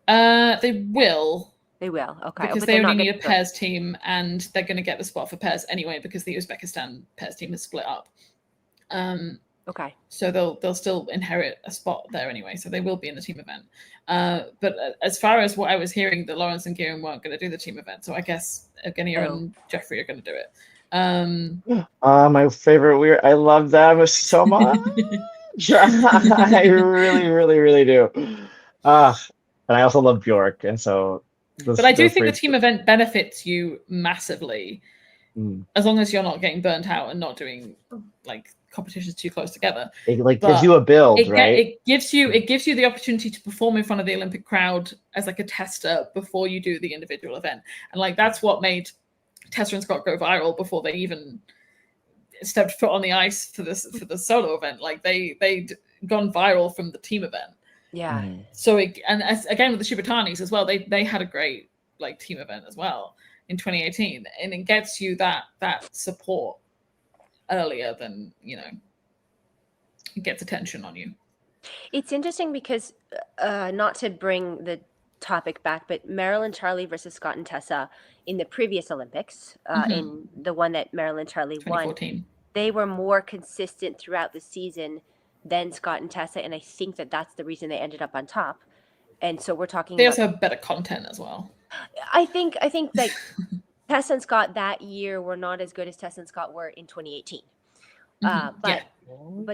[SPEAKER 1] They will.
[SPEAKER 5] They will, okay.
[SPEAKER 1] Because they only need a pairs team, and they're going to get the spot for pairs anyway, because the Uzbekistan pairs team is split up.
[SPEAKER 5] Okay.
[SPEAKER 1] So they'll still inherit a spot there anyway, so they will be in the team event. But as far as what I was hearing, that Laurence and Guillaume weren't going to do the team event, so I guess Evgenia and Jeffrey are going to do it.
[SPEAKER 3] My favorite I love them so much. I really, really, really do. And I also love Bjork, and so.
[SPEAKER 1] But I do think the team event benefits you massively, as long as you're not getting burnt out and not doing like competitions too close together.
[SPEAKER 3] It gives you a build, right?
[SPEAKER 1] It gives you the opportunity to perform in front of the Olympic crowd as like a tester before you do the individual event, and like that's what made Tessa and Scott go viral before they even stepped foot on the ice for the solo event. Like they'd gone viral from the team event.
[SPEAKER 5] Yeah.
[SPEAKER 1] So again with the Shibatanis as well, they had a great like team event as well in 2018, and it gets you that support earlier than it gets attention on you.
[SPEAKER 5] It's interesting because not to bring the topic back, but Marilyn Charlie versus Scott and Tessa in the previous Olympics, in the one that Marilyn Charlie won, they were more consistent throughout the season than Scott and Tessa, and I think that's the reason they ended up on top. And so we're talking.
[SPEAKER 1] They also have better content as well.
[SPEAKER 5] I think like Tessa and Scott that year were not as good as Tessa and Scott were in 2018. But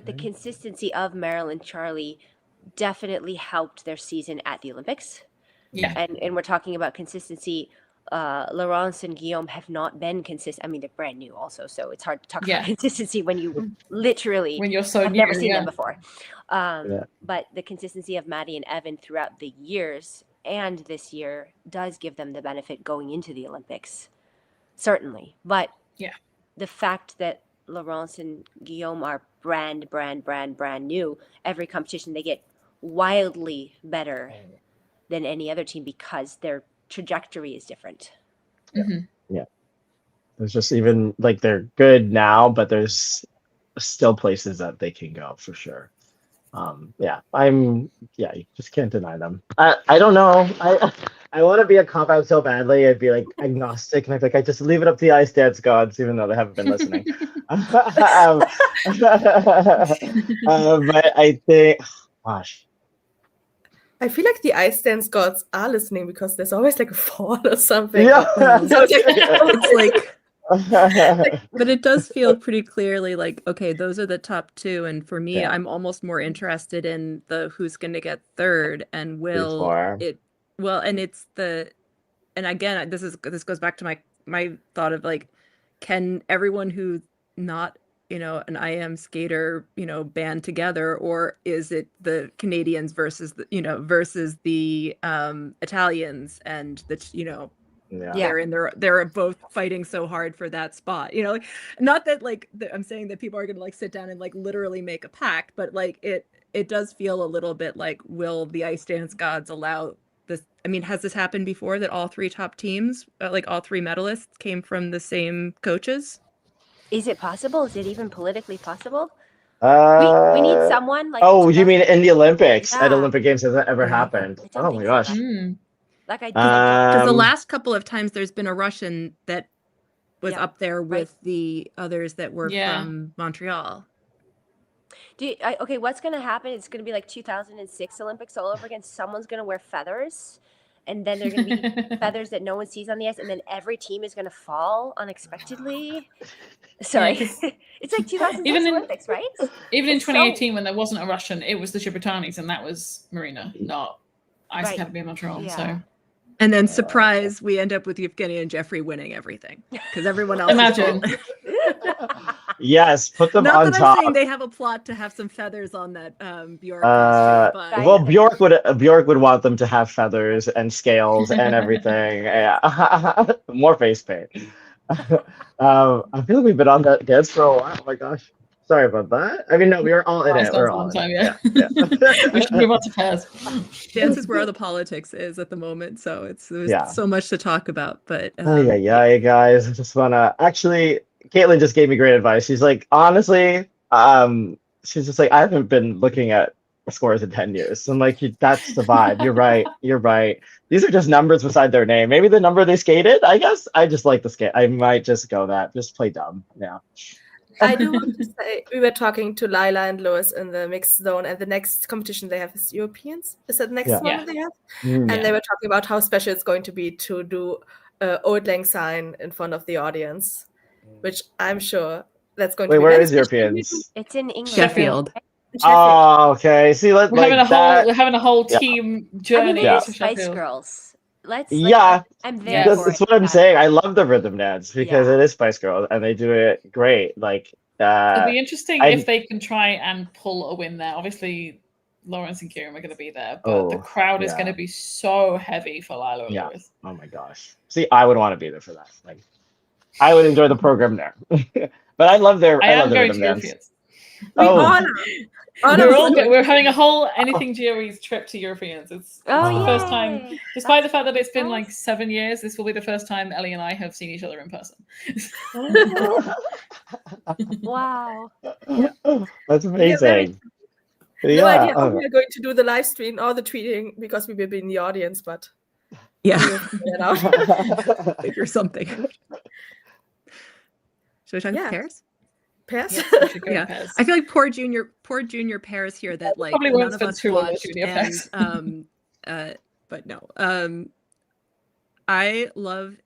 [SPEAKER 5] the consistency of Marilyn Charlie definitely helped their season at the Olympics.
[SPEAKER 1] Yeah,
[SPEAKER 5] and we're talking about consistency. Laurence and Guillaume have not been consistent. I mean, they're brand new also, so it's hard to talk about consistency when you literally
[SPEAKER 1] when you're so
[SPEAKER 5] have
[SPEAKER 1] new,
[SPEAKER 5] never seen them before. But the consistency of Maddie and Evan throughout the years and this year does give them the benefit going into the Olympics, certainly. But the fact that Laurence and Guillaume are brand new, every competition they get wildly better than any other team because their trajectory is different.
[SPEAKER 3] There's just even like they're good now, but there's still places that they can go for sure. You just can't deny them. I don't know. I want to be a cop out so badly. I'd be like agnostic, and I'd be like, I just leave it up to the ice dance gods, even though they haven't been listening. But I think, gosh.
[SPEAKER 2] I feel like the ice dance gods are listening because there's always like a fall or something.
[SPEAKER 3] Yeah.
[SPEAKER 4] It's like, but it does feel pretty clearly like, okay, those are the top 2. And for me, I'm almost more interested in the who's going to get third and and it's and again, this goes back to my thought of like, can everyone who's not an IM skater, band together, or is it the Canadians versus the Italians, and they're both fighting so hard for that spot, like, not that like I'm saying that people are going to like sit down and like literally make a pact, but like it does feel a little bit like, will the ice dance gods allow this, I mean, has this happened before that all three top teams, like all three medalists, came from the same coaches?
[SPEAKER 5] Is it possible? Is it even politically possible? We need someone like.
[SPEAKER 3] Oh, you mean in the Olympics? At
[SPEAKER 5] Yeah.
[SPEAKER 3] Olympic Games, has that ever
[SPEAKER 4] Yeah.
[SPEAKER 3] happened?
[SPEAKER 5] I don't
[SPEAKER 3] Oh
[SPEAKER 5] think
[SPEAKER 3] my
[SPEAKER 5] so,
[SPEAKER 3] gosh.
[SPEAKER 5] right? Like I
[SPEAKER 4] Because the
[SPEAKER 3] Um,
[SPEAKER 4] last couple of times there's been a Russian that was
[SPEAKER 5] Yeah,
[SPEAKER 4] up there
[SPEAKER 5] right.
[SPEAKER 4] with the others that were
[SPEAKER 1] Yeah.
[SPEAKER 4] from Montreal.
[SPEAKER 5] Okay, what's going to happen? It's going to be like 2006 Olympics all over again. Someone's going to wear feathers, and then they're going to be feathers that no one sees on the ice, and then every team is going to fall unexpectedly. Sorry.
[SPEAKER 1] Yeah, 'cause
[SPEAKER 5] It's like 2006
[SPEAKER 1] even in-
[SPEAKER 5] Olympics, right?
[SPEAKER 1] Even in
[SPEAKER 5] It's so-
[SPEAKER 1] 2018, when there wasn't a Russian, it was the Shibutanis, and that was Marina, not Ice
[SPEAKER 5] Right.
[SPEAKER 1] Academy of Montreal.
[SPEAKER 5] Yeah.
[SPEAKER 1] So
[SPEAKER 4] And then surprise, we end up with Evgeny and Jeffrey winning everything because everyone else
[SPEAKER 1] Imagine.
[SPEAKER 4] is
[SPEAKER 3] yes, put them
[SPEAKER 4] Not
[SPEAKER 3] on
[SPEAKER 4] that
[SPEAKER 3] top.
[SPEAKER 4] I'm saying they have a plot to have some feathers on that Bjork
[SPEAKER 3] Uh,
[SPEAKER 4] costume, but
[SPEAKER 5] Right.
[SPEAKER 3] well, Bjork would want them to have feathers and scales and everything. Yeah. More face paint. I feel like we've been on that dance for a while. Oh my gosh. Sorry about that. I mean, no, we are all in it. We're all in it.
[SPEAKER 1] yeah.
[SPEAKER 3] Yeah.
[SPEAKER 1] We should move on to pairs.
[SPEAKER 4] dance is where the politics is at the moment. So there's
[SPEAKER 3] Yeah.
[SPEAKER 4] so much to talk about. But
[SPEAKER 3] Oh yeah, guys. I just wanna actually. Caitlin just gave me great advice. She's like, honestly, she's just like, I haven't been looking at scores in 10 years. So I'm like, that's the vibe. You're right. You're right. These are just numbers beside their name. Maybe the number they skated. I guess I just like the skate. I might just go that. Just play dumb. Yeah.
[SPEAKER 2] I do want to say we were talking to Lila and Lois in the mixed zone, and the next competition they have is Europeans. Is that the next
[SPEAKER 3] Yeah.
[SPEAKER 2] one
[SPEAKER 1] Yeah.
[SPEAKER 2] that they have?
[SPEAKER 3] Mm.
[SPEAKER 2] And they were talking about how special it's going to be to do Old Lang Syne in front of the audience, which I'm sure that's going
[SPEAKER 3] Wait,
[SPEAKER 2] to be
[SPEAKER 3] where
[SPEAKER 2] very
[SPEAKER 3] is
[SPEAKER 2] special.
[SPEAKER 3] Europeans?
[SPEAKER 5] It's in England.
[SPEAKER 4] Sheffield.
[SPEAKER 2] In Sheffield.
[SPEAKER 3] Oh, okay. See,
[SPEAKER 1] We're having
[SPEAKER 3] that.
[SPEAKER 1] we're having a whole
[SPEAKER 3] Yeah.
[SPEAKER 1] team
[SPEAKER 5] I
[SPEAKER 1] journey
[SPEAKER 5] mean,
[SPEAKER 3] Yeah.
[SPEAKER 5] it
[SPEAKER 1] to
[SPEAKER 5] is Spice
[SPEAKER 1] Sheffield.
[SPEAKER 5] Girls. Let's.
[SPEAKER 3] Yeah.
[SPEAKER 5] I'm
[SPEAKER 1] Yeah.
[SPEAKER 5] there
[SPEAKER 3] That's,
[SPEAKER 5] for
[SPEAKER 3] that's
[SPEAKER 5] it.
[SPEAKER 3] what I'm saying. I love the rhythm dance because
[SPEAKER 5] Yeah.
[SPEAKER 3] it is Spice Girls and they do it great. Like,
[SPEAKER 1] It'll be interesting
[SPEAKER 3] I-
[SPEAKER 1] if they can try and pull a win there. Obviously, Lawrence and Kieran are going to be there, but the
[SPEAKER 3] Oh,
[SPEAKER 1] crowd is
[SPEAKER 3] yeah.
[SPEAKER 1] going to be so heavy for Lila and
[SPEAKER 3] Yeah.
[SPEAKER 1] Lewis.
[SPEAKER 3] oh my gosh. See, I would want to be there for that. Like, I would enjoy the program there. But I love their.
[SPEAKER 1] I
[SPEAKER 3] I
[SPEAKER 1] am
[SPEAKER 3] love their
[SPEAKER 1] going
[SPEAKER 3] rhythm
[SPEAKER 1] to
[SPEAKER 3] dance.
[SPEAKER 1] Europeans.
[SPEAKER 2] We all
[SPEAKER 3] Oh,
[SPEAKER 2] are. All
[SPEAKER 1] We're,
[SPEAKER 2] of
[SPEAKER 1] all,
[SPEAKER 2] us are
[SPEAKER 1] we're having a whole AnythingGOEs trip to Europeans. It's
[SPEAKER 5] Oh,
[SPEAKER 1] the first time,
[SPEAKER 5] yay.
[SPEAKER 1] despite the fact that it's been
[SPEAKER 5] Nice.
[SPEAKER 1] like 7 years, this will be the first time Ellie and I have seen each other in person.
[SPEAKER 5] Wow.
[SPEAKER 3] that's amazing.
[SPEAKER 2] No
[SPEAKER 3] Yeah.
[SPEAKER 2] idea how
[SPEAKER 3] oh,
[SPEAKER 2] we are going to do the live stream or the tweeting because we will be in the audience, but
[SPEAKER 4] Yeah,
[SPEAKER 2] we will figure that out.
[SPEAKER 4] figure something. Should we talk
[SPEAKER 2] Yeah.
[SPEAKER 4] about pairs?
[SPEAKER 2] Pairs?
[SPEAKER 1] Yes, we should go
[SPEAKER 4] Yeah.
[SPEAKER 1] pairs.
[SPEAKER 4] I feel like poor junior pairs here that like
[SPEAKER 1] Probably
[SPEAKER 4] none
[SPEAKER 1] won't
[SPEAKER 4] of
[SPEAKER 1] spend
[SPEAKER 4] us
[SPEAKER 1] too long with
[SPEAKER 4] watched.
[SPEAKER 1] junior pairs.
[SPEAKER 4] But no. I love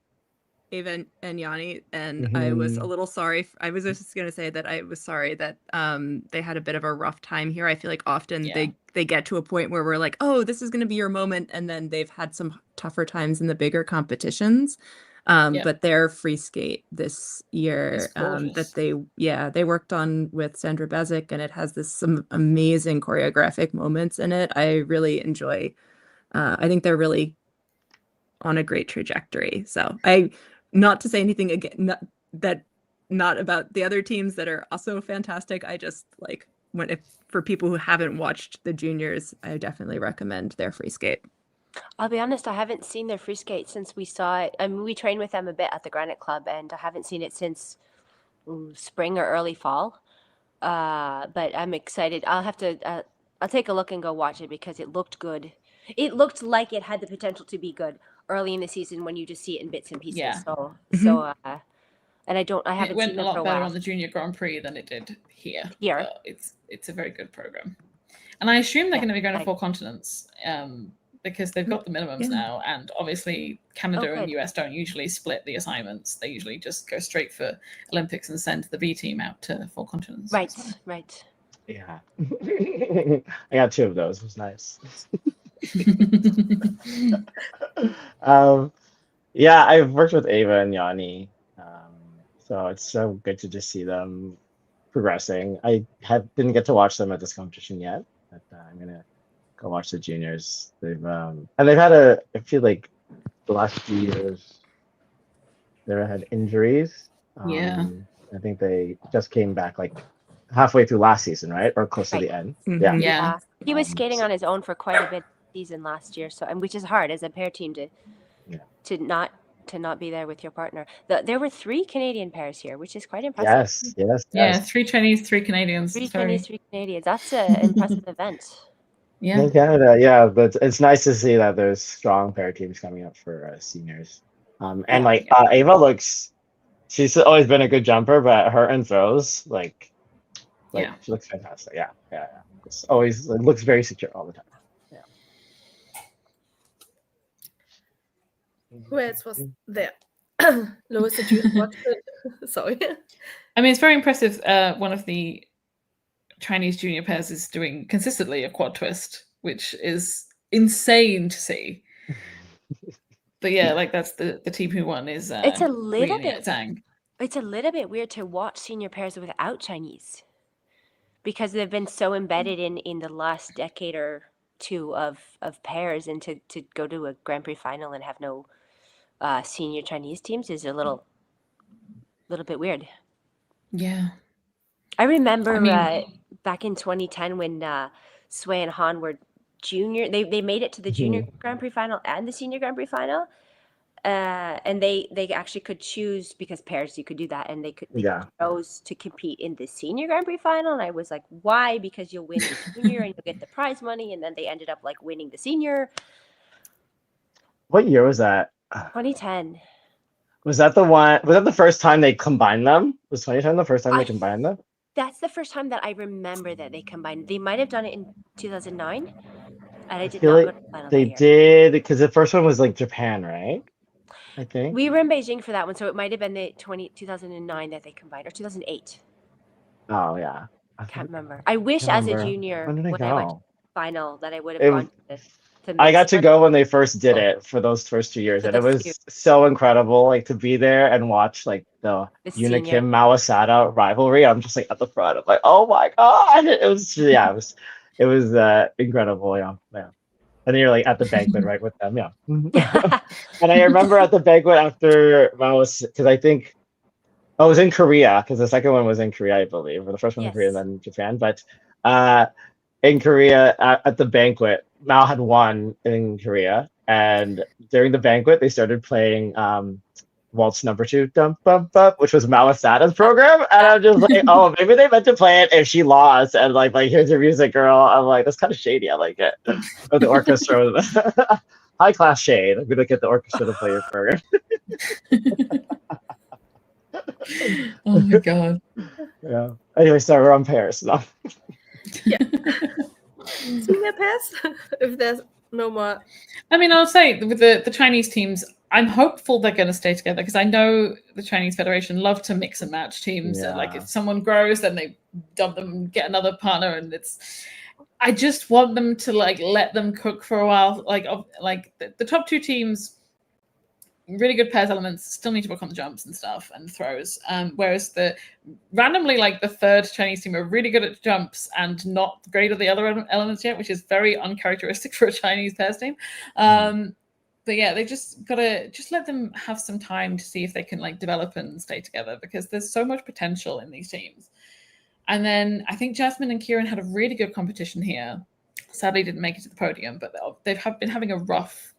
[SPEAKER 4] Ava and Yanni, and I was a little sorry. I was just gonna say that I was sorry that they had a bit of a rough time here. I feel like often
[SPEAKER 1] Yeah.
[SPEAKER 4] they get to a point where we're like, oh, this is gonna be your moment, and then they've had some tougher times in the bigger competitions.
[SPEAKER 1] Yeah.
[SPEAKER 4] But their free skate this year
[SPEAKER 1] It's gorgeous.
[SPEAKER 4] that they worked on with Sandra Bezic, and it has some amazing choreographic moments in it. I really enjoy. I think they're really on a great trajectory. So not to say anything again, not about the other teams that are also fantastic. I just like for people who haven't watched the juniors, I definitely recommend their free skate.
[SPEAKER 5] I'll be honest, I haven't seen their free skate since we saw it. I mean, we train with them a bit at the Granite Club, and I haven't seen it since spring or early fall. But I'm excited. I'll have to. I'll take a look and go watch it because it looked good. It looked like it had the potential to be good early in the season when you just see it in bits and pieces.
[SPEAKER 1] Yeah.
[SPEAKER 5] So,
[SPEAKER 4] Mhm.
[SPEAKER 5] and I haven't
[SPEAKER 1] It went
[SPEAKER 5] seen
[SPEAKER 1] a
[SPEAKER 5] them for
[SPEAKER 1] lot
[SPEAKER 5] a
[SPEAKER 1] better
[SPEAKER 5] while.
[SPEAKER 1] on the Junior Grand Prix than it did here.
[SPEAKER 5] Here.
[SPEAKER 1] But it's a very good program, and I assume they're
[SPEAKER 5] Yeah,
[SPEAKER 1] going to be going to
[SPEAKER 5] right.
[SPEAKER 1] 4 continents because they've got the minimums
[SPEAKER 4] Yeah.
[SPEAKER 1] now, and obviously Canada and
[SPEAKER 5] good.
[SPEAKER 1] US don't usually split the assignments. They usually just go straight for Olympics and send the B team out to 4 continents.
[SPEAKER 5] Right,
[SPEAKER 1] So.
[SPEAKER 5] right.
[SPEAKER 3] yeah. I got 2 of those. It was nice. Yeah, I've worked with Ava and Yanni, so it's so good to just see them progressing. I didn't get to watch them at this competition yet, but I'm gonna go watch the juniors. They've had I feel like the last few years they've had injuries.
[SPEAKER 1] Yeah.
[SPEAKER 3] I think they just came back like halfway through last season, right, or close to the end. Yeah.
[SPEAKER 4] Mhm.
[SPEAKER 1] Yeah.
[SPEAKER 5] He was skating on his own for quite a bit season last year. So, and which is hard as a pair team to not be there with your partner. There were 3 Canadian pairs here, which is quite impressive.
[SPEAKER 3] Yes.
[SPEAKER 1] Yeah, 3 Chinese, 3 Canadians.
[SPEAKER 5] 3
[SPEAKER 1] It's very-
[SPEAKER 5] Chinese, 3 Canadians. That's an impressive event.
[SPEAKER 1] Yeah.
[SPEAKER 3] In Canada, yeah, but it's nice to see that there's strong pair teams coming up for seniors. And like Ava she's always been a good jumper, but her and throws, like she looks fantastic. Yeah. It's always, it looks very secure all the time. Yeah.
[SPEAKER 2] Who else was there? Lois, did you watch it? Sorry.
[SPEAKER 1] I mean, it's very impressive. One of the Chinese junior pairs is doing consistently a quad twist, which is insane to see. But yeah, like that's the team who won is
[SPEAKER 5] It's a little bit
[SPEAKER 1] Zhang.
[SPEAKER 5] It's a little bit weird to watch senior pairs without Chinese, because they've been so embedded in the last decade or two of pairs, and to go to a Grand Prix final and have no senior Chinese teams is a little bit weird.
[SPEAKER 1] Yeah.
[SPEAKER 5] I remember back in 2010 when Sui and Han were junior. They made it to the junior Grand Prix final and the senior Grand Prix final. And they actually could choose, because pairs you could do that, and they chose to compete in the senior Grand Prix final. And I was like, why? Because you'll win the junior and you'll get the prize money. And then they ended up like winning the senior.
[SPEAKER 3] What year was that?
[SPEAKER 5] 2010.
[SPEAKER 3] Was that the first time they combined them? Was 2010 the first time they combined them?
[SPEAKER 5] That's the first time that I remember that they combined. They might have done it in 2009. And I did not go to the final.
[SPEAKER 3] They did, because the first one was like Japan, right? I think
[SPEAKER 5] we were in Beijing for that one, so it might have been the 2009 that they combined, or 2008.
[SPEAKER 3] Oh yeah,
[SPEAKER 5] I can't remember. I wish as a junior when I went to the final that I would have gone to
[SPEAKER 3] I got to go when they first did it for those first 2 years, and it was so incredible, like to be there and watch like the Unikim Mawasada rivalry. I'm just like at the front. I'm like, oh my god, it was incredible. Yeah. And then you're like at the banquet right with them, And I remember at the banquet after Mao's, because I think it was in Korea, because the second one was in Korea, I believe, or the first one was in Korea and then Japan. But in Korea at the banquet, Mao had won in Korea, and during the banquet they started playing Waltz Number 2, Dum Bum Bum, which was Mao Asada's program, and I'm just like, oh, maybe they meant to play it if she lost, and like here's your music, girl. I'm like, that's kind of shady. I like it. Or the orchestra, high class shade. I'm gonna get the orchestra to play your program.
[SPEAKER 1] Oh my god.
[SPEAKER 3] Yeah. Anyway, so we're on pairs now.
[SPEAKER 2] Yeah. Senior pairs, if there's no more.
[SPEAKER 1] I mean, I'll say with the Chinese teams, I'm hopeful they're going to stay together, because I know the Chinese Federation love to mix and match teams.
[SPEAKER 3] Yeah.
[SPEAKER 1] And like if someone grows, then they dump them and get another partner, and I just want them to like let them cook for a while. Like the top 2 teams, really good pairs elements, still need to work on the jumps and stuff and throws. Whereas randomly the third Chinese team are really good at jumps and not great at the other elements yet, which is very uncharacteristic for a Chinese pairs team. But yeah, they just gotta let them have some time to see if they can like develop and stay together, because there's so much potential in these teams. And then I think Jasmine and Kieran had a really good competition here. Sadly, didn't make it to the podium, but they've been having a rough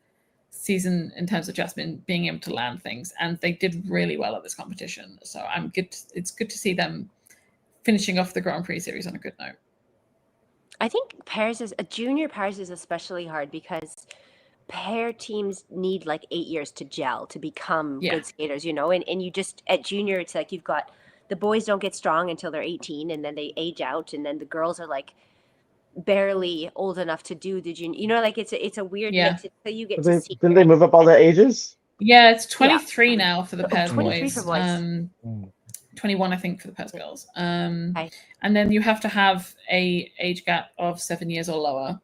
[SPEAKER 1] season in terms of Jasmine being able to land things, and they did really well at this competition. So it's good to see them finishing off the Grand Prix series on a good note.
[SPEAKER 5] I think junior pairs is especially hard, because pair teams need like 8 years to gel, to become good skaters, and you just at junior, it's like you've got the boys don't get strong until they're 18, and then they age out, and then the girls are like barely old enough to do the junior, like it's a weird mix. So you get to see.
[SPEAKER 3] Didn't they move up all the ages?
[SPEAKER 1] Yeah, it's 23 now for the pairs
[SPEAKER 5] 23
[SPEAKER 1] boys.
[SPEAKER 5] For boys.
[SPEAKER 1] 21, I think, for the pairs girls. And then you have to have a age gap of 7 years or lower.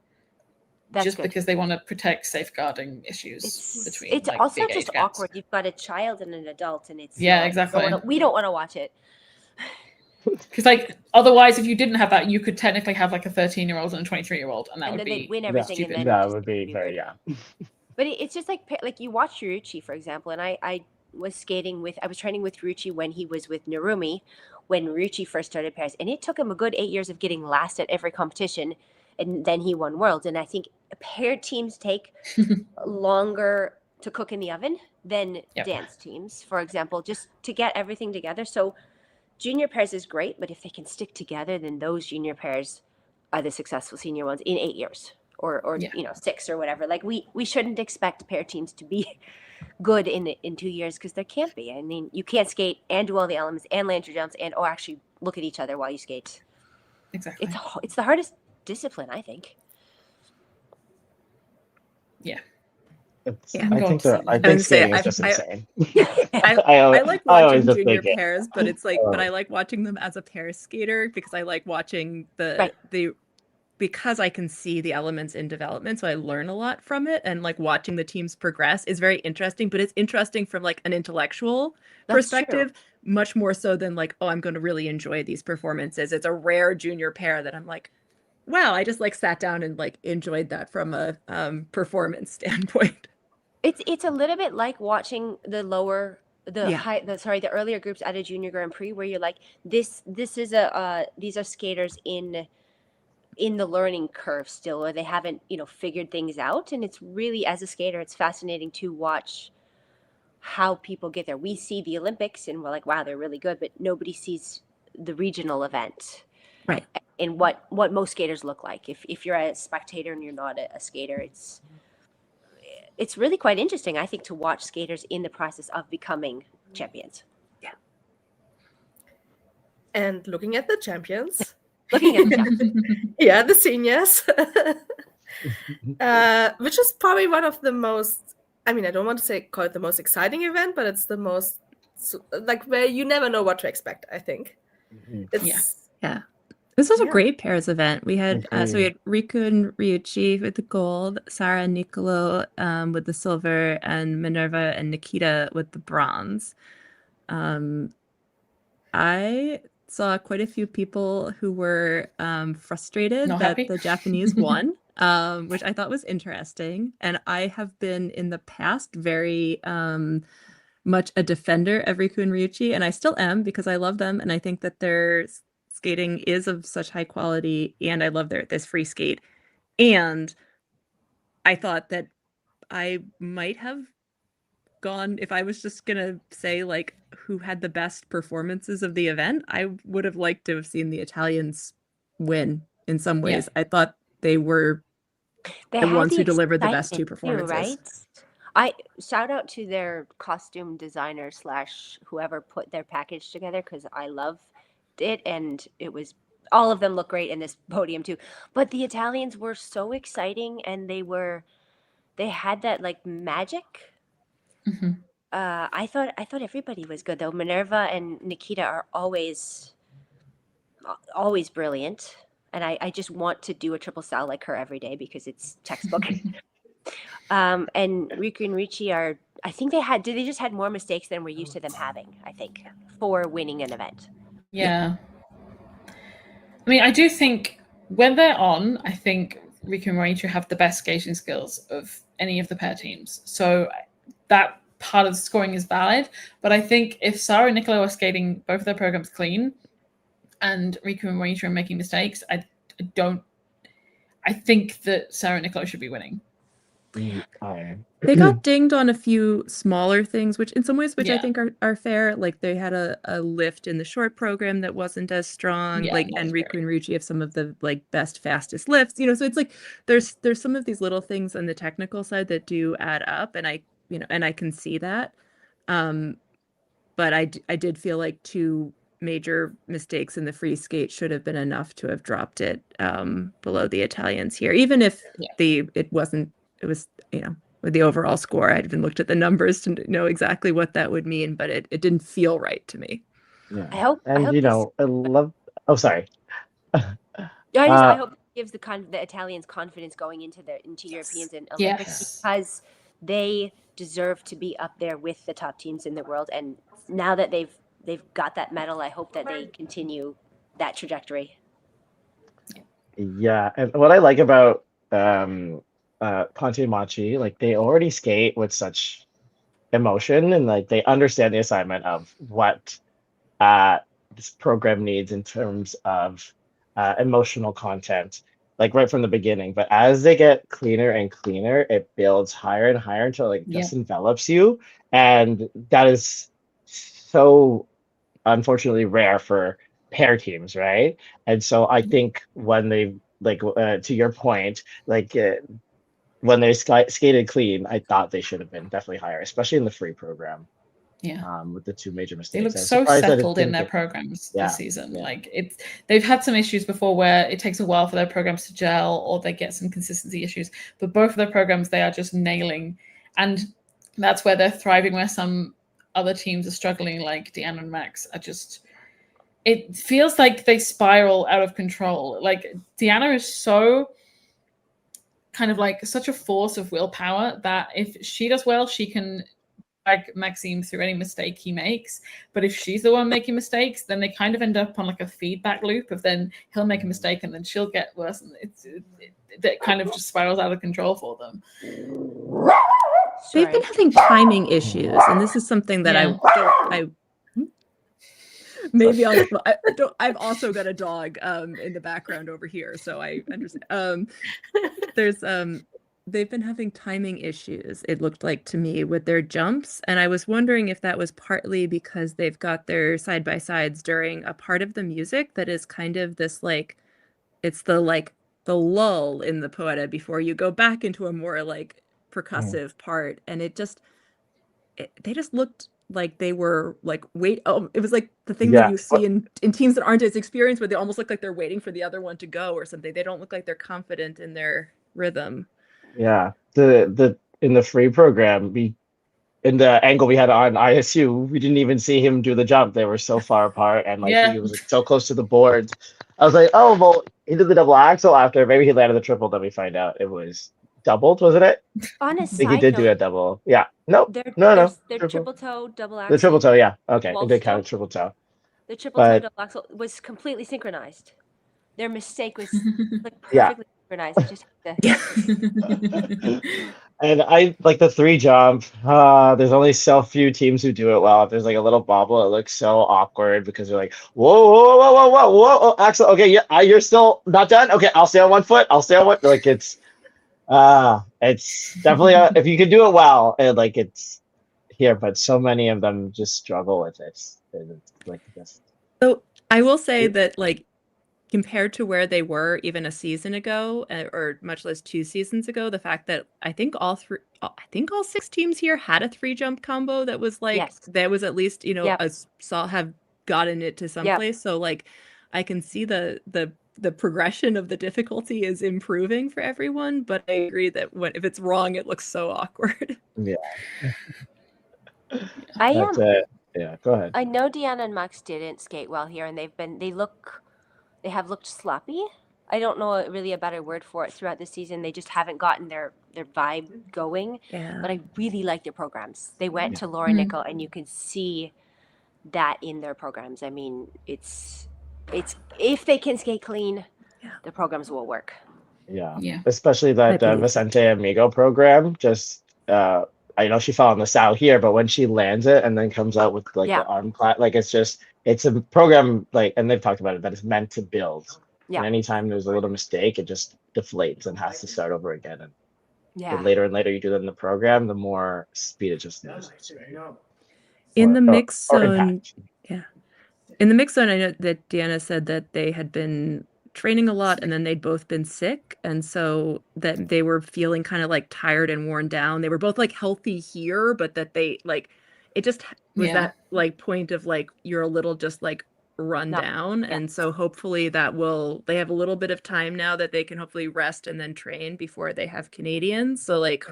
[SPEAKER 1] That's just good. Because they want to protect safeguarding issues between.
[SPEAKER 5] It's like, also just awkward. You've got a child and an adult, and it's
[SPEAKER 1] exactly.
[SPEAKER 5] We don't want to watch it.
[SPEAKER 1] Because otherwise, if you didn't have that, you could technically have like a 13-year-old and a 23-year-old, and that would be
[SPEAKER 5] win everything.
[SPEAKER 1] Stupid.
[SPEAKER 5] And then
[SPEAKER 3] that would be very
[SPEAKER 5] But it's just like you watch Ryuichi, for example, and I was training with Ryuichi when he was with Narumi, when Ryuichi first started pairs, and it took him a good 8 years of getting last at every competition. And then he won Worlds. And I think paired teams take longer to cook in the oven than dance teams, for example, just to get everything together. So junior pairs is great, but if they can stick together, then those junior pairs are the successful senior ones in 8 years or 6 or whatever. Like we shouldn't expect pair teams to be good in 2 years, because there can't be. I mean, you can't skate and do all the elements and land your jumps and actually look at each other while you skate.
[SPEAKER 1] Exactly.
[SPEAKER 5] It's the hardest discipline, I think.
[SPEAKER 1] Yeah.
[SPEAKER 3] I think skating is just insane.
[SPEAKER 4] I like watching junior
[SPEAKER 3] it.
[SPEAKER 4] pairs, but it's like, but I like watching them as a pair skater because I like watching because I can see the elements in development, so I learn a lot from it, and like watching the teams progress is very interesting. But it's interesting from like an intellectual perspective, much more so than like, oh, I'm going to really enjoy these performances. It's a rare junior pair that I'm like, wow, I just like sat down and like enjoyed that from a performance standpoint.
[SPEAKER 5] It's a little bit like watching the earlier groups at a junior Grand Prix, where you're like, this is these are skaters in the learning curve still, or they haven't figured things out. And it's really, as a skater, it's fascinating to watch how people get there. We see the Olympics and we're like, wow, they're really good, but nobody sees the regional event,
[SPEAKER 4] right?
[SPEAKER 5] And what most skaters look like. If you're a spectator and you're not a skater, it's really quite interesting, I think, to watch skaters in the process of becoming champions.
[SPEAKER 4] Yeah.
[SPEAKER 2] And looking at the champions.
[SPEAKER 5] The
[SPEAKER 2] seniors. Which is probably one of the most, I mean, I don't want to call it the most exciting event, but it's the most, like, where you never know what to expect, I think.
[SPEAKER 4] Yeah. This was a great pairs event. We had we had Riku and Ryuichi with the gold, Sarah and Nicolo with the silver, and Minerva and Nikita with the bronze. I saw quite a few people who were frustrated that the Japanese won, which I thought was interesting. And I have been in the past very much a defender of Riku and Ryuichi, and I still am, because I love them and I think that their skating is of such high quality, and I love this free skate. And I thought that I might have gone, if I was just gonna say like who had the best performances of the event, I would have liked to have seen the Italians win in some ways. I thought they were the ones who delivered the best two performances.
[SPEAKER 5] Right? I shout out to their costume designer / whoever put their package together, because I love it, and it was, all of them look great in this podium too. But the Italians were so exciting, and they had that like magic. I thought everybody was good though. Minerva and Nikita are always brilliant, and I just want to do a triple style like her every day because it's textbook. And Riku and Ryuichi are, I think they just had more mistakes than we're used to them having, I think, for winning an event.
[SPEAKER 1] Yeah. I mean, I do think when they're on, I think Riku and Ryuichi have the best skating skills of any of the pair teams. So that part of the scoring is valid. But I think if Sarah and Nicolo are skating both of their programs clean and Riku and Ryuichi are making mistakes, I think that Sarah and Nicolo should be winning.
[SPEAKER 4] They got dinged on a few smaller things, which in some ways, I think are fair. Like they had a lift in the short program that wasn't as strong. And Riku and Ryuichi have some of the like best, fastest lifts. So it's like there's some of these little things on the technical side that do add up, and I can see that. But I did feel like two major mistakes in the free skate should have been enough to have dropped it below the Italians here, even if it wasn't. It was, with the overall score, I even looked at the numbers to know exactly what that would mean, but it didn't feel right to me.
[SPEAKER 3] Yeah.
[SPEAKER 5] I hope.
[SPEAKER 3] I love. Oh, sorry.
[SPEAKER 5] I hope it gives the Italians confidence going into Europeans and Olympics, because they deserve to be up there with the top teams in the world. And now that they've got that medal, I hope that they continue that trajectory.
[SPEAKER 3] Yeah, and what I like about Ponte Machi, like they already skate with such emotion, and like they understand the assignment of what this program needs in terms of emotional content. like right from the beginning. But as they get cleaner and cleaner, it builds higher and higher until like just envelops you. And that is so unfortunately rare for pair teams, right? And so I think when they like to your point, like when they skated clean, I thought they should have been definitely higher, especially in the free program.
[SPEAKER 1] Yeah.
[SPEAKER 3] With the 2 major mistakes.
[SPEAKER 1] They look so settled in their programs this season.
[SPEAKER 3] Yeah.
[SPEAKER 1] Like they've had some issues before where it takes a while for their programs to gel or they get some consistency issues. But both of their programs, they are just nailing. And that's where they're thriving, where some other teams are struggling, like Deanna and Max are just, it feels like they spiral out of control. Like Deanna is so kind of like such a force of willpower that if she does well, she can drag Maxime through any mistake he makes. But if she's the one making mistakes, then they kind of end up on like a feedback loop of then he'll make a mistake and then she'll get worse, and it kind of just spirals out of control for them.
[SPEAKER 4] They've been having timing issues, and this is something that I maybe I've also got a dog in the background over here, so I understand. They've been having timing issues, it looked like to me, with their jumps. And I was wondering if that was partly because they've got their side-by-sides during a part of the music that is kind of this like, it's the lull in the poeta before you go back into a more like percussive part. And they just looked like they were like, it was like the thing that you see in teams that aren't as experienced, where they almost look like they're waiting for the other one to go or something. They don't look like they're confident in their rhythm.
[SPEAKER 3] Yeah, the in the free program, in the angle we had on ISU, we didn't even see him do the jump. They were so far apart, and like he was like, so close to the boards. I was like, oh well, he did the double axel after. Maybe he landed the triple. Then we find out it was doubled, wasn't it?
[SPEAKER 5] On a
[SPEAKER 3] I think he
[SPEAKER 5] side
[SPEAKER 3] did do
[SPEAKER 5] note,
[SPEAKER 3] a double. Yeah, no.
[SPEAKER 5] Their triple toe, double axle.
[SPEAKER 3] The triple toe, yeah. Okay,
[SPEAKER 5] wall
[SPEAKER 3] it did count
[SPEAKER 5] stop.
[SPEAKER 3] triple toe.
[SPEAKER 5] The triple toe double axle was completely synchronized. Their mistake was like perfectly synchronized. It just
[SPEAKER 3] And I like the 3 jump. There's only so few teams who do it well. If there's like a little bobble, it looks so awkward because they're like, whoa, whoa, whoa, whoa, whoa, whoa, oh, Axel. Okay, yeah, you're still not done. Okay, I'll stay on 1 foot. I'll stay on one. Like it's definitely if you can do it well, and like it's here, but so many of them just struggle with it. It's like this.
[SPEAKER 4] So I will say that like, compared to where they were even a season ago, or much less 2 seasons ago, the fact that I think all 6 teams here had a 3 jump combo that was like, that was at least, have gotten it to some place. So like, I can see the progression of the difficulty is improving for everyone, but I agree that if it's wrong, it looks so awkward.
[SPEAKER 3] Yeah.
[SPEAKER 5] Yeah,
[SPEAKER 3] go ahead.
[SPEAKER 5] I know Deanna and Max didn't skate well here, and they have looked sloppy. I don't know really a better word for it throughout the season. They just haven't gotten their vibe going.
[SPEAKER 4] Yeah.
[SPEAKER 5] But I really like their programs. They went to Laura Nickel, and you can see that in their programs. I mean, it's if they can skate clean, the programs will work.
[SPEAKER 3] Yeah. Especially that Vicente Amigo program. Just I know she fell on the sow here, but when she lands it and then comes out with like the arm clap, like it's a program, like, and they've talked about it, that is meant to build. Yeah. And anytime there's a little mistake, it just deflates and has to start over again. And the later and later you do that in the program, the more speed it just loses.
[SPEAKER 4] In the mix zone, in the mix zone, I know that Deanna said that they had been training a lot and then they'd both been sick, and so that they were feeling kind of like tired and worn down. They were both like healthy here, but that they like, it just was that like point of like, you're a little just like run down. And so hopefully they have a little bit of time now that they can hopefully rest and then train before they have Canadians. So like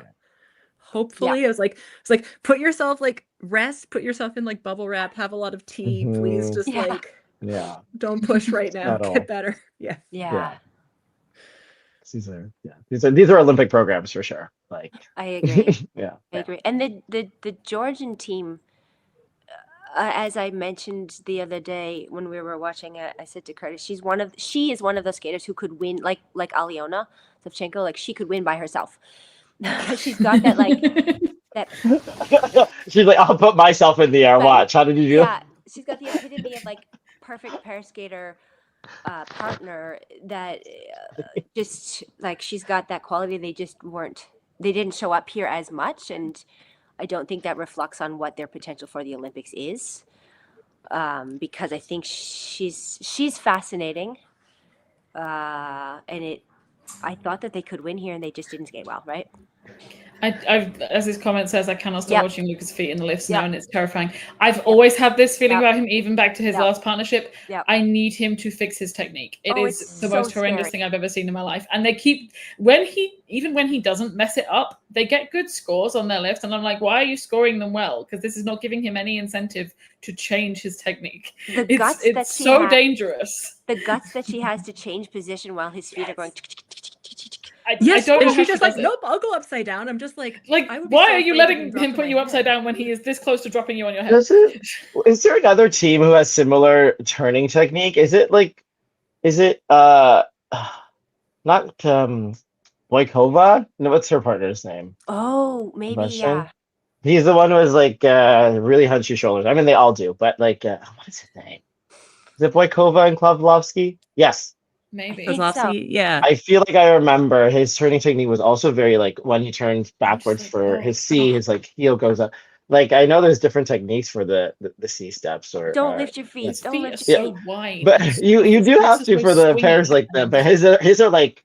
[SPEAKER 4] hopefully it's like put yourself like rest, put yourself in like bubble wrap, have a lot of tea, please just like don't push right now, get better.
[SPEAKER 3] These are Olympic programs for sure. Like
[SPEAKER 5] I agree.
[SPEAKER 3] I
[SPEAKER 5] agree. And the Georgian team, as I mentioned the other day when we were watching it, I said to Curtis, she is one of those skaters who could win, like Aliona Savchenko, like she could win by herself. She's got that like that.
[SPEAKER 3] She's like, I'll put myself in the air. Watch. How did you do?
[SPEAKER 5] Yeah, she's got the epitome of like perfect pair skater. partner that just like she's got that quality. They didn't show up here as much, and I don't think that reflects on what their potential for the Olympics is. Because I think she's fascinating, and I thought that they could win here, and they just didn't skate well, right?
[SPEAKER 1] I've, as his comment says, I cannot stop watching Lucas' feet in the lifts now, and it's terrifying. I've
[SPEAKER 5] Yep.
[SPEAKER 1] always had this feeling
[SPEAKER 5] Yep.
[SPEAKER 1] about him, even back to his
[SPEAKER 5] Yep.
[SPEAKER 1] last partnership.
[SPEAKER 5] Yep.
[SPEAKER 1] I need him to fix his technique. It is
[SPEAKER 5] It's
[SPEAKER 1] the
[SPEAKER 5] so
[SPEAKER 1] most horrendous
[SPEAKER 5] scary.
[SPEAKER 1] thing I've ever seen in my life. And they keep, even when he doesn't mess it up, they get good scores on their lifts. And I'm like, why are you scoring them well? Because this is not giving him any incentive to change his technique.
[SPEAKER 5] The guts that
[SPEAKER 1] It's
[SPEAKER 5] she
[SPEAKER 1] so
[SPEAKER 5] has-
[SPEAKER 1] dangerous.
[SPEAKER 5] The guts that she has to change position while his feet are going.
[SPEAKER 1] I
[SPEAKER 4] Yes,
[SPEAKER 1] don't know
[SPEAKER 4] and
[SPEAKER 1] how
[SPEAKER 4] she's
[SPEAKER 1] she
[SPEAKER 4] just like,
[SPEAKER 1] does it.
[SPEAKER 4] nope, I'll go upside down. I'm just like I would be
[SPEAKER 1] why
[SPEAKER 4] so
[SPEAKER 1] are you
[SPEAKER 4] afraid of
[SPEAKER 1] letting
[SPEAKER 4] being
[SPEAKER 1] him
[SPEAKER 4] dropped
[SPEAKER 1] put
[SPEAKER 4] on
[SPEAKER 1] you
[SPEAKER 4] my
[SPEAKER 1] upside
[SPEAKER 4] head.
[SPEAKER 1] down when he is this close to dropping you on your head?
[SPEAKER 3] Is there another team who has similar turning technique? Is it not Boykova? No, what's her partner's name?
[SPEAKER 5] Oh, maybe,
[SPEAKER 3] Russian?
[SPEAKER 5] yeah.
[SPEAKER 3] He's the one who has like really hunchy shoulders. I mean, they all do, but like, what is his name? Is it Boykova and Klavlovsky? Yes.
[SPEAKER 1] Maybe.
[SPEAKER 5] think so.
[SPEAKER 4] Kozlovsky, yeah.
[SPEAKER 3] I feel like I remember his turning technique was also very like when he turns backwards
[SPEAKER 1] like,
[SPEAKER 3] for
[SPEAKER 1] oh,
[SPEAKER 3] his C,
[SPEAKER 1] oh.
[SPEAKER 3] his like heel goes up. Like I know there's different techniques for the C steps or
[SPEAKER 5] Don't lift your feet.
[SPEAKER 1] His
[SPEAKER 5] Don't
[SPEAKER 1] feet are
[SPEAKER 5] lift your
[SPEAKER 1] so
[SPEAKER 5] feet.
[SPEAKER 1] wide.
[SPEAKER 3] but you do have to for the pairs like that. But his are like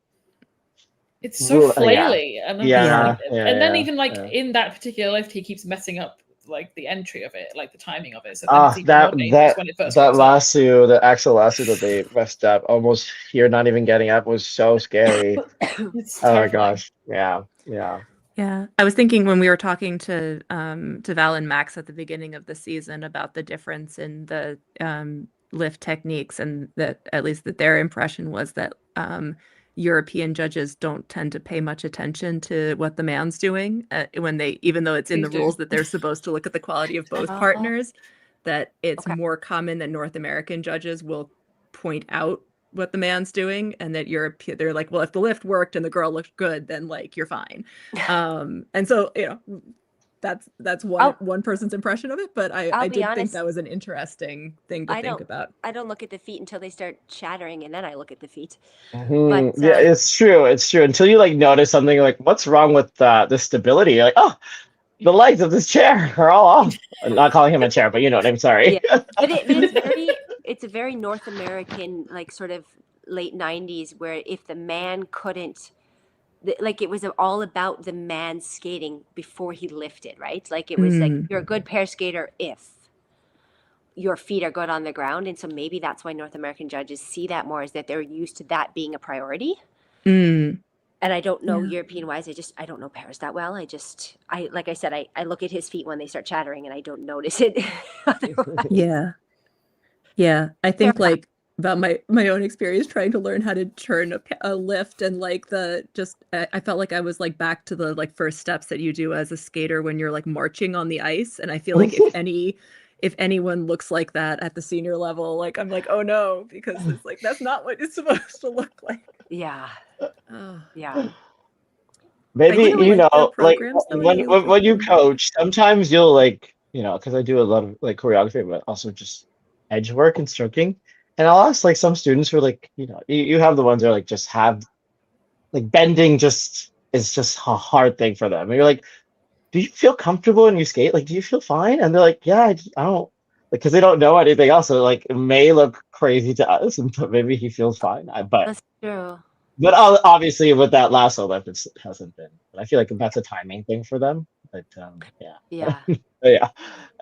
[SPEAKER 1] it's so
[SPEAKER 3] yeah.
[SPEAKER 1] flaily, and I'm
[SPEAKER 3] Yeah,
[SPEAKER 1] just like,
[SPEAKER 3] yeah,
[SPEAKER 1] and then
[SPEAKER 3] yeah,
[SPEAKER 1] even like
[SPEAKER 3] yeah.
[SPEAKER 1] in that particular lift, he keeps messing up like the entry of it, like the timing of it. So then it's even more dangerous when it first
[SPEAKER 3] that
[SPEAKER 1] goes up.
[SPEAKER 3] lasso, the actual lasso that they messed up, almost here not even getting up was so scary.
[SPEAKER 1] It's
[SPEAKER 3] Oh my
[SPEAKER 1] terrifying.
[SPEAKER 3] gosh, yeah.
[SPEAKER 4] Yeah, I was thinking when we were talking to Val and Max at the beginning of the season about the difference in the lift techniques, and that at least that their impression was that European judges don't tend to pay much attention to what the man's doing when they, even though it's in
[SPEAKER 1] Please
[SPEAKER 4] the
[SPEAKER 1] do.
[SPEAKER 4] rules that they're supposed to look at the quality of both
[SPEAKER 5] Oh.
[SPEAKER 4] partners, that it's
[SPEAKER 5] Okay.
[SPEAKER 4] more common that North American judges will point out what the man's doing, and that they're like, well, if the lift worked and the girl looked good, then like you're fine. And so that's one person's impression of it, but I
[SPEAKER 5] I'll be
[SPEAKER 4] did think
[SPEAKER 5] honest,
[SPEAKER 4] that was an interesting thing to think about.
[SPEAKER 5] I don't look at the feet until they start chattering, and then I look at the feet.
[SPEAKER 3] Mhm.
[SPEAKER 5] But,
[SPEAKER 3] Yeah, it's true. It's true. Until you like notice something like what's wrong with the stability, you're like, oh, the legs of this chair are all off. I'm not calling him a chair, but you know what I'm sorry.
[SPEAKER 5] Yeah. But it's a very North American, like sort of late 90s, where if the man couldn't, like it was all about the man skating before he lifted, right? Like it was like you're a good pair skater if your feet are good on the ground. And so maybe that's why North American judges see that more, is that they're used to that being a priority. And I don't know European wise. I don't know pairs that well. Like I said, I look at his feet when they start chattering, and I don't notice it. Otherwise.
[SPEAKER 4] Yeah. I think like about my own experience trying to learn how to turn a lift, and like I felt like I was like back to the like first steps that you do as a skater when you're like marching on the ice. And I feel like if anyone looks like that at the senior level, like I'm like, oh no, because it's like that's not what it's supposed to look like.
[SPEAKER 5] Yeah.
[SPEAKER 4] Oh.
[SPEAKER 5] Yeah.
[SPEAKER 3] Maybe
[SPEAKER 4] I like the
[SPEAKER 3] like
[SPEAKER 4] programs that
[SPEAKER 3] when you coach, sometimes you'll like because I do a lot of like choreography, but also just edge work and stroking, and I'll ask like some students who are like you have the ones that are like just have like bending just is just a hard thing for them, and you're like, do you feel comfortable when you skate? Like, do you feel fine? And they're like, yeah, I don't, like, because they don't know anything else. So like, it may look crazy to us, but maybe he feels fine. But
[SPEAKER 5] That's true.
[SPEAKER 3] But obviously, with that lasso lift, it hasn't been. But I feel like that's a timing thing for them. But
[SPEAKER 5] Yeah.
[SPEAKER 3] yeah,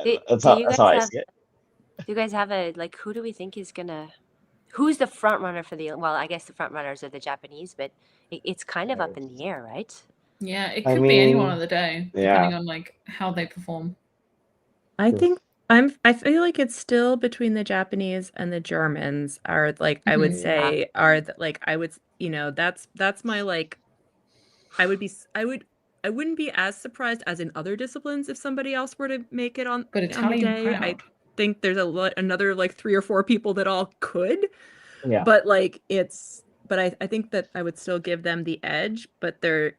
[SPEAKER 5] Do
[SPEAKER 3] that's how I see it.
[SPEAKER 5] Do you guys have who do we think is who's the front runner for well, I guess the front runners are the Japanese, but it's kind of up in the air, right?
[SPEAKER 1] Yeah, it could be anyone on the day, depending on like how they perform.
[SPEAKER 4] I think I feel like it's still between the Japanese and the Germans are like I would say are like I would that's my like I wouldn't be as surprised as in other disciplines if somebody else were to make it on the day. I think there's another like 3 or 4 people that all could.
[SPEAKER 3] Yeah.
[SPEAKER 4] But like I think that I would still give them the edge, but there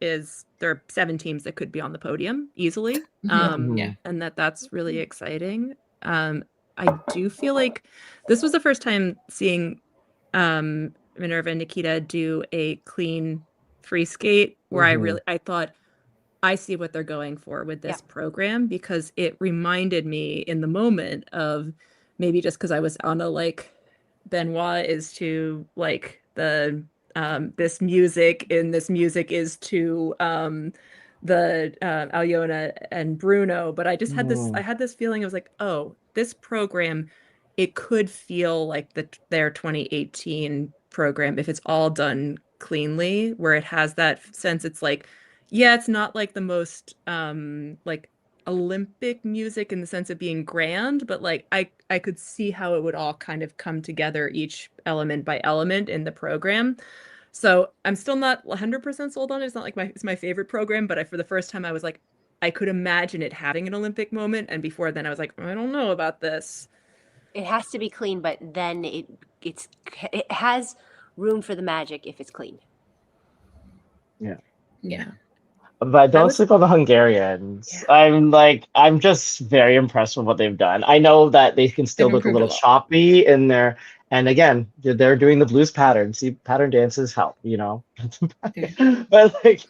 [SPEAKER 4] are 7 teams that could be on the podium easily. And that's really exciting. I do feel like this was the first time seeing Minerva and Nikita do a clean free skate where I thought, I see what they're going for with this program, because it reminded me in the moment of, maybe just because I was on a like, Benoit is to like the this music is to the Alyona and Bruno, but I just had this feeling. I was like, oh, this program, it could feel like their 2018 program if it's all done cleanly, where it has that sense. It's like, yeah, it's not like the most like Olympic music in the sense of being grand, but like I could see how it would all kind of come together, each element by element in the program. So I'm still not 100% sold on it. It's not like it's my favorite program, but for the first time I was like, I could imagine it having an Olympic moment. And before then I was like, I don't know about this.
[SPEAKER 5] It has to be clean, but then it has room for the magic if it's clean.
[SPEAKER 1] Yeah.
[SPEAKER 3] But don't sleep on the Hungarians.
[SPEAKER 4] Yeah.
[SPEAKER 3] I'm just very impressed with what they've done. I know that they can still look a little choppy in there. And again, they're doing the blues pattern. See, pattern dances help, you know. But like,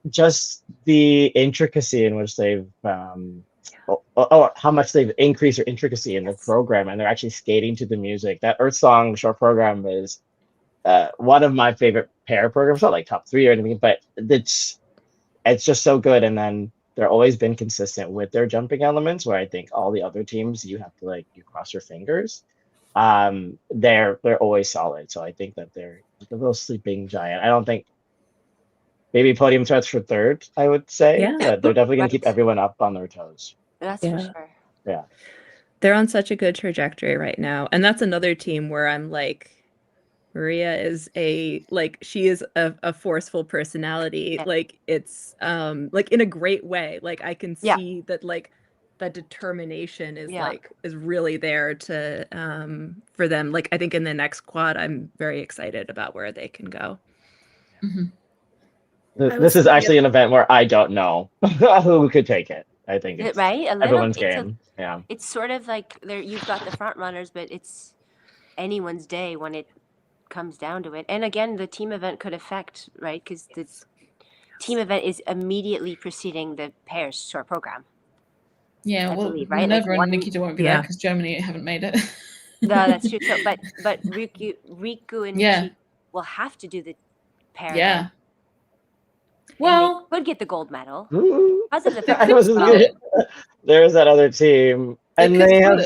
[SPEAKER 3] just the intricacy in which they've, how much they've increased their intricacy in the program, and they're actually skating to the music. That Earth Song short program is one of my favorite pair programs. Not like top 3 or anything, but it's just so good. And then they're always been consistent with their jumping elements, where I think all the other teams, you have to you cross your fingers. They're always solid. So I think that they're like a little sleeping giant. I don't think maybe podium threats for 3rd, I would say, but they're definitely going to keep everyone up on their toes.
[SPEAKER 5] That's for sure.
[SPEAKER 3] Yeah.
[SPEAKER 4] They're on such a good trajectory right now. And that's another team where I'm like, Maria is she is a forceful personality. Like it's like in a great way. Like I can see that like the determination is really there to for them. Like I think in the next quad, I'm very excited about where they can go.
[SPEAKER 1] Mm-hmm.
[SPEAKER 3] This is actually an event where I don't know who could take it. I think it's everyone's game.
[SPEAKER 5] It's sort of like you've got the front runners, but it's anyone's day when it comes down to it. And again, the team event could affect, right? Because the team event is immediately preceding the pairs short program.
[SPEAKER 1] Yeah,
[SPEAKER 5] I
[SPEAKER 1] well,
[SPEAKER 5] believe, right?
[SPEAKER 1] Minerva and Nikita won't be there because Germany haven't made it.
[SPEAKER 5] No, that's true. So, but Riku and Nikita will have to do the pair.
[SPEAKER 1] Yeah. Well,
[SPEAKER 5] could get the gold medal.
[SPEAKER 3] There's that other team, and they have.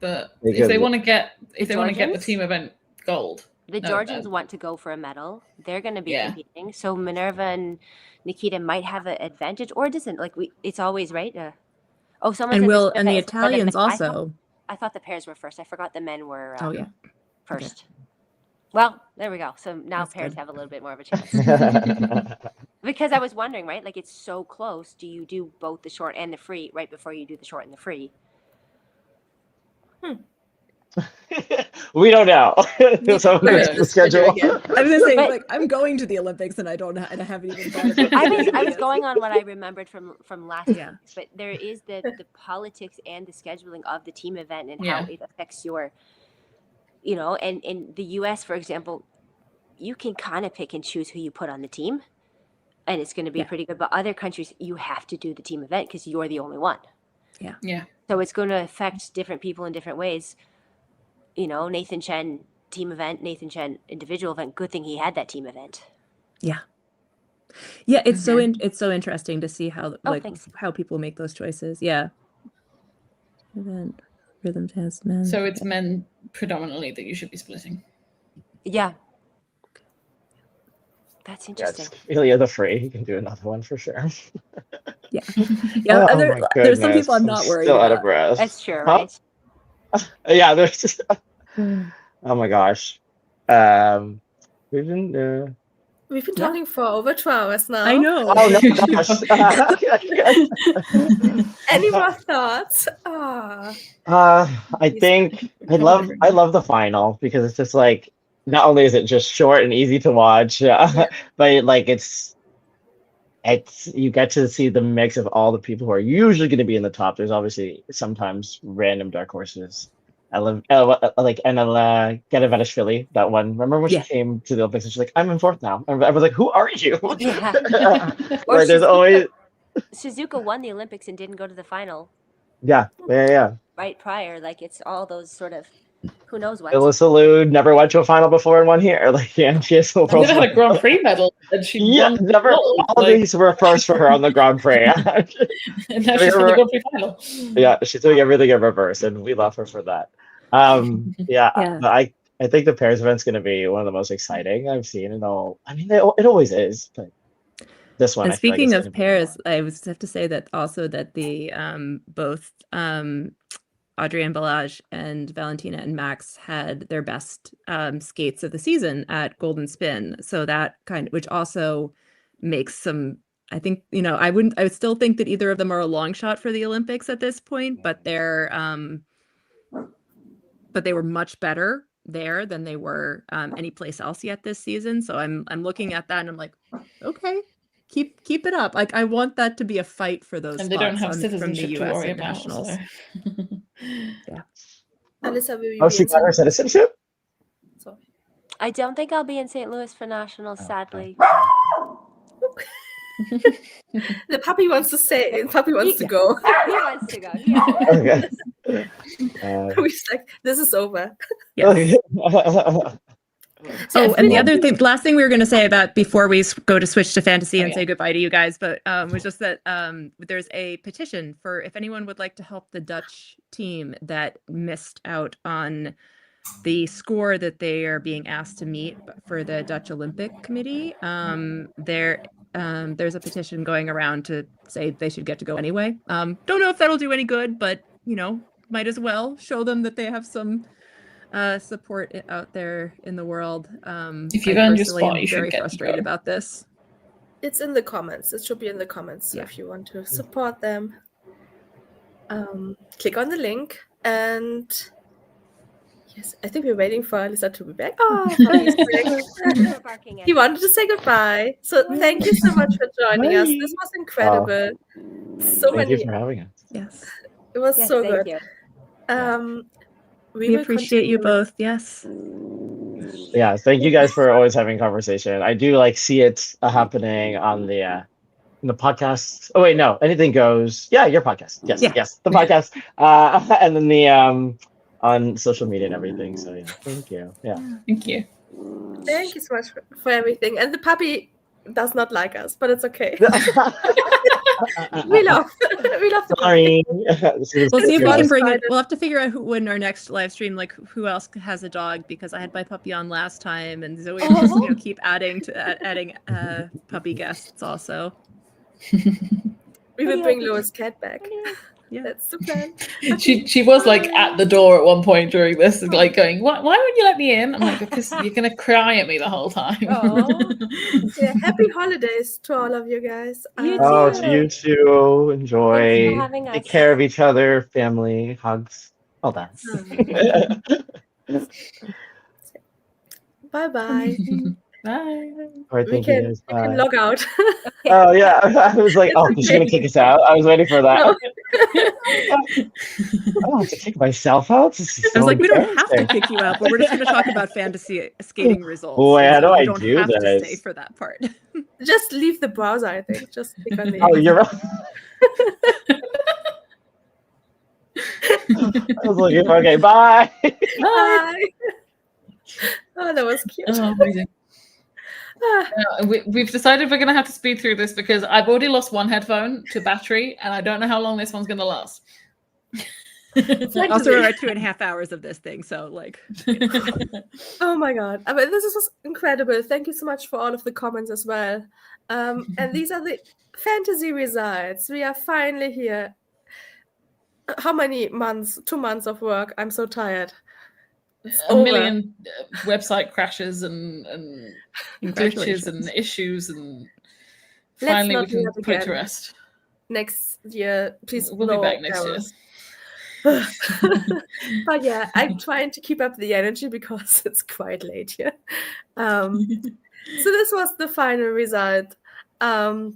[SPEAKER 1] But if they want to get the team event gold,
[SPEAKER 5] the Georgians want to go for a medal. They're going to be competing. So Minerva and Nikita might have an advantage, or it doesn't. Like it's always right. Someone
[SPEAKER 4] and the Italians also.
[SPEAKER 5] I thought the pairs were first. I forgot the men were first.
[SPEAKER 4] Okay.
[SPEAKER 5] Well, there we go. So now pairs have a little bit more of a chance. Because I was wondering, right? Like it's so close. Do you do both the short and the free right before you do the short and the free?
[SPEAKER 3] We don't know. So the schedule.
[SPEAKER 4] I was gonna say, I'm going to the Olympics, and I haven't even thought about it.
[SPEAKER 5] I was going on what I remembered from last year, but there is the politics and the scheduling of the team event and how it affects your, and in the U.S., for example, you can kind of pick and choose who you put on the team, and it's going to be pretty good. But other countries, you have to do the team event because you're the only one.
[SPEAKER 1] Yeah.
[SPEAKER 5] So it's going to affect different people in different ways. Nathan Chen team event, Nathan Chen individual event. Good thing he had that team event.
[SPEAKER 4] Yeah, it's so interesting to see how how people make those choices. Yeah. Event, rhythm dance, men.
[SPEAKER 1] So it's men predominantly that you should be splitting.
[SPEAKER 5] Yeah. That's interesting.
[SPEAKER 3] Ilya the Free. You can do another one for sure.
[SPEAKER 4] Yeah. There's some people I'm not worried
[SPEAKER 3] still
[SPEAKER 4] about.
[SPEAKER 3] Out of breath.
[SPEAKER 5] That's true, right?
[SPEAKER 3] Yeah, there's just. Oh my gosh. We've been
[SPEAKER 2] talking for over 2 hours now.
[SPEAKER 4] I know.
[SPEAKER 3] Oh no, gosh.
[SPEAKER 2] Any more thoughts?
[SPEAKER 3] I think I love the final because it's just like, not only is it just short and easy to watch, but like it's you get to see the mix of all the people who are usually going to be in the top. There's obviously sometimes random dark horses Genevetishvili, that one. Remember when she came to the Olympics and she's like, I'm in fourth now. And I was like, who are you?
[SPEAKER 5] Yeah.
[SPEAKER 3] Or there's always
[SPEAKER 5] Shizuka won the Olympics and didn't go to the final.
[SPEAKER 3] Yeah.
[SPEAKER 5] Right prior, like it's all those sort of who knows what.
[SPEAKER 3] Alissa Liu never went to a final before and won here. Like, yeah, she has
[SPEAKER 1] never had a Grand Prix medal, and she won
[SPEAKER 3] never. All of these were first for her on the Grand Prix.
[SPEAKER 1] And now she's in the Grand Prix final.
[SPEAKER 3] Yeah, she's doing everything in reverse, and we love her for that. But I think the pairs event's going to be one of the most exciting I've seen in all. I mean, it always is, but this one.
[SPEAKER 4] And speaking of pairs, I would have to say that also that the both Adrienne Balaj and Valentina and Max had their best skates of the season at Golden Spin. So that which also makes some. I think I would still think that either of them are a long shot for the Olympics at this point, but they were much better there than they were any place else yet this season. So I'm looking at that and I'm like, okay. Keep it up. Like I want that to be a fight for those.
[SPEAKER 1] And they don't have
[SPEAKER 4] citizenship
[SPEAKER 1] from the US to worry about.
[SPEAKER 4] So.
[SPEAKER 2] Yeah. Alyssa, will you
[SPEAKER 3] she got her citizenship?
[SPEAKER 2] Sorry.
[SPEAKER 5] I don't think I'll be in St. Louis for nationals, sadly.
[SPEAKER 2] The puppy wants to say. Puppy wants to go.
[SPEAKER 5] He wants to go. Yeah.
[SPEAKER 3] Okay.
[SPEAKER 2] We're just like, this is over.
[SPEAKER 4] Yes. And the other thing, last thing we were going to say about before we go to switch to fantasy and say goodbye to you guys, but was just that there's a petition for if anyone would like to help the Dutch team that missed out on the score that they are being asked to meet for the Dutch Olympic Committee. There's a petition going around to say they should get to go anyway. Don't know if that'll do any good, but might as well show them that they have some support out there in the world.
[SPEAKER 1] If you've earned your spot, you should
[SPEAKER 4] very
[SPEAKER 1] get
[SPEAKER 4] frustrated about this.
[SPEAKER 2] It's in the comments. It should be in the comments if you want to support them. Click on the link, and yes, I think we're waiting for Alyssa to be back. Oh, he's back. He wanted to say goodbye. So thank you so much for joining us. This was incredible.
[SPEAKER 3] Thank you for having us.
[SPEAKER 4] Yes,
[SPEAKER 2] it was so good.
[SPEAKER 4] We appreciate you both. Yes.
[SPEAKER 3] Yeah, thank you guys for always having conversation. I do see it happening on the podcast. Oh wait, no, Anything Goes. Yeah, your podcast. Yes, the podcast. And then the on social media and everything. So yeah, thank you. Yeah,
[SPEAKER 1] thank you.
[SPEAKER 2] Thank you so much for everything. And the puppy does not like us, but it's okay. we love the
[SPEAKER 3] Sorry.
[SPEAKER 4] We'll see if we can bring it. We'll have to figure out when our next live stream, who else has a dog, because I had my puppy on last time, and Zoe will just keep adding puppy guests also.
[SPEAKER 2] We will bring Laura's cat back.
[SPEAKER 4] Yeah,
[SPEAKER 2] that's the plan.
[SPEAKER 1] She was at the door at one point during this, going, why wouldn't you let me in? I'm like, because you're gonna cry at me the whole time.
[SPEAKER 2] Yeah, happy holidays to all of you guys.
[SPEAKER 3] To you too. Enjoy. Take care of each other. Family hugs. All that.
[SPEAKER 2] Bye bye.
[SPEAKER 1] Bye.
[SPEAKER 3] All right, thank you guys.
[SPEAKER 2] You can log out.
[SPEAKER 3] Oh yeah, I was like, she's gonna kick us out. I was waiting for that.
[SPEAKER 2] No.
[SPEAKER 3] I don't have to kick myself out.
[SPEAKER 4] I was like, we don't have to kick you out, but we're just going to talk about fantasy skating results.
[SPEAKER 3] Boy, how do I
[SPEAKER 4] don't
[SPEAKER 3] do
[SPEAKER 4] have
[SPEAKER 3] this?
[SPEAKER 4] To stay for that part.
[SPEAKER 2] Just leave the browser, I think. Just click on the.
[SPEAKER 3] Oh, you're right. I was like, okay, bye.
[SPEAKER 2] Bye. Oh, that was cute.
[SPEAKER 1] Oh, amazing. We've decided we're going to have to speed through this because I've already lost one headphone to battery, and I don't know how long this one's going to last.
[SPEAKER 4] Also, we're at 2.5 hours of this thing, so
[SPEAKER 2] Oh my god! I mean, this was incredible. Thank you so much for all of the comments as well. And these are the fantasy results. We are finally here. How many months? 2 months of work. I'm so tired.
[SPEAKER 1] A million website crashes and glitches and issues, and finally we can put it to rest.
[SPEAKER 2] Next year, please.
[SPEAKER 1] We'll be back next year.
[SPEAKER 2] But yeah, I'm trying to keep up the energy because it's quite late here. So this was the final result. I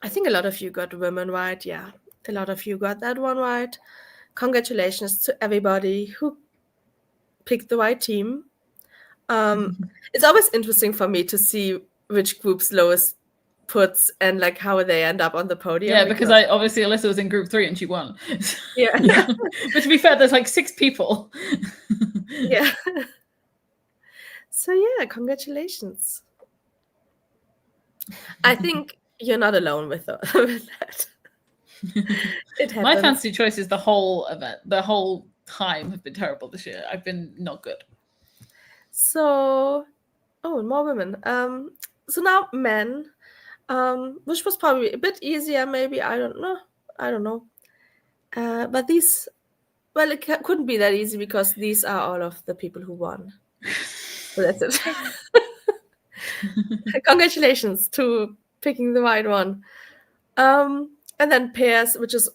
[SPEAKER 2] think a lot of you got women right. Yeah, a lot of you got that one right. Congratulations to everybody who picked the right team. It's always interesting for me to see which groups Lois puts and like how they end up on the podium.
[SPEAKER 1] Yeah, because obviously Alissa was in group 3 and she won.
[SPEAKER 2] Yeah.
[SPEAKER 1] But to be fair, there's like 6 people.
[SPEAKER 2] Yeah. So yeah, congratulations. I think you're not alone with that. It happens.
[SPEAKER 1] My fantasy choices the whole event, the whole time have been terrible this year. I've been not good.
[SPEAKER 2] So, more women. So now men, which was probably a bit easier, maybe. I don't know. But these, well, it couldn't be that easy because these are all of the people who won. So that's it. Congratulations to picking the right one. And then pairs, which is,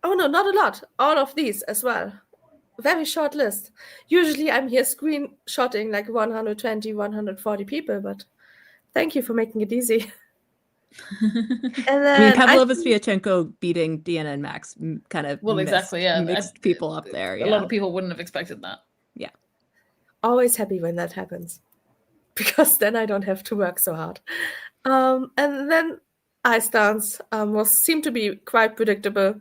[SPEAKER 2] not a lot. All of these as well. Very short list. Usually I'm here screenshotting like 120, 140 people, but thank you for making it easy. And then
[SPEAKER 4] Pavlova Sviatchenko beating Deanna and Max kind of mixed people up there.
[SPEAKER 1] A lot of people wouldn't have expected that.
[SPEAKER 4] Yeah.
[SPEAKER 2] Always happy when that happens, because then I don't have to work so hard. And then ice dance seemed to be quite predictable,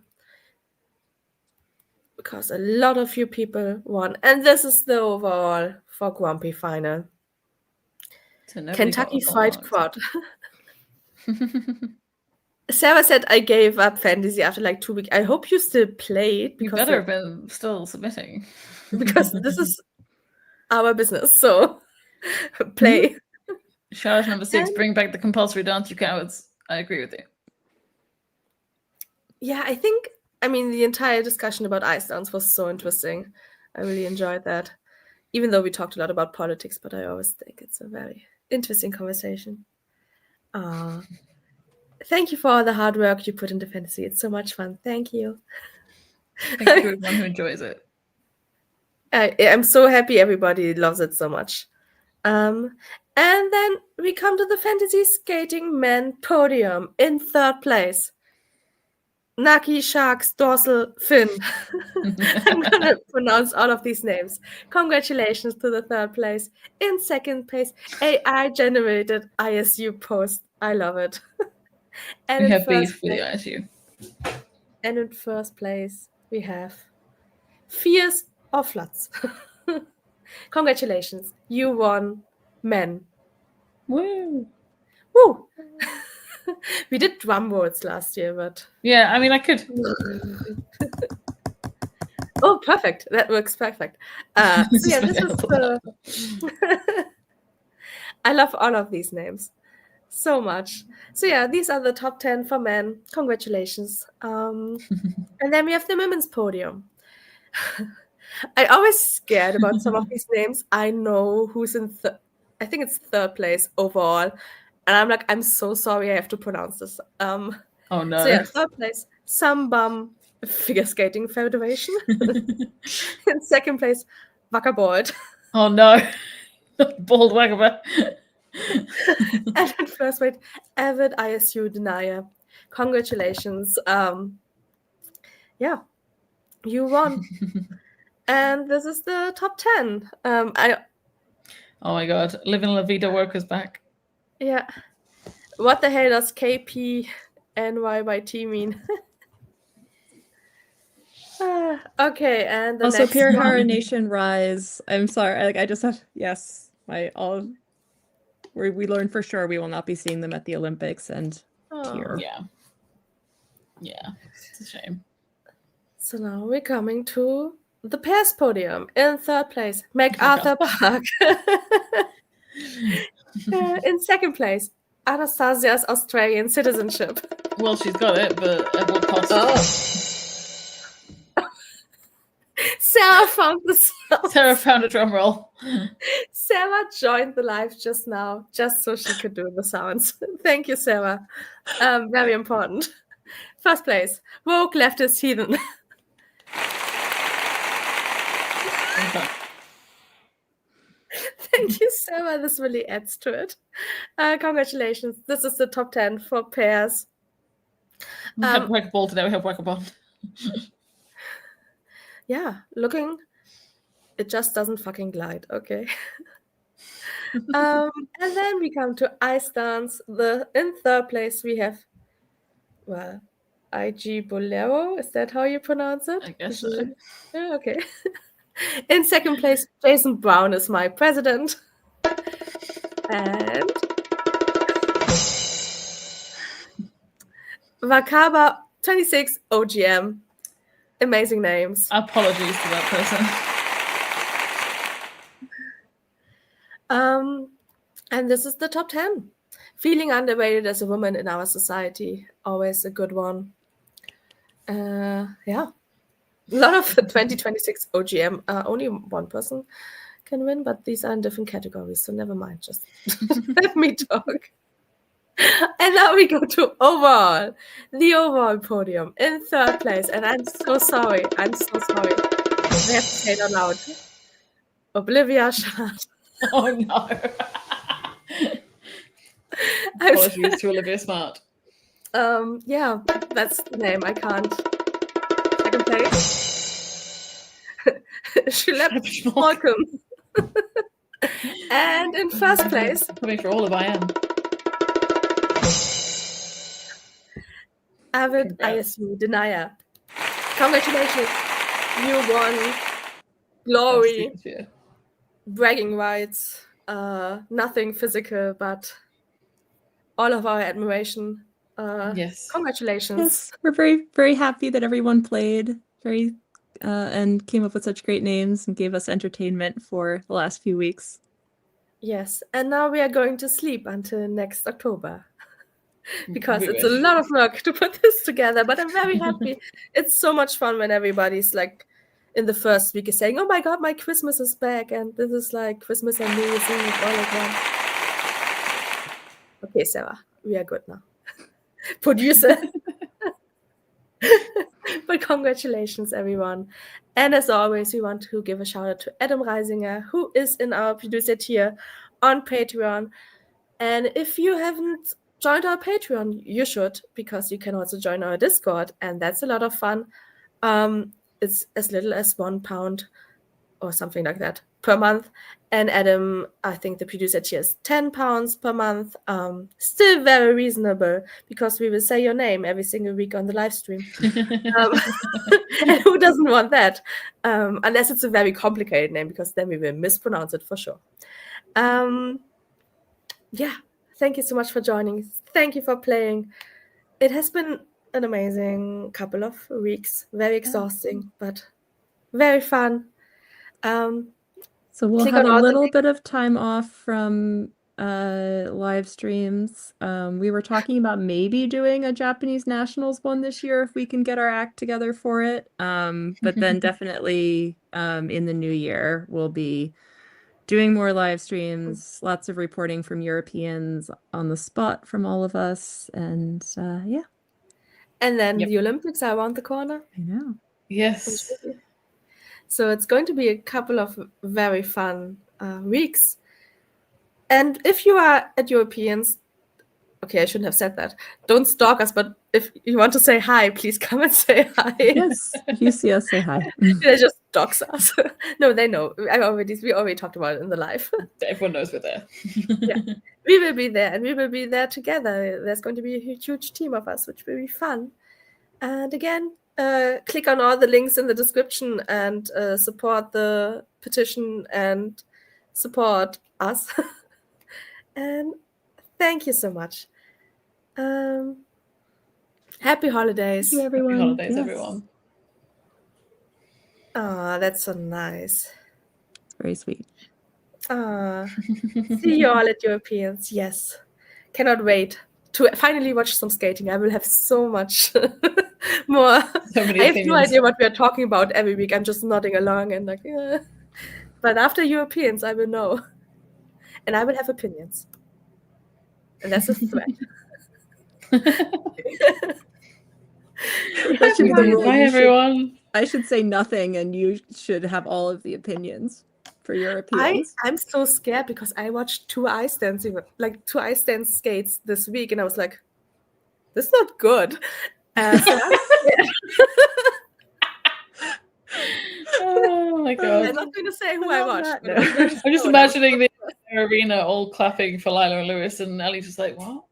[SPEAKER 2] because a lot of you people won. And this is the overall for Grand Prix Final. So Kentucky Fried Quad. Sarah said I gave up fantasy after like 2 weeks. I hope you still played.
[SPEAKER 1] You better have been still submitting.
[SPEAKER 2] Because this is our business, so play.
[SPEAKER 1] Shout out number 6, bring back the compulsory dance, you cowards. I agree with you.
[SPEAKER 2] Yeah, the entire discussion about ice dance was so interesting. I really enjoyed that. Even though we talked a lot about politics, but I always think it's a very interesting conversation. Thank you for all the hard work you put into fantasy. It's so much fun. Thank you.
[SPEAKER 1] Thank you to everyone who enjoys it.
[SPEAKER 2] I'm so happy everybody loves it so much. And then we come to the fantasy skating men podium in 3rd place. Naki, Sharks, Dorsal, Finn. I'm going to pronounce all of these names. Congratulations to the 3rd place. In 2nd place, AI-generated ISU post. I love it. And
[SPEAKER 1] we have beef with the ISU.
[SPEAKER 2] And in 1st place, we have Fierce or Floods. Congratulations. You won men.
[SPEAKER 1] Woo!
[SPEAKER 2] Woo! We did drum rolls last year, but...
[SPEAKER 1] Yeah, I could.
[SPEAKER 2] Oh, perfect. That works perfect. So yeah, this is the... I love all of these names so much. So yeah, these are the top 10 for men. Congratulations. And then we have the women's podium. I always scared about some of these names. I know who's in... I think it's 3rd place overall. And I'm like, I'm so sorry I have to pronounce this.
[SPEAKER 1] Oh, no.
[SPEAKER 2] So yeah, 3rd place, Sambam Figure Skating Federation. In 2nd place, Wackerbold.
[SPEAKER 1] Oh, no. Bald Wackerbold.
[SPEAKER 2] And in 1st place, Avid ISU Denier. Congratulations. Yeah, you won. And this is the top 10. Oh,
[SPEAKER 1] my God. Living La Vida Workers back.
[SPEAKER 2] Yeah. What the hell does KPNY mean? Okay, and the
[SPEAKER 4] also
[SPEAKER 2] next
[SPEAKER 4] Pure
[SPEAKER 2] one.
[SPEAKER 4] Hara Nation Rise. I'm sorry. I just have we learned for sure we will not be seeing them at the Olympics and Pure.
[SPEAKER 1] Yeah. It's a shame.
[SPEAKER 2] So now we're coming to the pairs podium. In 3rd place, MacArthur Park. In 2nd place, Anastasia's Australian citizenship.
[SPEAKER 1] Well, she's got it, but at what cost?
[SPEAKER 2] Sarah found the sound.
[SPEAKER 1] Sarah found a drum roll.
[SPEAKER 2] Sarah joined the live just now, just so she could do the sounds. Thank you, Sarah. Very important. 1st place, Woke Leftist Heathen. Thank you, Sarah. This really adds to it. Congratulations. This is the top 10 for pairs.
[SPEAKER 1] We have Wackerball today. We have Wackerball.
[SPEAKER 2] Yeah, looking It just doesn't fucking glide, okay? And then we come to ice dance. In third place we have, well, IG Bolero. Is that how you pronounce it?
[SPEAKER 1] I guess so.
[SPEAKER 2] Yeah, okay. In second place, Jason Brown is my president. And Wakaba 26 OGM. Amazing names.
[SPEAKER 1] Apologies to that person.
[SPEAKER 2] And this is the top 10. Feeling underrated as a woman in our society. Always a good one. Yeah. A lot of 2026 OGM. Only one person can win, but these are in different categories, so never mind. Just let me talk. And now we go to overall. The overall podium in third place. And I'm so sorry. I have to say it out loud. Oblivia Shard.
[SPEAKER 1] Oh no. Apologies to Olivia Smart.
[SPEAKER 2] Yeah, that's the name. I can't. Second place. Shilep Malcolm. And in first place.
[SPEAKER 1] Coming for all of I am.
[SPEAKER 2] Avid ISU Denier. Congratulations. You won. Glory. Bragging rights. Nothing physical, but all of our admiration.
[SPEAKER 1] Yes.
[SPEAKER 2] Congratulations.
[SPEAKER 4] Yes, we're very, very happy that everyone played and came up with such great names and gave us entertainment for the last few weeks.
[SPEAKER 2] Yes, and now we are going to sleep until next October. Because it's a lot of work to put this together, but I'm very happy. It's so much fun when everybody's like in the first week is saying, oh my god, my Christmas is back, and this is like Christmas and New Year's Eve all at once. Okay, Sarah, we are good now. Producer. But congratulations, everyone. And as always, we want to give a shout out to Adam Reisinger, who is in our producer tier on Patreon. And if you haven't joined our Patreon, you should, because you can also join our Discord, and that's a lot of fun. It's as little as £1 or something like that per month. And Adam, I think the producer tier is £10 per month. Still very reasonable, because we will say your name every single week on the live stream. And who doesn't want that? Unless it's a very complicated name, because then we will mispronounce it for sure. Yeah. Thank you so much for joining. Thank you for playing. It has been an amazing couple of weeks. Very exhausting, but very fun.
[SPEAKER 4] So we'll have a little bit of time off from live streams. We were talking about maybe doing a Japanese Nationals one this year if we can get our act together for it. But then definitely in the new year, we'll be doing more live streams, lots of reporting from Europeans on the spot from all of us. And yeah.
[SPEAKER 2] And then the Olympics are around the corner.
[SPEAKER 4] I know.
[SPEAKER 1] Yes.
[SPEAKER 2] So it's going to be a couple of very fun weeks. And if you are at Europeans, okay, I shouldn't have said that. Don't stalk us, but if you want to say hi, please come and say hi.
[SPEAKER 4] Yes, if you see us, say hi.
[SPEAKER 2] They just dox us. No, they know. We already talked about it in the live.
[SPEAKER 1] Everyone knows we're there.
[SPEAKER 2] Yeah, we will be there, and we will be there together. There's going to be a huge team of us, which will be fun. And again, click on all the links in the description and support the petition and support us. And thank you so much. Happy holidays.
[SPEAKER 4] Thank you, everyone.
[SPEAKER 1] Happy holidays, everyone.
[SPEAKER 2] Oh, that's so nice.
[SPEAKER 4] Very sweet.
[SPEAKER 2] See you all at Europeans. Yes. Cannot wait to finally watch some skating. I will have so much more.
[SPEAKER 1] So many
[SPEAKER 2] I have
[SPEAKER 1] opinions.
[SPEAKER 2] no idea what we are talking about every week. I'm just nodding along and like, yeah. But after Europeans, I will know. And I will have opinions. And that's a threat.
[SPEAKER 4] That should be the rule.
[SPEAKER 1] Bye, everyone.
[SPEAKER 4] I should say nothing, and you should have all of the opinions for Europeans.
[SPEAKER 2] I'm so scared because I watched two ice dance skates this week, and I was like, "This is not good." So I'm scared.
[SPEAKER 1] Oh my god!
[SPEAKER 2] I'm not going to say who I
[SPEAKER 4] On
[SPEAKER 2] watched.
[SPEAKER 4] that
[SPEAKER 2] But it was
[SPEAKER 4] note.
[SPEAKER 2] very
[SPEAKER 1] I'm just
[SPEAKER 2] slow.
[SPEAKER 1] imagining the arena all clapping for Lila and Lewis, and Ellie's just like, what?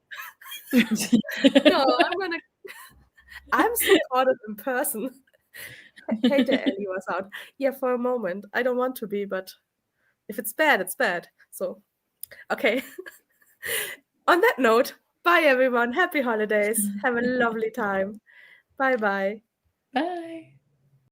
[SPEAKER 2] No, I'm so caught up in person. Hater Ellie was out. Yeah, for a moment. I don't want to be, but if it's bad, it's bad. So, okay. On that note, bye everyone. Happy holidays. Have a lovely time. Bye-bye.
[SPEAKER 1] Bye.